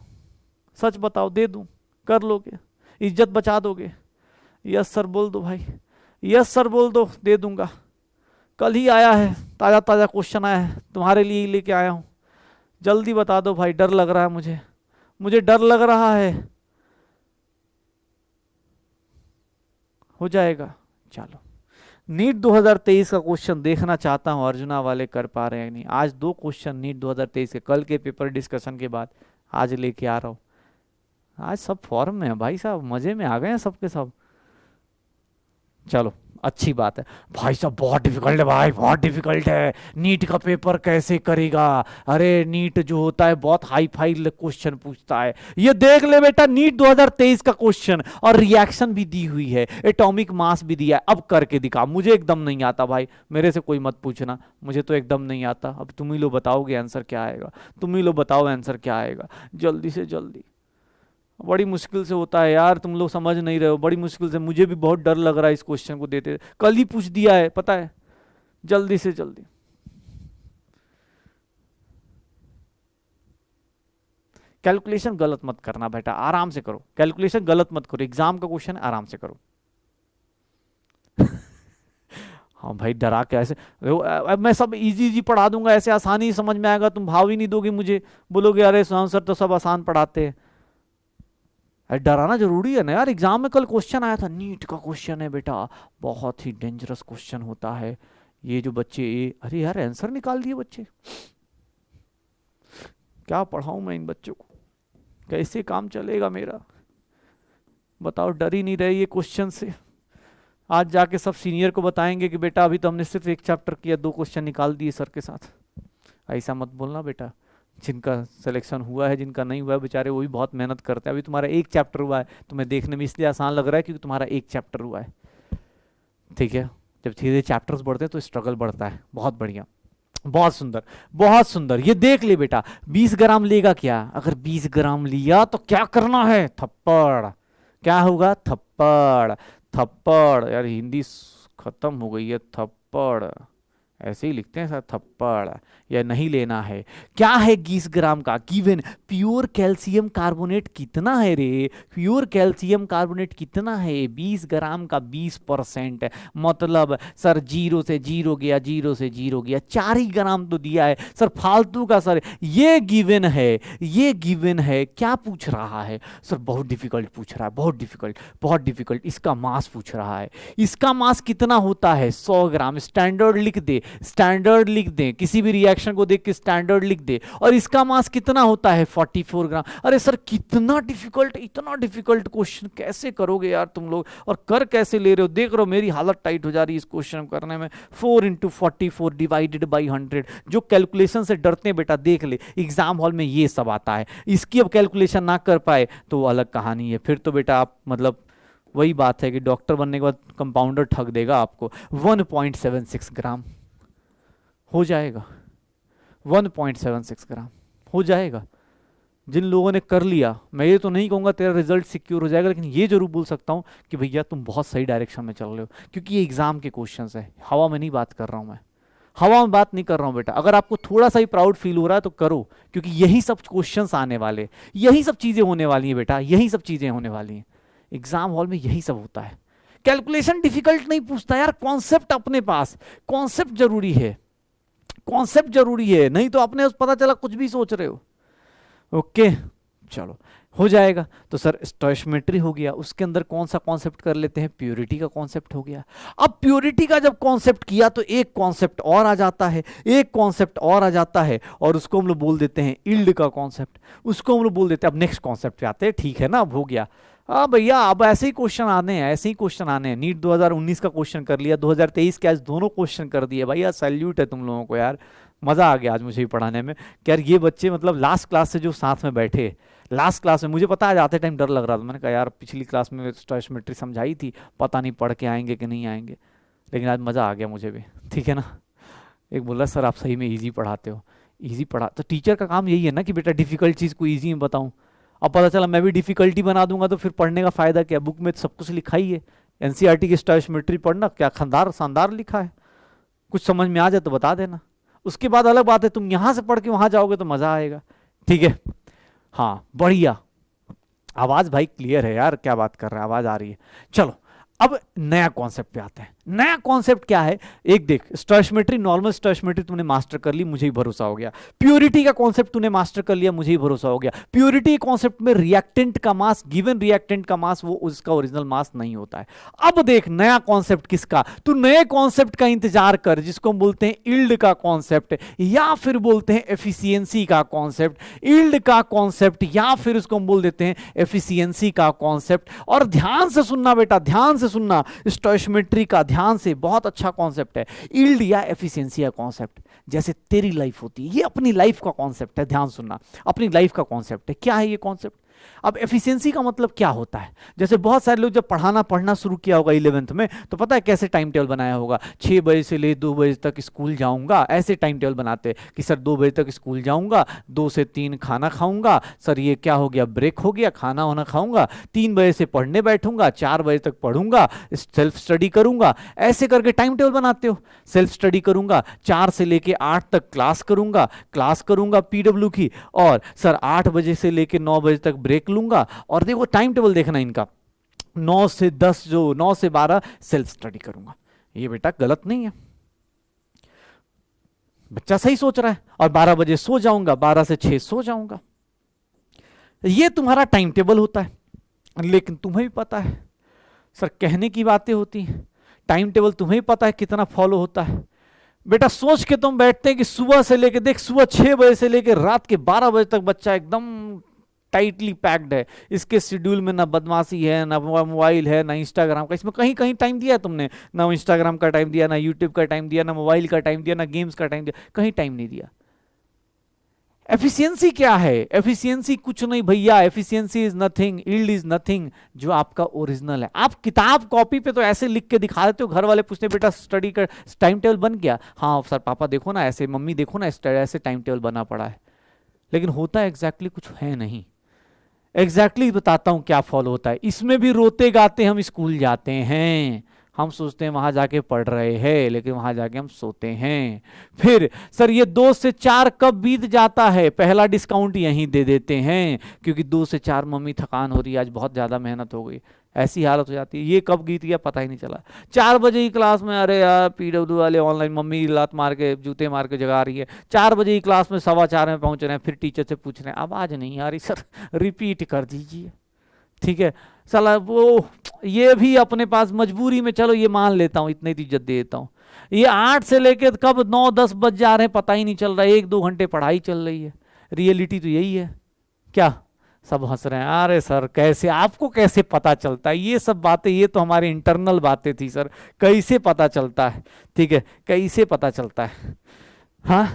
सच बताओ, दे दूं, कर लोगे, इज्जत बचा दोगे, यस सर बोल दो भाई, यस सर बोल दो, दे दूंगा। कल ही आया है, ताजा ताजा क्वेश्चन आया है, तुम्हारे लिए ही लेके आया हूं, जल्दी बता दो भाई, डर लग रहा है मुझे, मुझे डर लग रहा है। हो जाएगा, चलो नीट 2023 का क्वेश्चन देखना चाहता हूं, अर्जुना वाले कर पा रहे हैं नहीं। आज 2 क्वेश्चन नीट 2023 के, कल के पेपर डिस्कशन के बाद आज लेके आ रहा हूं। आज सब फॉर्म में है भाई साहब, मजे में आ गए हैं सबके सब। चलो अच्छी बात है भाई साहब, बहुत डिफिकल्ट है भाई, बहुत डिफिकल्ट है, नीट का पेपर कैसे करेगा, अरे नीट जो होता है बहुत हाई फाई क्वेश्चन पूछता है। ये देख ले बेटा, नीट 2023 का क्वेश्चन, और रिएक्शन भी दी हुई है, एटॉमिक मास भी दिया है, अब करके दिखा। मुझे एकदम नहीं आता भाई, मेरे से कोई मत पूछना, मुझे तो एकदम नहीं आता। अब तुम ही लोग बताओगे आंसर क्या आएगा, तुम ही लोग बताओ आंसर क्या आएगा, जल्दी से जल्दी। बड़ी मुश्किल से होता है यार, तुम लोग समझ नहीं रहे हो, बड़ी मुश्किल से, मुझे भी बहुत डर लग रहा है इस क्वेश्चन को देते, कल ही पूछ दिया है पता है, जल्दी से जल्दी। कैलकुलेशन गलत मत करना बेटा, आराम से करो, कैलकुलेशन गलत मत करो, एग्जाम का क्वेश्चन आराम से करो। हाँ भाई डरा के ऐसे, अब मैं सब इजी इजी पढ़ा दूंगा, ऐसे आसानी समझ में आएगा, तुम भाव ही नहीं दोगे मुझे, बोलोगे अरे सुशांत सर तो सब आसान पढ़ाते हैं। डराना जरूरी है ना यार, एग्जाम में कल क्वेश्चन आया था, नीट का क्वेश्चन है बेटा, बहुत ही डेंजरस क्वेश्चन होता है। ये जो बच्चे अरे यार आंसर निकाल दिए बच्चे, क्या पढ़ाऊं मैं इन बच्चों को, कैसे काम चलेगा मेरा, बताओ। डर ही नहीं रहे ये क्वेश्चन से। आज जाके सब सीनियर को बताएंगे कि बेटा अभी तो हमने सिर्फ 1 चैप्टर किया, 2 क्वेश्चन निकाल दिए सर के साथ। ऐसा मत बोलना बेटा, जिनका सिलेक्शन हुआ है, जिनका नहीं हुआ है बेचारे वो भी बहुत मेहनत करते हैं। अभी तुम्हारा 1 चैप्टर हुआ है, तुम्हें देखने में इसलिए आसान लग रहा है क्योंकि तुम्हारा 1 चैप्टर हुआ है, ठीक है। जब धीरे चैप्टर्स बढ़ते हैं तो स्ट्रगल बढ़ता है। बहुत बढ़िया, बहुत सुंदर, बहुत सुंदर। ये देख ले बेटा, 20 ग्राम लेगा क्या, अगर 20 ग्राम लिया तो क्या करना है, थप्पड़, क्या होगा, थप्पड़। थप्पड़ यार हिंदी खत्म हो गई है, थप्पड़ ऐसे ही लिखते हैं सर, थप्पड़, या नहीं लेना है। क्या है 20 ग्राम का गिवन, प्योर कैल्शियम कार्बोनेट कितना है रे, प्योर कैल्शियम कार्बोनेट कितना है, 20 ग्राम का 20% है, मतलब सर 0 से 0 गया, 0 से 0 गया, 4 ही ग्राम तो दिया है सर, फालतू का सर, ये गिवन है, ये गिवन है। क्या पूछ रहा है सर, बहुत डिफिकल्ट पूछ रहा है, बहुत डिफिकल्ट, बहुत डिफिकल्ट। इसका मास पूछ रहा है, इसका मास कितना होता है, 100 ग्राम। स्टैंडर्ड लिख दे, स्टैंडर्ड लिख दे, किसी भी रिएक्शन को देख के स्टैंडर्ड लिख दे। और इसका मास कितना होता है, 44 ग्राम। अरे सर कितना डिफिकल्ट, इतना डिफिकल्ट क्वेश्चन कैसे करोगे यार तुम लोग, और कर कैसे ले रहे हो। देख रहे हो मेरी हालत टाइट हो जा रही है इस क्वेश्चन करने में। 4 × 44 डिवाइडेड बाई 100। जो कैलकुलेशन से डरते हैं बेटा, देख ले एग्जाम हॉल में ये सब आता है। इसकी अब कैलकुलेशन ना कर पाए तो वो अलग कहानी है, फिर तो बेटा आप मतलब वही बात है कि डॉक्टर बनने के बाद कंपाउंडर ठग देगा आपको। 1.76 ग्राम हो जाएगा, 1.76 ग्राम हो जाएगा। जिन लोगों ने कर लिया, मैं ये तो नहीं कहूँगा तेरा रिजल्ट सिक्योर हो जाएगा, लेकिन ये जरूर बोल सकता हूँ कि भैया तुम बहुत सही डायरेक्शन में चल रहे हो, क्योंकि ये एग्जाम के क्वेश्चंस है, हवा में नहीं बात कर रहा हूँ मैं, हवा में बात नहीं कर रहा हूँ बेटा। अगर आपको थोड़ा सा ही प्राउड फील हो रहा है तो करो, क्योंकि यही सब क्वेश्चंस आने वाले, यही सब चीजें होने वाली हैं बेटा, यही सब चीजें होने वाली हैं एग्जाम हॉल में, यही सब होता है। कैलकुलेशन डिफिकल्ट नहीं पूछता यार, कॉन्सेप्ट अपने पास, कॉन्सेप्ट जरूरी है, कॉन्सेप्ट जरूरी है, नहीं तो अपने पता चला कुछ भी सोच रहे हो। ओके चलो हो जाएगा। तो सर स्टोइशियोमेट्री हो गया, उसके अंदर कौन सा कॉन्सेप्ट कर लेते हैं, प्योरिटी का कॉन्सेप्ट हो गया। अब प्योरिटी का जब कॉन्सेप्ट किया तो एक कॉन्सेप्ट और आ जाता है, एक कॉन्सेप्ट और आ जाता है, और उसको हम लोग बोल देते हैं यील्ड का कॉन्सेप्ट, उसको हम लोग बोल देते हैं। अब नेक्स्ट कॉन्सेप्ट पे आते हैं, ठीक है ना, अब हो गया। हाँ भैया अब ऐसे ही क्वेश्चन आने हैं, ऐसे ही क्वेश्चन आने हैं। नीट 2019 का क्वेश्चन कर लिया, 2023 के आज दोनों क्वेश्चन कर दिए भैया, सैल्यूट है तुम लोगों को यार, मजा आ गया आज मुझे भी पढ़ाने में कि यार ये बच्चे मतलब लास्ट क्लास से जो साथ में बैठे, लास्ट क्लास में मुझे पता है आते टाइम डर लग रहा था, मैंने कहा यार पिछली क्लास में स्टोइशियोमेट्री समझाई थी, पता नहीं पढ़ के आएंगे कि नहीं आएंगे, लेकिन आज मज़ा आ गया मुझे भी, ठीक है ना। एक बोला सर आप सही में ईजी पढ़ाते हो, ईजी पढ़ा, तो टीचर का काम यही है ना कि बेटा डिफिकल्ट चीज़ को ईजी में बताऊँ। अब पता चला मैं भी डिफिकल्टी बना दूंगा तो फिर पढ़ने का फायदा क्या, बुक में तो सब कुछ लिखा ही है, एनसीईआरटी की स्टोइशियोमेट्री पढ़ना क्या खंदार शानदार लिखा है, कुछ समझ में आ जाए तो बता देना। उसके बाद अलग बात है तुम यहां से पढ़ के वहां जाओगे तो मजा आएगा, ठीक है। हाँ बढ़िया, आवाज भाई क्लियर है यार, क्या बात कर रहा है, आवाज आ रही है। चलो अब नया कॉन्सेप्ट पे आते हैं। नया कॉन्सेप्ट क्या है, एक देख, स्टोइशियोमेट्री, नॉर्मल स्टोइशियोमेट्री तूने मास्टर कर ली, मुझे ही भरोसा हो गया। प्योरिटी का कॉन्सेप्ट तूने मास्टर कर लिया, मुझे ही भरोसा हो गया। प्योरिटी कॉन्सेप्ट में रिएक्टेंट का मास, गिवन रिएक्टेंट का मास वो उसका ओरिजिनल मास नहीं होता है। अब देख नया कॉन्सेप्ट किसका, तू नए कॉन्सेप्ट का इंतजार कर, जिसको हम बोलते हैं यील्ड का कॉन्सेप्ट, या फिर बोलते हैं एफिशिएंसी का कॉन्सेप्ट। यील्ड का कॉन्सेप्ट या फिर उसको हम बोल देते हैं एफिशिएंसी का कॉन्सेप्ट। और ध्यान से सुनना बेटा, ध्यान से सुनना, स्टोइशियोमेट्री का ध्यान से, बहुत अच्छा कॉन्सेप्ट है यील्ड या एफिशिएंसी का कॉन्सेप्ट। जैसे तेरी लाइफ होती है, ये अपनी लाइफ का कॉन्सेप्ट है, ध्यान सुनना, अपनी लाइफ का कॉन्सेप्ट है। क्या है ये कॉन्सेप्ट? अब एफिशिएंसी का मतलब क्या होता है, जैसे बहुत सारे लोग जब पढ़ना शुरू किया होगा 11th में, तो पता है कैसे टाइम टेबल बनाया होगा, 6 बजे से ले 2 बजे तक स्कूल जाऊंगा, ऐसे टाइम टेबल बनाते कि सर 2 बजे तक स्कूल जाऊंगा, 2 से 3 खाना खाऊंगा, सर ये क्या हो गया, ब्रेक हो गया, खाना वाना खाऊंगा, 3 बजे से पढ़ने बैठूंगा, 4 बजे तक पढ़ूंगा, सेल्फ स्टडी करूंगा, ऐसे करके टाइम टेबल बनाते हो। सेल्फ स्टडी करूंगा, 4 से लेके 8 तक क्लास करूंगा पीडब्ल्यू की, और सर 8 बजे से लेके 9 बजे तक ब्रेक लूंगा। और देखो टाइम टेबल देखना इनका, 9 से 10 जो 9 से 12 सेल्फ स्टडी करूंगा। ये बेटा गलत नहीं है, बच्चा सही सोच रहा है। और 12 बजे सो जाऊंगा, 12 से 6 सो जाऊंगा। ये तुम्हारा टाइम टेबल होता है। लेकिन तुम्हें भी पता है सर कहने की बातें होती हैं, टाइम टेबल तुम्हें भी पता है कितना फॉलो होता है। बेटा सोच के तुम बैठते हैं कि सुबह से लेके, देख सुबह 6 बजे से लेके रात के 12 बजे तक बच्चा एकदम टाइटली पैक्ड है, इसके शेड्यूल में ना बदमाशी है, ना मोबाइल है, ना इंस्टाग्राम का, इसमें कहीं कहीं टाइम दिया है तुमने, ना इंस्टाग्राम का टाइम दिया, ना यूट्यूब का टाइम दिया, ना मोबाइल का टाइम दिया, ना गेम्स का टाइम दिया, कहीं टाइम नहीं दिया। एफिशिएंसी क्या है? एफिशिएंसी कुछ नहीं भैया, efficiency is nothing, yield is nothing, जो आपका ओरिजिनल है। आप किताब कॉपी पे तो ऐसे लिख के दिखा देते हो, घर वाले पूछते बेटा स्टडी का टाइम टेबल बन गया, हाँ सर पापा देखो ना ऐसे, मम्मी देखो ना ऐसे टाइम टेबल बना पड़ा है, लेकिन होता है एग्जैक्टली कुछ है नहीं। एग्जैक्टली बताता हूं क्या फॉलो होता है। इसमें भी रोते गाते हम स्कूल जाते हैं, हम सोचते हैं वहां जाके पढ़ रहे हैं, लेकिन वहां जाके हम सोते हैं। फिर सर ये 2 से 4 कब बीत जाता है, पहला डिस्काउंट यहीं दे देते हैं, क्योंकि 2 से 4 मम्मी थकान हो रही है, आज बहुत ज्यादा मेहनत हो गई, ऐसी हालत हो जाती है। ये कब बीत गया पता ही नहीं चला। 4 बजे ही क्लास में, अरे यार पीडब्ल्यू वाले ऑनलाइन मम्मी लात मार के जूते मार के जगा रही है, 4 बजे ही क्लास में 4:15 में पहुंच रहे हैं, फिर टीचर से पूछ रहे हैं आवाज नहीं आ रही सर रिपीट कर दीजिए, ठीक है। साला वो ये भी अपने पास मजबूरी में, चलो ये मान लेता हूँ, इतनी इज्जत दे देता हूँ। ये 8 से लेके कब 9-10 बज जा रहे हैं पता ही नहीं चल रहा है, 1-2 घंटे पढ़ाई चल रही है। रियलिटी तो यही है क्या? सब हंस रहे हैं, अरे सर कैसे, आपको कैसे पता चलता है ये सब बातें? ये तो हमारी इंटरनल बातें थी सर, कैसे पता चलता है? ठीक है, कैसे पता चलता है? हाँ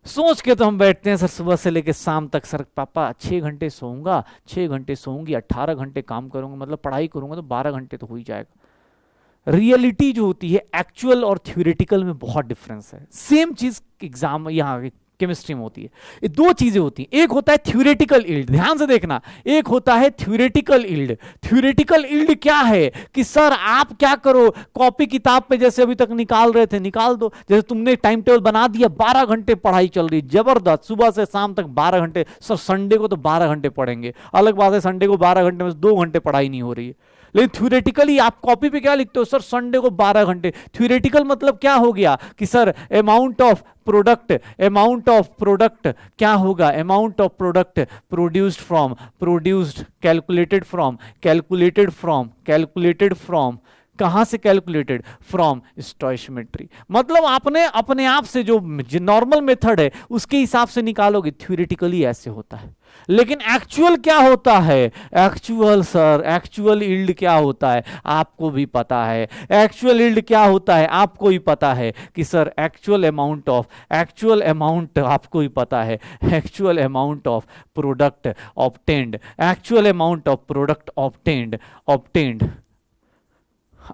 सोच के तो हम बैठते हैं सर सुबह से लेके शाम तक, सर पापा 6 घंटे सोऊंगा, 6 घंटे सोऊंगी, 18 घंटे काम करूंगा, मतलब पढ़ाई करूंगा तो 12 घंटे तो हो ही जाएगा। रियलिटी जो होती है एक्चुअल और थ्योरेटिकल में बहुत डिफरेंस है। सेम चीज एग्जाम यहाँ केमिस्ट्री में होती है। ये दो चीजें होती हैं, एक होता है थ्योरेटिकल इल्ड, ध्यान से देखना, एक होता है थ्योरेटिकल इल्ड। थ्योरेटिकल इल्ड क्या है कि सर आप क्या करो, कॉपी किताब पे जैसे अभी तक निकाल रहे थे निकाल दो, जैसे तुमने टाइम टेबल बना दिया, 12 घंटे पढ़ाई चल रही जबरदस्त, सुबह से शाम तक 12 घंटे, सर संडे को तो 12 घंटे पढ़ेंगे, अलग बात है संडे को 12 घंटे में 2 घंटे पढ़ाई नहीं हो रही है। लेकिन थ्योरेटिकली आप कॉपी पे क्या लिखते हो, सर संडे को 12 घंटे। थ्योरेटिकल मतलब क्या हो गया कि sir amount of product, amount of product क्या होगा, amount of product produced from, produced calculated from, calculated from, calculated from, कहां से कैलकुलेटेड, फ्रॉम स्टोइशियोमेट्री। मतलब आपने अपने आप से जो नॉर्मल मेथड है उसके हिसाब से निकालोगे, थ्योरेटिकली ऐसे होता है। लेकिन एक्चुअल क्या होता है, एक्चुअल सर एक्चुअल यील्ड क्या होता है आपको भी पता है, एक्चुअल यील्ड क्या होता है आपको भी पता है कि sir actual amount of, actual amount आपको भी पता है, actual amount of product obtained, actual amount of product obtained, obtained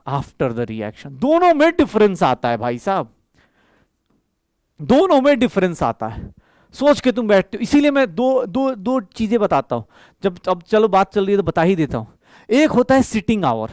after the reaction. दोनों में डिफरेंस आता है भाई साहब, दोनों में डिफरेंस आता है। सोच के तुम बैठते हो, इसीलिए मैं दो चीजें बताता हूं, जब अब चलो बात चल रही है तो बता ही देता हूं। एक होता है सिटिंग आवर,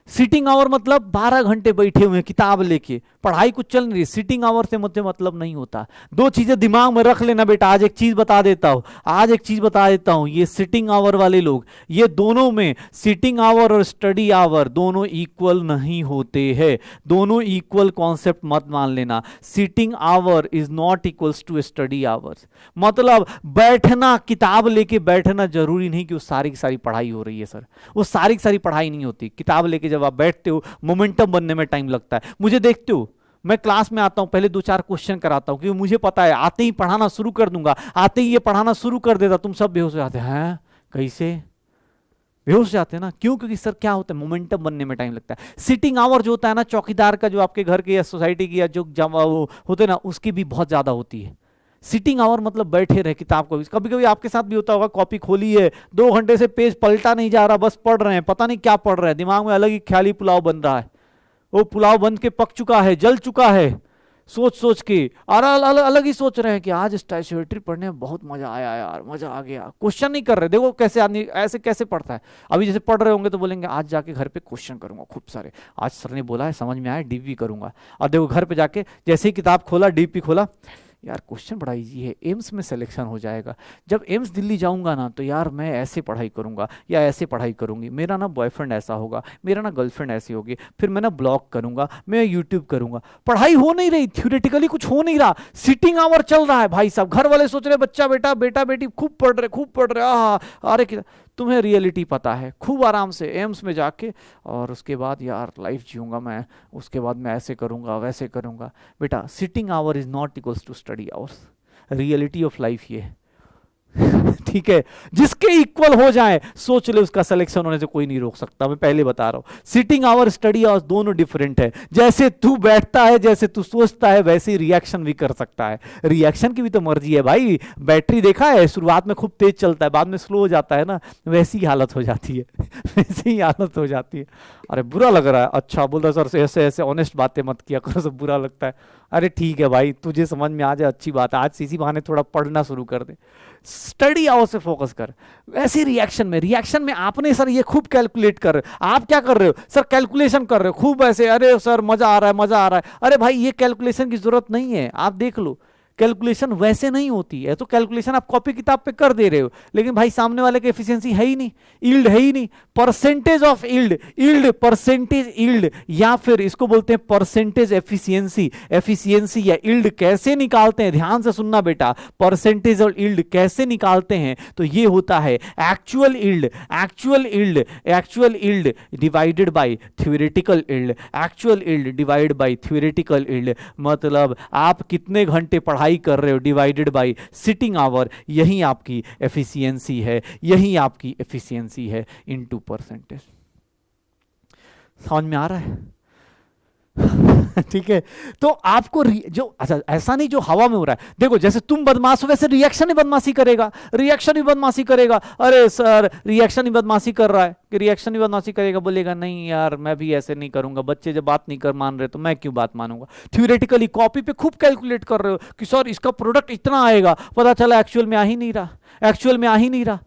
सिटिंग आवर मतलब 12 घंटे बैठे हुए किताब लेके, पढ़ाई कुछ चल नहीं रही, सिटिंग आवर से मुझे मतलब नहीं होता। दो चीजें दिमाग में रख लेना बेटा, आज एक चीज बता देता हूं, आज एक चीज बता देता हूं, ये सिटिंग आवर वाले लोग, ये दोनों में सिटिंग आवर और स्टडी आवर दोनों इक्वल नहीं होते हैं, दोनों इक्वल कॉन्सेप्ट मत मान लेना। Sitting hour is not equals to study hours. मतलब बैठना, किताब लेके बैठना जरूरी नहीं कि वो सारी की सारी पढ़ाई हो रही है सर, वो सारी की सारी पढ़ाई नहीं होती। किताब लेके जब आप बैठते हो मोमेंटम बनने में टाइम लगता है। मुझे देखते हो, मैं क्लास में आता हूं, पहले 2-4 क्वेश्चन कराता हूं क्योंकि मुझे पता है आते ही पढ़ाना शुरू कर दूंगा, आते ही ये पढ़ाना शुरू कर देता, तुम सब बेहोश हो जाते हैं, कैसे बेहोश हो जाते हैं ना, क्यों, क्योंकि सर क्या होता है मोमेंटम बनने में टाइम लगता है। सिटिंग आवर जो होता है ना, चौकीदार का जो आपके घर के या सोसाइटी की या जो वो होते हैं ना, उसकी भी बहुत ज्यादा होती है। सिटिंग आवर मतलब बैठे रहे किताब को, कभी कभी आपके साथ भी होता होगा, कॉपी खोली है 2 घंटे से पेज पलटा नहीं जा रहा, बस पढ़ रहे हैं, पता नहीं क्या पढ़ रहे हैं, दिमाग में अलग ही ख्याली पुलाव बन रहा है, वो पुलाव बन के पक चुका है, जल चुका है, सोच सोच के और अलग ही सोच रहे हैं कि आज स्टोइशियोमेट्री पढ़ने में बहुत मजा आया यार, मजा आ गया। क्वेश्चन नहीं कर रहे, देखो कैसे आदमी ऐसे कैसे पढ़ता है। अभी जैसे पढ़ रहे होंगे तो बोलेंगे आज जाके घर पे क्वेश्चन करूंगा खूब सारे, आज सर ने बोला है समझ में आया, डीपी करूंगा। और देखो घर पे जाके जैसे ही किताब खोला, डीपी खोला, यार क्वेश्चन बड़ा इजी है, एम्स में सिलेक्शन हो जाएगा, जब एम्स दिल्ली जाऊंगा ना तो यार मैं ऐसे पढ़ाई करूंगा या ऐसे पढ़ाई करूंगी, मेरा ना बॉयफ्रेंड ऐसा होगा, मेरा ना गर्लफ्रेंड ऐसी होगी, फिर मैं ना ब्लॉग करूंगा, मैं यूट्यूब करूंगा। पढ़ाई हो नहीं रही, थ्योरेटिकली कुछ हो नहीं रहा, सिटिंग आवर चल रहा है भाई साहब। घर वाले सोच रहे बच्चा बेटा बेटा बेटी खूब पढ़ रहे, खूब पढ़ रहे, अरे तुम्हें रियलिटी पता है, खूब आराम से एम्स में जाके और उसके बाद यार लाइफ जीऊंगा मैं, उसके बाद मैं ऐसे करूंगा वैसे करूंगा। बेटा sitting hour is not equals to study hours, reality of life ये है। ठीक है, जिसके इक्वल हो जाए सोच ले, उसका सिलेक्शन होने से कोई नहीं रोक सकता, मैं पहले बता रहा हूं। सिटिंग आवर स्टडी आवर्स दोनों डिफरेंट है, जैसे तू बैठता है, जैसे तू सोचता है, वैसे ही रिएक्शन भी कर सकता है। रिएक्शन की भी तो मर्जी है भाई, बैटरी देखा है, शुरुआत में खूब तेज चलता है, बाद में स्लो हो जाता है ना, वैसी ही हालत हो जाती है, वैसी ही हालत हो जाती है। अरे बुरा लग रहा है, अच्छा बोल रहा सर ऐसे ऐसे ऑनेस्ट बातें मत किया करो, सब बुरा लगता है। अरे ठीक है भाई, तुझे समझ में आ जाए अच्छी बात है, आज से इसी बहाने थोड़ा पढ़ना शुरू कर दे, स्टडी आवर से फोकस कर। वैसे रिएक्शन में आपने सर ये खूब कैलकुलेट कर रहे हो, आप क्या कर रहे हो सर, कैलकुलेशन कर रहे हो खूब ऐसे, अरे सर मजा आ रहा है मजा आ रहा है। अरे भाई ये कैलकुलेशन की जरूरत नहीं है, आप देख लो कैलकुलेशन वैसे नहीं होती है, तो कैलकुलेशन आप कॉपी किताब पे कर दे रहे हो, लेकिन भाई सामने वाले की एफिशिएंसी है ही नहीं, यील्ड है ही नहीं, percentage of yield, yield percentage yield, या फिर इसको बोलते हैं परसेंटेज एफिशिएंसी। एफिशिएंसी या यील्ड कैसे निकालते हैं, ध्यान से सुनना बेटा, परसेंटेज और यील्ड कैसे निकालते हैं, तो ये होता है actual yield, actual yield, actual yield divided by theoretical yield, actual yield divided by theoretical yield. मतलब आप कितने घंटे पढ़ाई कर रहे हो डिवाइडेड बाय सिटिंग आवर, यही आपकी एफिशिएंसी है, यही आपकी एफिशिएंसी है इनटू परसेंटेज। समझ में आ रहा है? ठीक है, तो आपको जो अच्छा ऐसा नहीं जो हवा में हो रहा है, देखो जैसे तुम बदमाश हो वैसे रिएक्शन ही बदमाशी करेगा, रिएक्शन ही बदमाशी करेगा। अरे सर रिएक्शन ही बदमाशी कर रहा है, कि रिएक्शन ही बदमाशी करेगा, बोलेगा नहीं यार मैं भी ऐसे नहीं करूंगा, बच्चे जब बात नहीं कर मान रहे तो मैं क्यों बात मानूंगा। थ्योरेटिकली कॉपी पे खूब कैलकुलेट कर रहे हो कि सर इसका प्रोडक्ट इतना आएगा, पता चला एक्चुअल में आ ही नहीं रहा, एक्चुअल में आ ही नहीं रहा।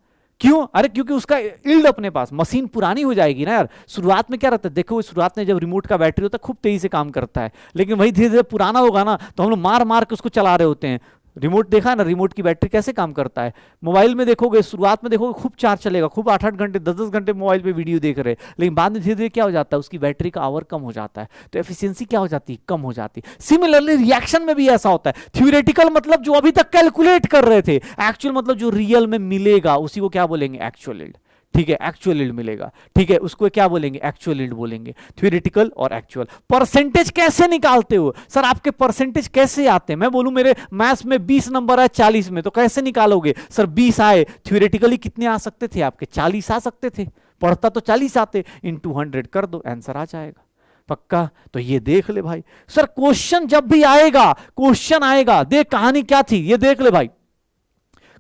क्यों? अरे क्योंकि उसका इल्ड अपने पास, मशीन पुरानी हो जाएगी ना यार। शुरुआत में क्या रहता है, देखो शुरुआत में जब रिमोट का बैटरी होता है खूब तेजी से काम करता है, लेकिन वही धीरे धीरे पुराना होगा ना तो हम लोग मार मार के उसको चला रहे होते हैं। रिमोट देखा ना, रिमोट की बैटरी कैसे काम करता है। मोबाइल में देखोगे शुरुआत में देखोगे खूब चार्ज चलेगा, खूब 8-8 घंटे 10-10 घंटे मोबाइल पे वीडियो देख रहे हैं, लेकिन बाद में धीरे धीरे क्या हो जाता है, उसकी बैटरी का आवर कम हो जाता है, तो एफिशिएंसी क्या हो जाती है, कम हो जाती है। सिमिलरली रिएक्शन में भी ऐसा होता है। थ्योरेटिकल मतलब जो अभी तक कैलकुलेट कर रहे थे, एक्चुअल मतलब जो रियल में मिलेगा उसी को क्या बोलेंगे, एक्चुअल यील्ड। ठीक है, एक्चुअल यील्ड मिलेगा, ठीक है, उसको क्या बोलेंगे, एक्चुअल यील्ड बोलेंगे। थ्योरेटिकल और एक्चुअल। परसेंटेज कैसे निकालते हो सर, आपके परसेंटेज कैसे आते हैं। मैं बोलूं मेरे मैथ्स में 20 नंबर आए 40 में, तो कैसे निकालोगे सर, 20 आए, थ्योरेटिकली कितने आ सकते थे आपके, 40 आ सकते थे, पढ़ता तो 40 आते, इनटू 100 कर दो, आंसर आ जाएगा। पक्का? तो ये देख ले भाई। सर क्वेश्चन जब भी आएगा, क्वेश्चन आएगा, देख कहानी क्या थी, ये देख ले भाई,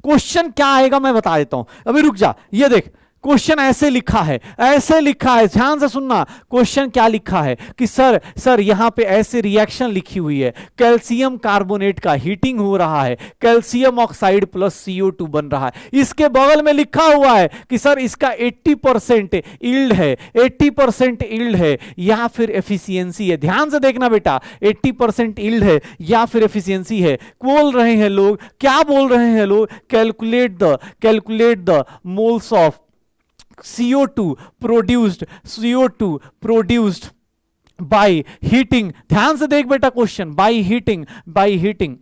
क्वेश्चन क्या आएगा मैं बता देता हूं, अभी रुक जा, ये देख क्वेश्चन ऐसे लिखा है, ऐसे लिखा है, ध्यान से सुनना। क्वेश्चन क्या लिखा है कि सर यहां पे ऐसे रिएक्शन लिखी हुई है, कैल्शियम कार्बोनेट का हीटिंग हो रहा है, कैल्शियम ऑक्साइड प्लस CO2 बन रहा है। इसके बगल में लिखा हुआ है कि सर इसका 80% यील्ड है, 80% यील्ड है या फिर एफिशिएंसी है। ध्यान से देखना बेटा, 80% यील्ड है या फिर एफिशिएंसी है। बोल रहे हैं लोग, क्या बोल रहे हैं लोग, calculate the moles of CO2 produced by heating। ध्यान से देख बेटा question, by heating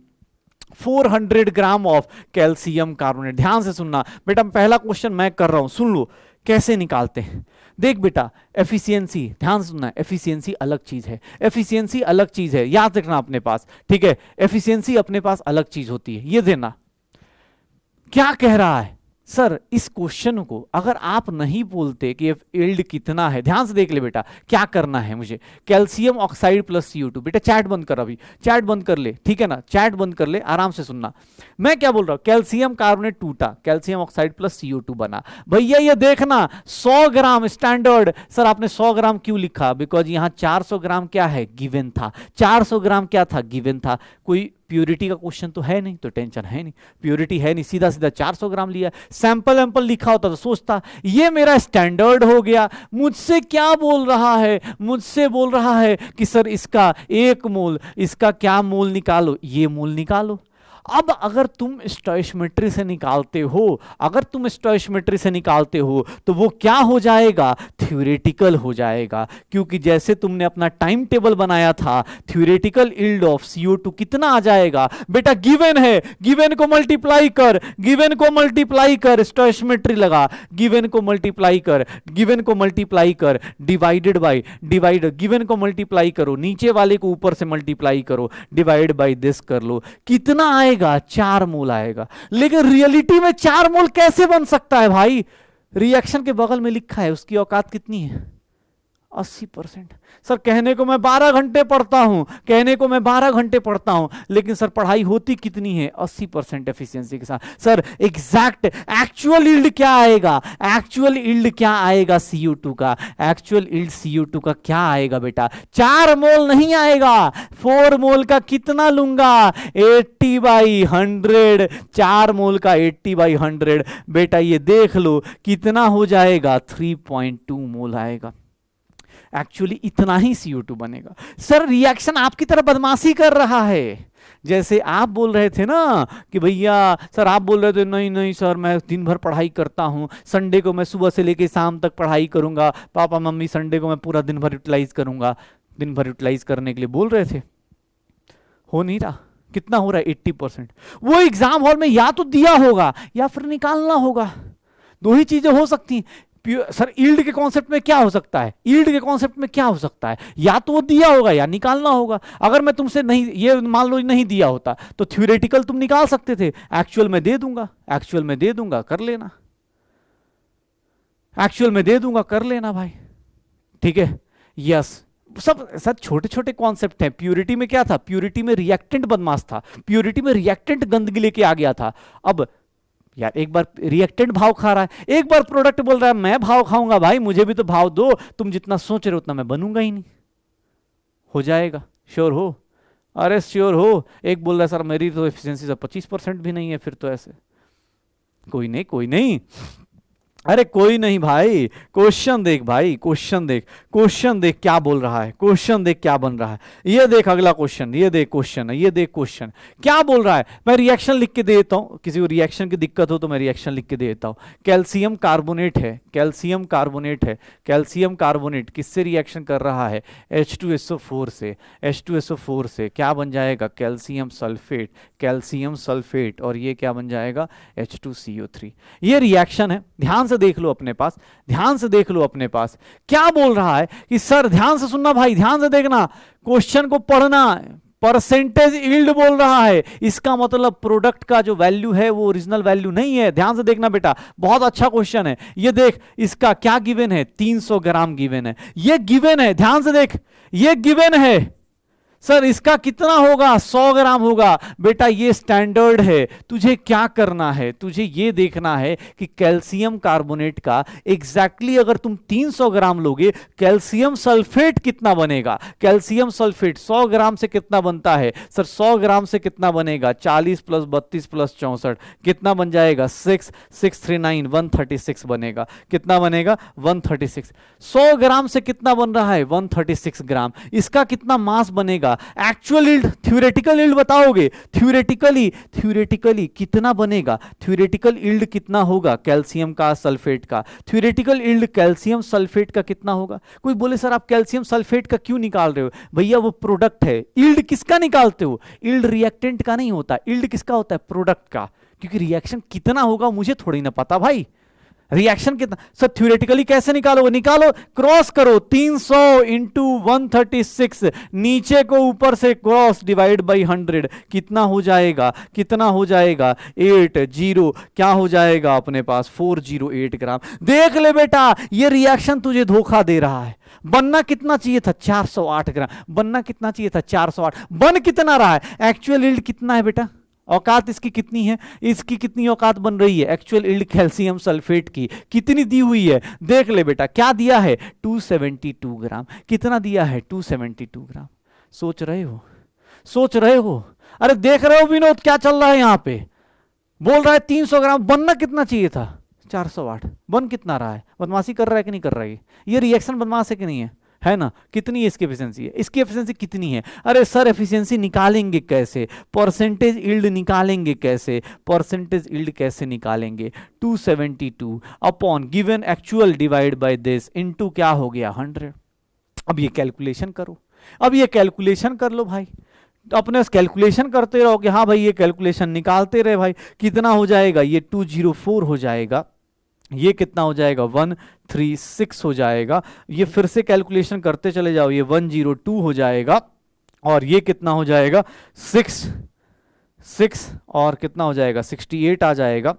400 gram of calcium carbonate. ध्यान से सुनना बेटा, पहला क्वेश्चन मैं कर रहा हूं, सुन लो कैसे निकालते हैं। देख बेटा एफिशिएंसी, ध्यान सुनना, एफिशिएंसी अलग चीज है, एफिशिएंसी अलग चीज है, याद रखना अपने पास, ठीक है। एफिशिएंसी अपने पास अलग चीज होती है। ये देना क्या कह रहा है सर, इस क्वेश्चन को अगर आप नहीं बोलते कि यील्ड कितना है, ध्यान से देख ले बेटा, क्या करना है मुझे, कैल्शियम ऑक्साइड प्लस CO2। बेटा चैट बंद कर, अभी चैट बंद कर ले, ठीक है ना, चैट बंद कर ले, आराम से सुनना। मैं क्या बोल रहा हूं, कैल्शियम कार्बोनेट टूटा, कैल्शियम ऑक्साइड प्लस CO2 बना। भैया ये देखना 100 ग्राम स्टैंडर्ड। सर आपने 100 ग्राम क्यों लिखा, बिकॉज यहां 400 ग्राम क्या है, गिवन था, 400 ग्राम क्या था, गिवन था। कोई प्योरिटी का क्वेश्चन तो है नहीं, तो टेंशन है नहीं, प्योरिटी है नहीं, सीधा सीधा 400 ग्राम लिया। सैंपल एम्पल लिखा होता तो सोचता ये मेरा स्टैंडर्ड हो गया। मुझसे क्या बोल रहा है, मुझसे बोल रहा है कि सर इसका 1 मोल, इसका क्या मोल निकालो, ये मोल निकालो। अब अगर तुम स्टोइशियोमेट्री से निकालते हो, अगर तुम स्टोइशियोमेट्री से निकालते हो तो वो क्या हो जाएगा, थ्योरेटिकल हो जाएगा, क्योंकि जैसे तुमने अपना टाइम टेबल बनाया था, थ्योरेटिकल यील्ड ऑफ CO2 कितना आ जाएगा बेटा, गिवन है, गिवन को मल्टीप्लाई कर, गिवन को मल्टीप्लाई कर, स्टोइशियोमेट्री लगा, गिवन को मल्टीप्लाई कर, गिवन को मल्टीप्लाई कर, डिवाइडेड बाय, डिवाइड, गिवन को मल्टीप्लाई करो, नीचे वाले को ऊपर से मल्टीप्लाई करो, डिवाइड बाय दिस कर लो, कितना आएगा, 4 मोल आएगा। लेकिन रियलिटी में 4 मोल कैसे बन सकता है भाई, रिएक्शन के बगल में लिखा है उसकी औकात कितनी है, 80%। सर कहने को मैं 12 घंटे पढ़ता हूं, कहने को मैं 12 घंटे पढ़ता हूं, लेकिन सर पढ़ाई होती कितनी है, 80% एफिशिएंसी के साथ। सर एग्जैक्ट एक्चुअल यील्ड क्या आएगा, एक्चुअल यील्ड क्या आएगा CO2 का, एक्चुअल यील्ड CO2 का क्या आएगा बेटा, 4 मोल नहीं आएगा, 4 मोल का कितना लूंगा, 80/100, 4 मोल का 80/100। बेटा ये देख लो कितना हो जाएगा, 3.2 मोल आएगा। एक्चुअली इतना ही CO2 बनेगा। सर रिएक्शन आपकी तरह बदमाशी कर रहा है, जैसे आप बोल रहे थे ना कि भैया, सर आप बोल रहे थे नहीं नहीं सर मैं दिन भर पढ़ाई करता हूं, संडे को मैं सुबह से लेकर शाम तक पढ़ाई करूंगा, पापा मम्मी संडे को मैं पूरा दिन भर यूटिलाइज करूंगा। दिन भर यूटिलाइज करने के लिए बोल रहे थे, हो नहीं रहा। कितना हो रहा है, 80%। वो एग्जाम हॉल में या तो दिया होगा या फिर निकालना होगा, दो ही चीजें हो सकती हैं। सर यील्ड के कॉन्सेप्ट में क्या हो सकता है, यील्ड के कॉन्सेप्ट में क्या हो सकता है, या तो वो दिया होगा या निकालना होगा। अगर मैं तुमसे नहीं, ये मान लो नहीं दिया होता तो थ्योरेटिकल तुम निकाल सकते थे, एक्चुअल में दे दूंगा, एक्चुअल में दे दूंगा, कर लेना, एक्चुअल में दे दूंगा, कर लेना भाई, ठीक है। यस सब सर छोटे छोटे कॉन्सेप्ट हैं। प्यूरिटी में क्या था, प्यूरिटी में रिएक्टेंट बदमाश था, प्यूरिटी में रिएक्टेंट गंदगी लेके आ गया था। अब यार एक बार रिएक्टेंट भाव खा रहा है, एक बार प्रोडक्ट बोल रहा है मैं भाव खाऊंगा, भाई मुझे भी तो भाव दो, तुम जितना सोच रहे हो उतना मैं बनूंगा ही नहीं। हो जाएगा, श्योर हो? अरे श्योर हो? एक बोल रहा है सर मेरी तो एफिशिएंसी 25% भी नहीं है, फिर तो ऐसे कोई नहीं, कोई नहीं, अरे कोई नहीं भाई, क्वेश्चन देख भाई, क्वेश्चन देख, क्वेश्चन देख क्या बोल रहा है, क्वेश्चन देख क्या बन रहा है, ये देख अगला क्वेश्चन, ये देख क्वेश्चन, ये देख क्वेश्चन क्या बोल रहा है। मैं रिएक्शन लिख के दे देता हूं, किसी को रिएक्शन की दिक्कत हो तो मैं रिएक्शन लिख के दे देता हूं। कैल्शियम कार्बोनेट है, कैल्शियम कार्बोनेट है, कैल्शियम कार्बोनेट किससे रिएक्शन कर रहा है, H2SO4 से, H2SO4 से क्या बन जाएगा, कैल्शियम सल्फेट, कैल्शियम सल्फेट, और ये क्या बन जाएगा, H2CO3। ये रिएक्शन है, ध्यान से देख लो अपने पास, ध्यान से देख लो अपने पास क्या बोल रहा है कि सर ध्यान से सुनना भाई, ध्यान से देखना, क्वेश्चन को पढ़ना। परसेंटेज यील्ड बोल रहा है, इसका मतलब प्रोडक्ट का जो वैल्यू है वो ओरिजिनल वैल्यू नहीं है। ध्यान से देखना बेटा, बहुत अच्छा क्वेश्चन है ये। देख इसका क्या गिवन है, 300 ग्राम गिवन है, ये गिवन है, ध्यान से देख, ये गिवन है। सर इसका कितना होगा, 100 ग्राम होगा। बेटा ये स्टैंडर्ड है, तुझे क्या करना है, तुझे ये देखना है कि कैल्शियम कार्बोनेट का एग्जैक्टली अगर तुम 300 ग्राम लोगे, कैल्शियम सल्फेट कितना बनेगा। कैल्शियम सल्फेट 100 ग्राम से कितना बनता है सर, 100 ग्राम से कितना बनेगा, 40 प्लस 32 प्लस 64 कितना बन जाएगा, 639 136 बनेगा। कितना बनेगा, 136। 100 ग्राम से कितना बन रहा है, 136 ग्राम। इसका कितना मास बनेगा, एक्चुअल यील्ड, थ्योरेटिकल यील्ड बताओगे, थ्योरेटिकली कितना बनेगा, थ्योरेटिकल यील्ड कितना होगा कैल्शियम का सल्फेट का, थ्योरेटिकल यील्ड कैल्शियम सल्फेट का कितना होगा। कोई बोले सर आप कैल्शियम सल्फेट का क्यों निकाल रहे हो, भैया वो प्रोडक्ट है। यील्ड किसका निकालते हो, यील्ड रिएक्टेंट का नहीं होता, यील्ड किसका होता है, प्रोडक्ट का। क्योंकि रिएक्शन कितना होगा मुझे थोड़ी ना पता भाई, रिएक्शन कितना। सर थ्योरेटिकली कैसे निकालोगे, निकालो, क्रॉस करो, 300 इंटू 136, नीचे को ऊपर से क्रॉस, डिवाइड बाई 100, कितना हो जाएगा, कितना हो जाएगा, 80, क्या हो जाएगा अपने पास, 408 ग्राम। देख ले बेटा ये रिएक्शन तुझे धोखा दे रहा है। बनना कितना चाहिए था, 408 ग्राम, बनना कितना चाहिए था, 408, बन कितना रहा है। एक्चुअल यील्ड कितना है बेटा, औकात इसकी कितनी है, इसकी कितनी औकात बन रही है, एक्चुअल यील्ड कैल्शियम सल्फेट की कितनी दी हुई है, देख ले बेटा क्या दिया है, 272 ग्राम। कितना दिया है, 272 ग्राम। सोच रहे हो, सोच रहे हो, अरे देख रहे हो विनोद क्या चल रहा है यहां पे, बोल रहा है 300 ग्राम, बनना कितना चाहिए था, 408, बन कितना रहा है। बदमाशी कर रहा है कि नहीं कर रहा है, ये रिएक्शन बदमाश है कि नहीं है ना। कितनी है इसकी एफिशिएंसी, है इसकी एफिशिएंसी कितनी है। अरे सर एफिशिएंसी निकालेंगे कैसे, परसेंटेज यील्ड निकालेंगे कैसे, परसेंटेज यील्ड कैसे निकालेंगे, 272 upon given actual divide by this into क्या हो गया, 100। अब ये कैलकुलेशन करो, अब ये कैलकुलेशन कर लो भाई, अपने कैलकुलेशन करते रहो कि हाँ भाई ये कैलकुलेशन निकालते रहे भाई। कितना हो जाएगा, ये 204 हो जाएगा, ये कितना हो जाएगा, 136 हो जाएगा। ये फिर से कैलकुलेशन करते चले जाओ, ये 102 हो जाएगा, और ये कितना हो जाएगा, 6 और कितना हो जाएगा, 68 आ जाएगा।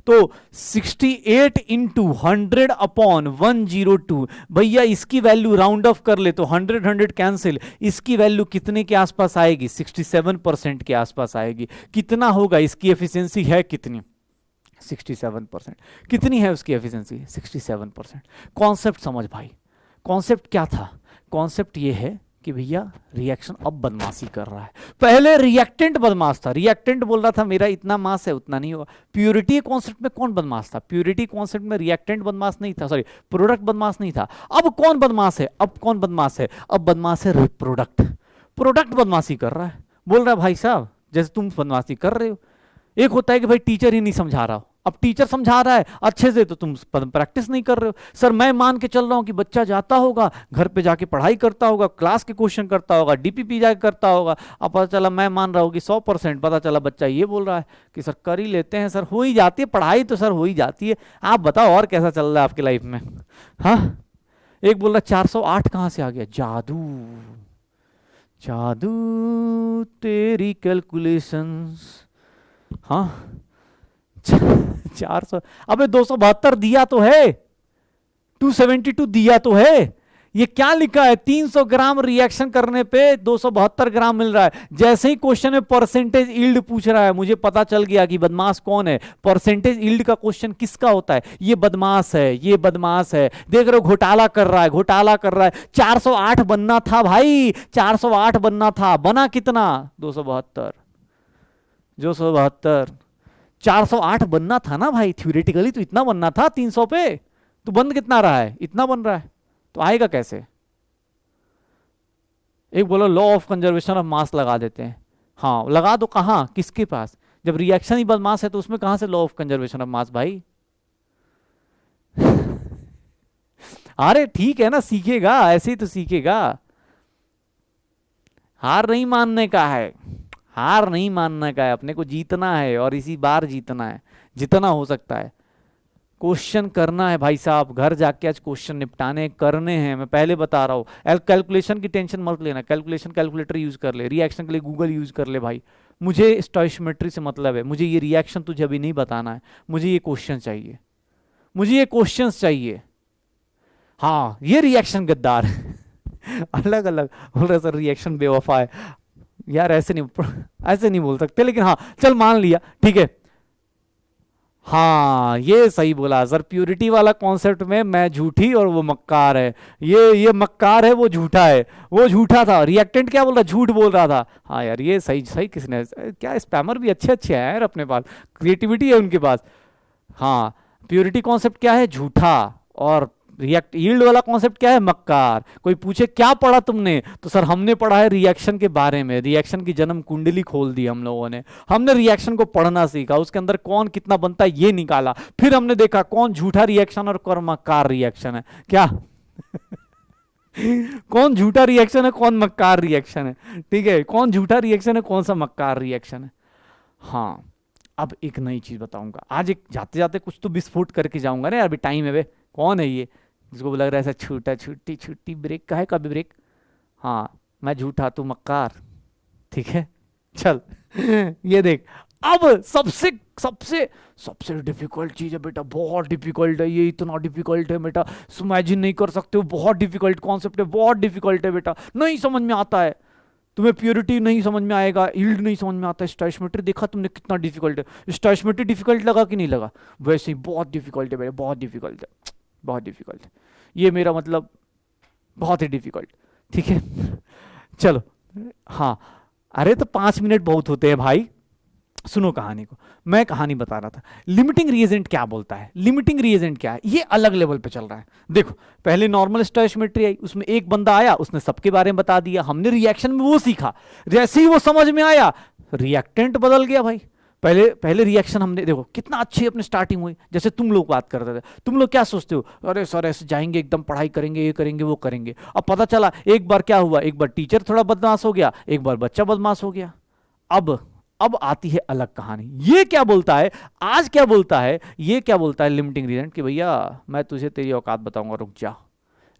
तो 68 इंटू 100 अपॉन 102, भैया इसकी वैल्यू राउंड ऑफ कर ले तो 100 कैंसिल, इसकी वैल्यू कितने के आसपास आएगी, 67% के आसपास आएगी। कितना होगा, इसकी एफिशिएंसी है कितनी, 67%। कितनी है उसकी एफिशिएंसी, 67%। कॉन्सेप्ट समझ भाई, कॉन्सेप्ट क्या था, कॉन्सेप्ट ये है कि भैया रिएक्शन अब बदमाशी कर रहा है। पहले रिएक्टेंट बदमाश था, रिएक्टेंट बोल रहा था मेरा इतना मास है उतना नहीं होगा। प्यूरिटी कॉन्सेप्ट में कौन बदमाश था, प्यूरिटी कॉन्सेप्ट में रिएक्टेंट बदमाश नहीं था, सॉरी प्रोडक्ट बदमाश नहीं था। अब कौन बदमाश है, अब कौन बदमाश है, अब बदमाश है प्रोडक्ट। प्रोडक्ट बदमाशी कर रहा है, बोल रहा है भाई साहब जैसे तुम बदमाशी कर रहे हो। एक होता है कि भाई टीचर ही नहीं समझा रहा हो, अब टीचर समझा रहा है अच्छे से तो तुम प्रैक्टिस नहीं कर रहे हो। सर मैं मान के चल रहा हूं कि बच्चा जाता होगा घर पे जाके पढ़ाई करता होगा, क्लास के क्वेश्चन करता होगा, डीपीपी जाके करता होगा। अब पता चला, मैं मान रहा हूं कि 100%, पता चला बच्चा ये बोल रहा है कि सर कर ही लेते हैं, सर हो ही जाती है पढ़ाई तो सर हो ही जाती है। आप बताओ और कैसा चल रहा है आपकी लाइफ में। हाँ, एक बोल रहा 408 कहां से आ गया, जादू जादू तेरी कैलकुलेशंस। हाँ 400, अबे 272 दिया तो है, 272 दिया तो है, ये क्या लिखा है, 300 ग्राम रिएक्शन करने पे 272 ग्राम मिल रहा है। जैसे ही क्वेश्चन में परसेंटेज यील्ड पूछ रहा है, मुझे पता चल गया कि बदमाश कौन है। परसेंटेज यील्ड का क्वेश्चन किसका होता है, ये बदमाश है, ये बदमाश है। देख रहे हो घोटाला कर रहा है, घोटाला कर रहा है। 408 बनना था भाई, 408 बनना था, बना कितना 272, 272, 408 बनना था ना भाई, थ्योरेटिकली तो इतना बनना था 300 पे, तो बन कितना रहा है, इतना बन रहा है, तो आएगा कैसे। एक बोलो law of conservation of mass लगा देते हैं, हाँ लगा दो, कहां किसके पास, जब रिएक्शन ही बदमाश है तो उसमें कहां से law of conservation of mass भाई। अरे ठीक है ना, सीखेगा, ऐसे ही तो सीखेगा। हार नहीं मानने का है, हार नहीं मानने का है, अपने को जीतना है और इसी बार जीतना है, जितना हो सकता है। क्वेश्चन करना है भाई साहब, घर जाके आज क्वेश्चन निपटाने करने हैं, मैं पहले बता रहा हूं। कैलकुलेशन की टेंशन मत लेना, कैलकुलेशन कैलकुलेटर यूज कर ले, रिएक्शन के लिए गूगल यूज कर ले भाई। मुझे स्टोइशियोमेट्री से मतलब है, मुझे ये रिएक्शन तुझे अभी नहीं बताना है, मुझे ये क्वेश्चन चाहिए, मुझे ये क्वेश्चन चाहिए। हाँ ये रिएक्शन गद्दार अलग अलग बोल रहे सर, रिएक्शन बेवफा है यार, ऐसे नहीं बोल सकते, लेकिन हाँ चल मान लिया, ठीक है। हाँ ये सही बोला सर, प्योरिटी वाला कॉन्सेप्ट में मैं झूठी और वो मक्कार है, ये मक्कार है, वो झूठा है, वो झूठा था। रिएक्टेंट क्या बोल रहा, झूठ बोल रहा था। हाँ यार ये सही सही, किसने क्या, स्पैमर भी अच्छे अच्छे हैं यार अपने पास, क्रिएटिविटी है उनके पास। हाँ प्योरिटी कॉन्सेप्ट क्या है, झूठा, और रिएक्ट यील्ड वाला कॉन्सेप्ट क्या है, मक्कार। कोई पूछे क्या पढ़ा तुमने, तो सर हमने पढ़ा है रिएक्शन के बारे में, रिएक्शन की जन्म कुंडली खोल दी हम लोगों ने, हमने रिएक्शन को पढ़ना सीखा, उसके अंदर कौन कितना बनता है ये निकाला, फिर हमने देखा कौन झूठा रिएक्शन और कौन मक्कार रिएक्शन है, क्या कौन झूठा रिएक्शन है, कौन मक्कार रिएक्शन है, ठीक है, कौन झूठा रिएक्शन है, कौन सा मक्कार रिएक्शन है। हाँ अब एक नई चीज बताऊंगा आज, एक जाते जाते कुछ तो विस्फोट करके जाऊंगा ना, अभी टाइम है वे। कौन है ये जिसको लग रहा है ऐसा छूटा छुट्टी छुट्टी ब्रेक का है, कभी ब्रेक। हाँ मैं झूठा तू मक्कार, ठीक है चल ये देख, अब सबसे सबसे सबसे डिफिकल्ट चीज है बेटा, बहुत डिफिकल्ट है ये, इतना डिफिकल्ट है बेटा, इमेजिन नहीं कर सकते हो, बहुत डिफिकल्ट कॉन्सेप्ट है, बहुत डिफिकल्ट है बेटा, नहीं समझ में आता है तुम्हें, प्योरिटी नहीं समझ में आएगा, यील्ड नहीं समझ में आता है, स्टोइशियोमेट्री देखा तुमने कितना डिफिकल्ट है, स्टोइशियोमेट्री डिफिकल्ट लगा कि नहीं लगा, वैसे ही बहुत डिफिकल्ट है बेटा, बहुत डिफिकल्ट है, बहुत डिफिकल्ट है ये, मेरा मतलब बहुत ही डिफिकल्ट, ठीक है चलो। हाँ अरे तो 5 मिनट बहुत होते हैं भाई, सुनो कहानी को, मैं कहानी बता रहा था। लिमिटिंग रिएजेंट क्या बोलता है, लिमिटिंग रिएजेंट क्या है, ये अलग लेवल पे चल रहा है। देखो पहले नॉर्मल स्टोइशियोमेट्री आई, उसमें एक बंदा आया, उसने सबके बारे में बता दिया, हमने रिएक्शन में वो सीखा, जैसे ही वो समझ में आया रिएक्टेंट बदल गया भाई। पहले पहले रिएक्शन हमने देखो कितना अच्छी अपनी स्टार्टिंग हुई, जैसे तुम लोग बात करते थे, तुम लोग क्या सोचते हो, अरे सर ऐसे जाएंगे एकदम पढ़ाई करेंगे, ये करेंगे वो करेंगे। अब पता चला एक बार क्या हुआ, एक बार टीचर थोड़ा बदमाश हो गया, एक बार बच्चा बदमाश हो गया। अब आती है अलग कहानी, ये क्या बोलता है, आज क्या बोलता है, ये क्या बोलता है लिमिटिंग रिएजेंट कि भैया मैं तुझे तेरी औकात बताऊंगा, रुक जा।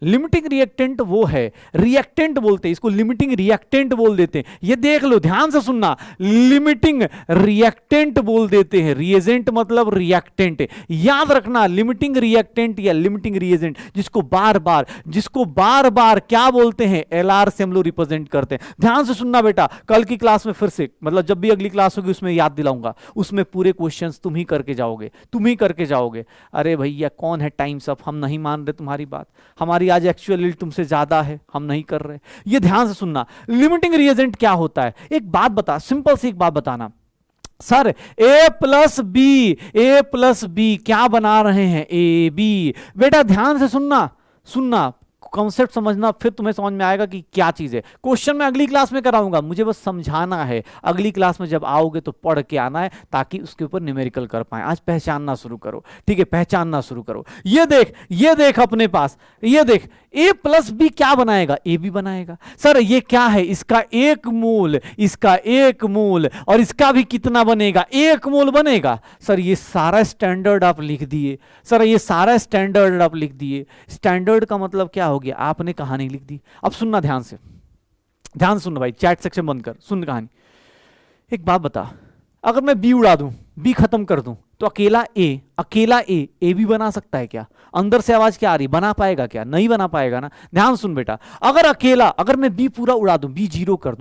लिमिटिंग रिएक्टेंट वो है, रिएक्टेंट बोलते हैं इसको, लिमिटिंग रिएक्टेंट बोल देते हैं, ये देख लो ध्यान से सुनना, लिमिटिंग रिएक्टेंट बोल देते हैं, रिएजेंट मतलब रिएक्टेंट, याद रखना, लिमिटिंग रिएक्टेंट या लिमिटिंग रिएजेंट, जिसको बार बार क्या बोलते हैं, एलआर से हम लोग रिप्रेजेंट करते हैं। ध्यान से सुनना बेटा, कल की क्लास में फिर से, मतलब जब भी अगली क्लास होगी उसमें याद दिलाऊंगा, उसमें पूरे क्वेश्चंस तुम ही करके जाओगे, अरे भैया कौन है टाइम्स अप, हम नहीं मान रहे तुम्हारी बात, हमारी आज एक्चुअल यील्ड तुमसे ज्यादा है, हम नहीं कर रहे। ये ध्यान से सुनना, लिमिटिंग रिएजेंट क्या होता है, एक बात बता, सिंपल सी एक बात बताना, सर ए प्लस बी क्या बना रहे हैं, ए बी। बेटा ध्यान से सुनना कॉन्सेप्ट समझना, फिर तुम्हें समझ में आएगा कि क्या चीज है। क्वेश्चन मैं अगली क्लास में कराऊंगा, मुझे बस समझाना है, अगली क्लास में जब आओगे तो पढ़ के आना है, ताकि उसके ऊपर न्यूमेरिकल कर पाए। आज पहचानना शुरू करो, ठीक है, पहचानना शुरू करो। ये देख अपने पास, ये देख ए प्लस बी क्या बनाएगा, ए बी बनाएगा। सर ये क्या है, इसका एक मूल, और इसका भी कितना बनेगा, 1 मोल बनेगा। सर ये सारा स्टैंडर्ड आप लिख दिए, स्टैंडर्ड का मतलब क्या हो गया, आपने कहानी लिख दी। अब सुनना ध्यान से सुनना भाई, चैट सेक्शन बंद कर, सुन कहानी। एक बात बता, अगर मैं बी उड़ा दूं, बी खत्म कर दूं, तो तो अकेला ए भी बना सकता है क्या? अंदर से आवाज क्या आ रही, बना पाएगा क्या? नहीं बना पाएगा ना। ध्यान सुन बेटा, अगर मैं बी पूरा उड़ा दूं, बी जीरो कर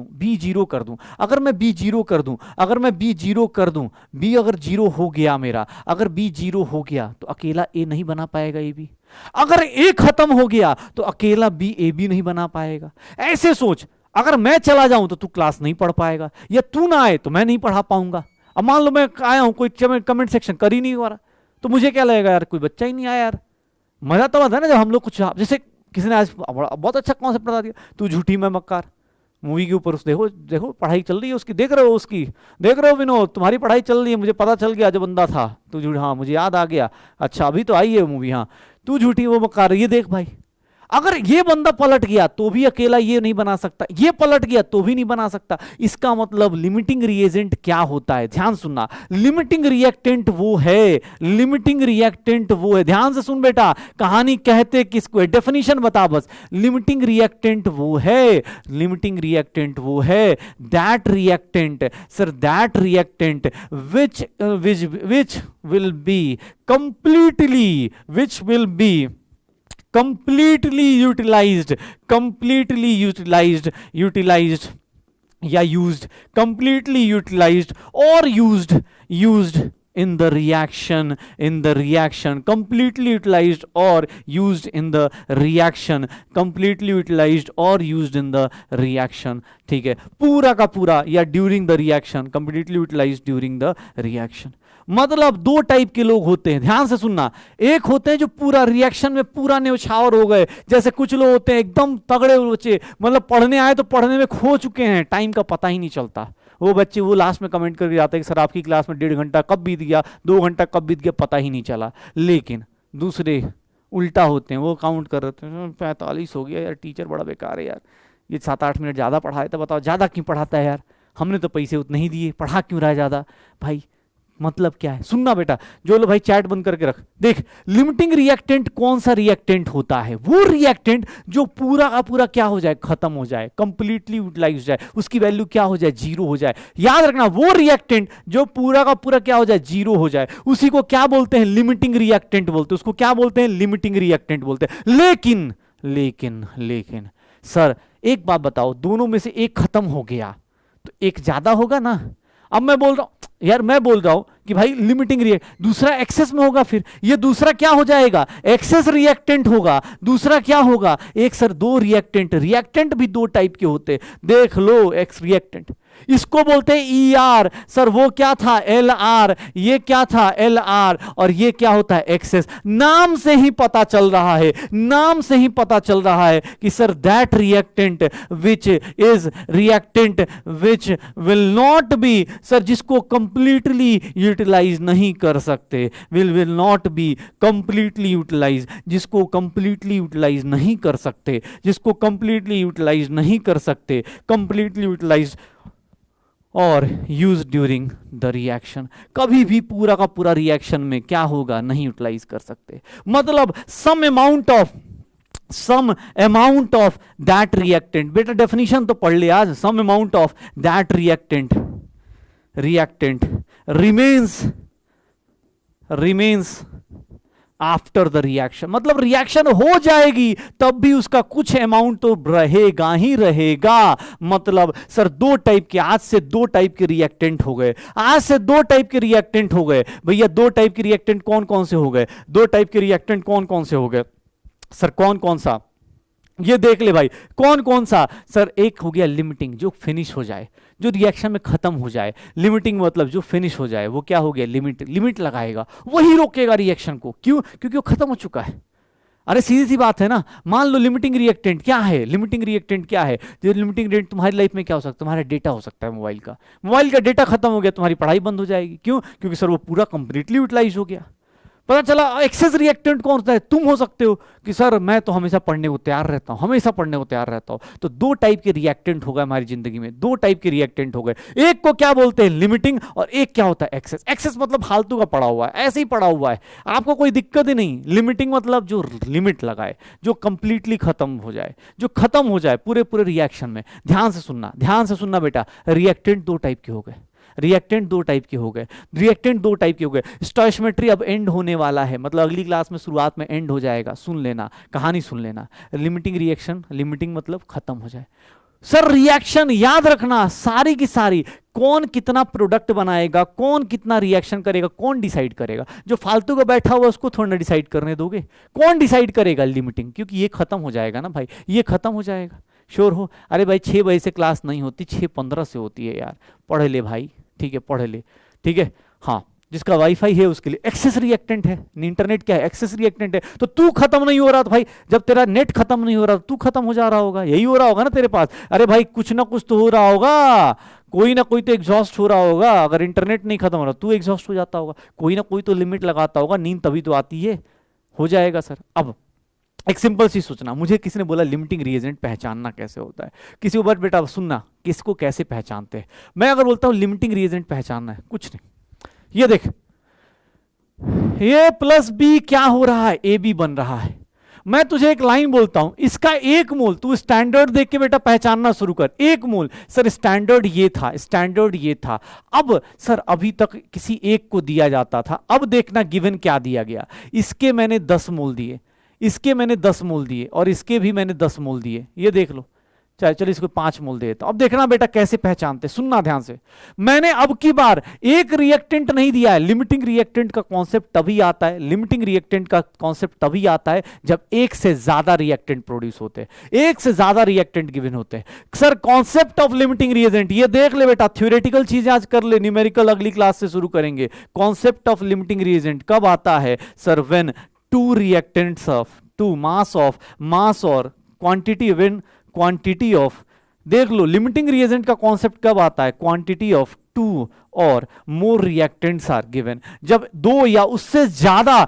दूं, अगर मैं बी जीरो कर दूं, बी अगर जीरो हो गया मेरा, अगर बी जीरो हो गया तो अकेला ए नहीं बना पाएगा ए बी। अगर ए खत्म हो गया तो अकेला बी ए बी नहीं बना पाएगा। ऐसे सोच, अगर मैं चला जाऊं तो तू क्लास नहीं पढ़ पाएगा, या तू ना आए तो मैं नहीं पढ़ा पाऊंगा। अब मान लो मैं आया हूं, कोई कमेंट सेक्शन कर ही नहीं हो रहा, तो मुझे क्या लगेगा यार, कोई बच्चा ही नहीं आया यार। मजा तो आता है ना जब हम लोग कुछ, जैसे किसी ने आज बहुत अच्छा कॉन्सेप्ट बता दिया, तू झूठी मैं मक्कार, मूवी के ऊपर उस देखो देखो पढ़ाई चल रही है उसकी, देख रहे हो विनोद, तुम्हारी पढ़ाई चल रही है, मुझे पता चल गया जो बंदा था तू झूठ, हाँ मुझे याद आ गया, अच्छा अभी तो आई है मूवी, हाँ तू झूठी वो मक्कार, ये देख भाई। अगर ये बंदा पलट गया तो भी अकेला ये नहीं बना सकता, ये पलट गया तो भी नहीं बना सकता। इसका मतलब लिमिटिंग रिएजेंट क्या होता है, ध्यान सुनना। लिमिटिंग रिएक्टेंट वो है, ध्यान से सुन बेटा, कहानी कहते किसको, डेफिनेशन बता बस। लिमिटिंग रिएक्टेंट वो है, that reactant, sir that reactant which will be completely utilized या used, completely utilized or used in the reaction, completely utilized or used in the reaction, ठीक है, पूरा का पूरा, या during the reaction, completely utilized during the reaction। मतलब दो type के लोग होते हैं, ध्यान से सुनना। एक होते हैं जो पूरा रिएक्शन में पूरा न्यौछावर हो गए, जैसे कुछ लोग होते हैं एकदम तगड़े बच्चे, मतलब पढ़ने आए तो पढ़ने में खो चुके हैं, टाइम का पता ही नहीं चलता। वो बच्चे वो लास्ट में कमेंट करके जाते हैं कि सर आपकी क्लास में 1.5 घंटा कब बीत गया, 2 घंटा कब बीत गया, पता ही नहीं चला। लेकिन दूसरे उल्टा होते हैं, वो काउंट कर रहे हैं, 45 हो गया यार, टीचर बड़ा बेकार है यार, ये 7-8 मिनट ज़्यादा पढ़ाया था, बताओ ज़्यादा क्यों पढ़ाता है यार, हमने तो पैसे उतने ही दिए, पढ़ा क्यों रहा है ज़्यादा भाई। मतलब क्या है, सुनना बेटा, जो लो भाई चैट बंद करके रख, देख लिमिटिंग रिएक्टेंट कौन सा रिएक्टेंट होता है, वो रिएक्टेंट जो पूरा का पूरा क्या हो जाए, खत्म हो जाए, कंप्लीटली यूटिलाइज हो जाए, उसकी वैल्यू क्या हो जाए, 0 हो जाए। याद रखना, वो रिएक्टेंट जो पूरा का पूरा क्या हो जाए, 0 हो जाए, उसी को क्या बोलते हैं, लिमिटिंग रिएक्टेंट बोलते हैं, उसको क्या बोलते हैं, लिमिटिंग रिएक्टेंट बोलते हैं। लेकिन सर एक बात बताओ, दोनों में से एक खत्म हो गया तो एक ज्यादा होगा ना। अब मैं बोल रहा हूं यार, मैं बोल रहा हूं कि भाई लिमिटिंग रिएक्ट, दूसरा एक्सेस में होगा, फिर ये दूसरा क्या हो जाएगा, एक्सेस रिएक्टेंट होगा। दूसरा क्या होगा, एक सर 2 रिएक्टेंट भी 2 टाइप के होते, देख लो, एक्स रिएक्टेंट, इसको बोलते हैं ER, सर वो क्या था, LR, ये क्या था, LR, और ये क्या होता है, एक्सेस। नाम से ही पता चल रहा है कि sir that reactant which is reactant which will not be, sir जिसको कंप्लीटली यूटिलाइज नहीं कर सकते, will not be completely utilise, जिसको कंप्लीटली यूटिलाइज नहीं कर सकते, कंप्लीटली यूटिलाइज और यूज ड्यूरिंग द रिएक्शन। कभी भी पूरा का पूरा रिएक्शन में क्या होगा, नहीं यूटिलाइज कर सकते। मतलब some amount of that reactant, बेटा डेफिनेशन तो पढ़ ले आज, some amount of that reactant remains after the reaction. मतलब रिएक्शन हो जाएगी तब भी उसका कुछ अमाउंट तो रहेगा ही रहेगा। मतलब सर 2 टाइप के, आज से 2 टाइप के रिएक्टेंट हो गए, भैया 2 टाइप के रिएक्टेंट कौन कौन से हो गए, 2 टाइप के रिएक्टेंट कौन कौन से हो गए सर, कौन कौन सा, ये देख ले भाई, कौन कौन सा। सर एक हो गया लिमिटिंग, जो फिनिश हो जाए, जो रिएक्शन में खत्म हो जाए। लिमिटिंग मतलब जो फिनिश हो जाए, वो क्या हो गया, लिमिट लगाएगा, वही रोकेगा रिएक्शन को। क्यों, क्योंकि वो खत्म हो चुका है। अरे सीधी सी बात है ना। मान लो लिमिटिंग रिएक्टेंट क्या है, तो लिमिटिंग रिएक्टेंट तुम्हारी लाइफ में क्या हो सकता है, तुम्हारा डेटा हो सकता है, मोबाइल का डेटा खत्म हो गया, तुम्हारी पढ़ाई बंद हो जाएगी। क्यों, क्योंकि सर वो पूरा कंप्लीटली यूटिलाइज हो गया। पता चला एक्सेस रिएक्टेंट कौन होता है, तुम हो सकते हो कि सर मैं तो हमेशा पढ़ने को तैयार रहता हूं, तो 2 टाइप के रिएक्टेंट हो गए हमारी जिंदगी में, 2 टाइप के रिएक्टेंट हो गए। एक को क्या बोलते हैं, लिमिटिंग, और एक क्या होता है, एक्सेस मतलब फालतू का पड़ा हुआ है, ऐसे ही पड़ा हुआ है, आपको कोई दिक्कत ही नहीं। लिमिटिंग मतलब जो लिमिट लगाए, जो कंप्लीटली खत्म हो जाए, पूरे रिएक्शन में। ध्यान से सुनना बेटा, रिएक्टेंट 2 टाइप के हो गए। रिएक्टेंट दो टाइप के हो गए, रिएक्टेंट दो टाइप के हो गए। स्टोइशियोमेट्री अब एंड होने वाला है, मतलब अगली क्लास में शुरुआत में एंड हो जाएगा, सुन लेना, कहानी सुन लेना। लिमिटिंग रिएक्शन, लिमिटिंग मतलब खत्म हो जाए। सर रिएक्शन याद रखना सारी की सारी, कौन कितना प्रोडक्ट बनाएगा, कौन कितना रिएक्शन करेगा, कौन डिसाइड करेगा? जो फालतू का बैठा हुआ उसको थोड़ा ना डिसाइड करने दोगे, कौन डिसाइड करेगा? लिमिटिंग, क्योंकि ये खत्म हो जाएगा ना भाई, ये खत्म हो जाएगा। श्योर हो? अरे भाई 6 बजे से क्लास नहीं होती, 6:15 से होती है यार, पढ़ ले भाई, ठीक है पढ़ ले, ठीक है। हाँ, जिसका वाईफाई है उसके लिए एक्सेस रिएक्टेंट है, इंटरनेट क्या है? एक्सेस रिएक्टेंट है। तो तू खत्म नहीं हो रहा था भाई, जब तेरा नेट खत्म नहीं हो रहा तू खत्म हो जा रहा होगा, यही हो रहा होगा ना तेरे पास। अरे भाई कुछ ना कुछ तो हो रहा होगा, कोई ना कोई तो एग्जॉस्ट हो रहा होगा। अगर इंटरनेट नहीं खत्म हो रहा तू एग्जॉस्ट हो जाता होगा, कोई ना कोई तो लिमिट लगाता होगा, नींद तभी तो आती है। हो जाएगा सर। अब एक सिंपल सी सोचना, मुझे किसी ने बोला लिमिटिंग रिएजेंट पहचानना कैसे होता है, किसी को बेटा सुनना किसको कैसे पहचानते हैं। मैं अगर बोलता हूं लिमिटिंग रिएजेंट पहचानना है, कुछ नहीं, ये देख ए प्लस बी क्या हो रहा है, ए बी बन रहा है। मैं तुझे एक लाइन बोलता हूं, इसका एक मोल, तू स्टैंडर्ड देख के बेटा पहचानना शुरू कर। एक मोल, सर स्टैंडर्ड ये था, स्टैंडर्ड ये था। अब सर अभी तक किसी एक को दिया जाता था, अब देखना गिवन क्या दिया गया। इसके मैंने 10 मोल दिए, इसके मैंने 10 मोल दिए, और इसके भी मैंने 10 मोल दिए। ये देख लो, चलो इसको 5 मोल दे देता हूं। अब देखना बेटा कैसे पहचानते, सुनना ध्यान से। मैंने अब की बार एक रिएक्टेंट नहीं दिया है। लिमिटिंग रिएक्टेंट का कॉन्सेप्ट तभी आता है, लिमिटिंग रिएक्टेंट का कॉन्सेप्ट तभी आता है जब एक से ज्यादा रिएक्टेंट प्रोड्यूस होते हैं, एक से ज्यादा रिएक्टेंट गिवन होते हैं। Sir concept of limiting reagent ये देख ले बेटा, थ्योरेटिकल चीजें आज कर ले, न्यूमेरिकल अगली क्लास से शुरू करेंगे। कॉन्सेप्ट ऑफ लिमिटिंग रिएजेंट कब आता है? Sir when two reactants of two mass और क्वांटिटी, व्हेन क्वांटिटी ऑफ, देख लो लिमिटिंग रिएजेंट का कॉन्सेप्ट कब आता है? क्वांटिटी ऑफ 2 और मोर रिएक्टेंट्स आर गिवन, जब 2 या उससे ज्यादा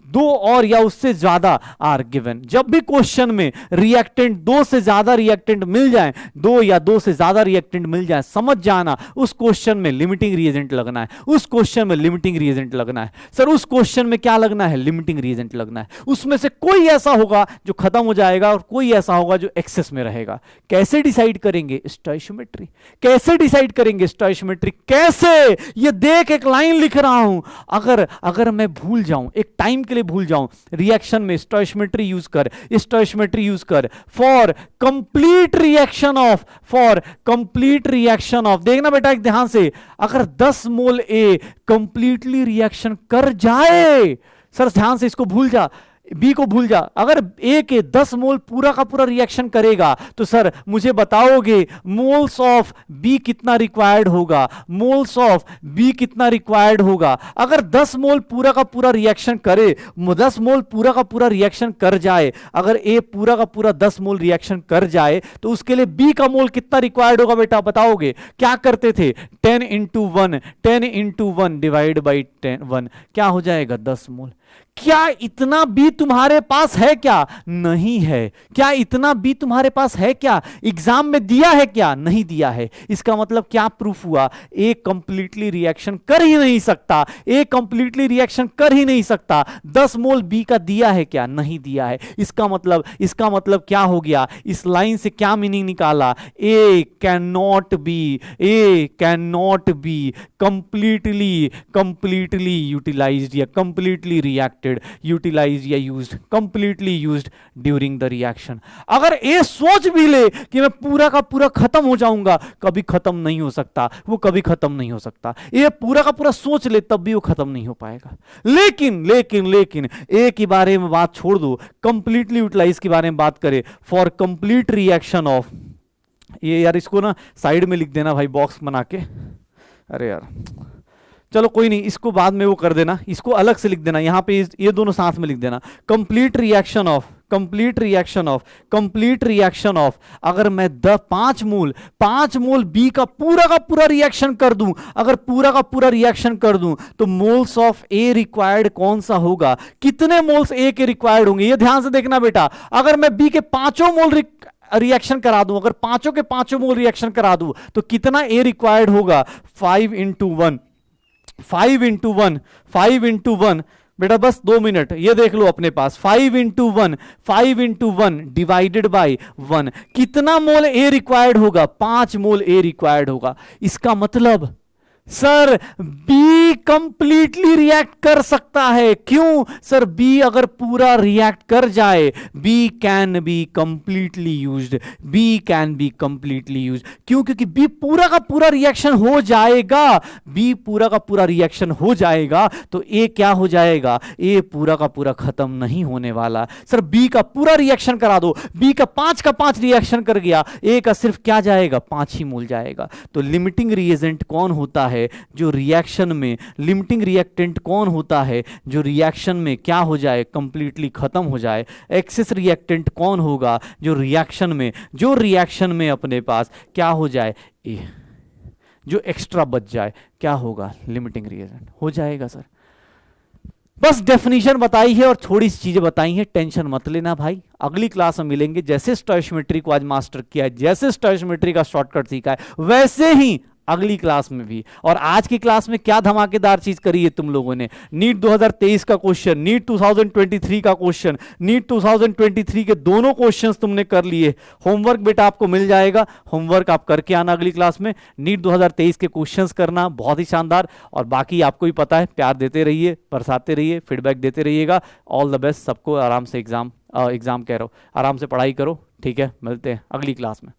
2 और या उससे ज्यादा आर गिवन। जब भी क्वेश्चन में रिएक्टेंट 2 से ज्यादा रिएक्टेंट मिल जाए, 2 या 2 से ज्यादा रिएक्टेंट मिल जाए, समझ जाना उस क्वेश्चन में लिमिटिंग रिएजेंट लगना है, उस क्वेश्चन में लिमिटिंग रिएजेंट लगना है। सर उस क्वेश्चन में क्या लगना है? लिमिटिंग रिएजेंट लगना है। उसमें से कोई ऐसा होगा जो खत्म हो जाएगा और कोई ऐसा होगा जो एक्सेस में रहेगा। कैसे डिसाइड करेंगे? स्टोइशियोमेट्री। कैसे डिसाइड करेंगे? स्टोइशियोमेट्री। कैसे? ये देख, एक लाइन लिख रहा हूं, अगर मैं भूल जाऊं, एक टाइम के लिए भूल जाऊं, रिएक्शन में स्टोइशियोमेट्री यूज कर, स्टोइशियोमेट्री यूज कर फॉर कंप्लीट रिएक्शन ऑफ, देखना बेटा एक ध्यान से, अगर 10 मोल ए कंप्लीटली रिएक्शन कर जाए, सर ध्यान से इसको भूल जा, बी को भूल जा, अगर ए के 10 मोल पूरा का पूरा रिएक्शन करेगा तो सर मुझे बताओगे मोल्स ऑफ बी कितना रिक्वायर्ड होगा? मोल्स ऑफ बी कितना रिक्वायर्ड होगा? अगर 10 मोल पूरा का पूरा रिएक्शन करे, 10 मोल पूरा का पूरा रिएक्शन कर जाए, अगर ए पूरा का पूरा 10 मोल रिएक्शन कर जाए तो उसके लिए बी का मोल कितना रिक्वायर्ड होगा बेटा? बताओगे? क्या करते थे? 10 into 1 डिवाइड बाई 1, क्या हो जाएगा? 10 मोल। क्या इतना बी तुम्हारे पास है क्या? नहीं है। क्या इतना बी तुम्हारे पास है क्या? एग्जाम में दिया है क्या? नहीं दिया है। इसका मतलब क्या प्रूफ हुआ? ए कंप्लीटली रिएक्शन कर ही नहीं सकता, ए कंप्लीटली रिएक्शन कर ही नहीं सकता। 10 मोल बी का दिया है क्या? नहीं दिया है। इसका मतलब क्या हो गया? इस लाइन से क्या मीनिंग निकाला? A can not be completely utilized या कंप्लीटली रिएक्टेड, यूटिलाइज्ड या used, completely used during the reaction. अगर ए सोच भी ले कि मैं पूरा का पूरा खत्म हो जाऊंगा, कभी खत्म नहीं हो सकता, वो कभी खत्म नहीं हो सकता। ए पूरा का पूरा सोच ले तब भी वो खत्म नहीं हो पाएगा। लेकिन ए के बारे में बात छोड़ दो, कंप्लीटली यूटिलाइज के बारे में बात करें, फॉर कंप्लीट रिएक्शन ऑफ, ये यार इसको ना साइड में लिख देना भाई, बॉक्स बना के। अरे यार चलो कोई नहीं, इसको बाद में वो कर देना, इसको अलग से लिख देना, यहां पे ये दोनों साथ में लिख देना। कंप्लीट रिएक्शन ऑफ, अगर मैं 5 मोल बी का पूरा रिएक्शन कर दूं, अगर पूरा का पूरा रिएक्शन कर दूं तो मोल्स ऑफ ए रिक्वायर्ड कौन सा होगा? कितने मोल्स ए के रिक्वायर्ड होंगे? ये ध्यान से देखना बेटा। अगर मैं बी के 5 मोल रिएक्शन करा दूं, अगर 5 के 5 मोल रिएक्शन करा दूं तो कितना ए रिक्वायर्ड होगा? 5 into 1 बेटा बस 2 मिनट, ये देख लो अपने पास 5 इंटू 1, 5 इंटू 1 डिवाइडेड बाई 1, कितना मोल ए रिक्वायर्ड होगा? 5 मोल ए रिक्वायर्ड होगा। इसका मतलब सर बी कंप्लीटली रिएक्ट कर सकता है। क्यों सर? बी अगर पूरा रिएक्ट कर जाए, B can be completely used, B can be completely used. क्यों? क्योंकि बी पूरा का पूरा रिएक्शन हो जाएगा, बी पूरा का पूरा रिएक्शन हो जाएगा तो ए क्या हो जाएगा? ए पूरा का पूरा खत्म नहीं होने वाला। सर बी का पूरा रिएक्शन करा दो, बी का 5 का 5 रिएक्शन कर गया, ए का सिर्फ क्या जाएगा? 5 ही मोल जाएगा। तो लिमिटिंग रिएजेंट कौन होता है जो रिएक्शन में, लिमिटिंग रिएक्टेंट कौन होता है जो रिएक्शन में क्या हो जाए? कंप्लीटली खत्म हो जाए। एक्सेस रिएक्टेंट कौन होगा जो रिएक्शन में अपने पास क्या हो जाए? जो एक्स्ट्रा बच जाए क्या होगा? लिमिटिंग रिएजेंट हो जाएगा। सर बस डेफिनेशन बताई है और थोड़ी सी चीजें बताई हैं, टेंशन मत लेना भाई। अगली क्लास में मिलेंगे। जैसे स्टोइशियोमेट्री को आज मास्टर किया है, जैसे स्टोइशियोमेट्री का शॉर्टकट सीखा है, वैसे ही अगली क्लास में भी। और आज की क्लास में क्या धमाकेदार चीज करी है तुम लोगों ने? नीट 2023 का क्वेश्चन, नीट 2023 का क्वेश्चन, नीट 2023 के दोनों क्वेश्चंस तुमने कर लिए। होमवर्क बेटा आपको मिल जाएगा, होमवर्क आप करके आना अगली क्लास में। नीट 2023 के क्वेश्चंस करना, बहुत ही शानदार। और बाकी आपको ही पता है, प्यार देते रहिए, बरसाते रहिए, फीडबैक देते रहिएगा। ऑल द बेस्ट सबको। आराम से एग्जाम कह रहा हूं, आराम से पढ़ाई करो। ठीक है, मिलते हैं अगली क्लास में।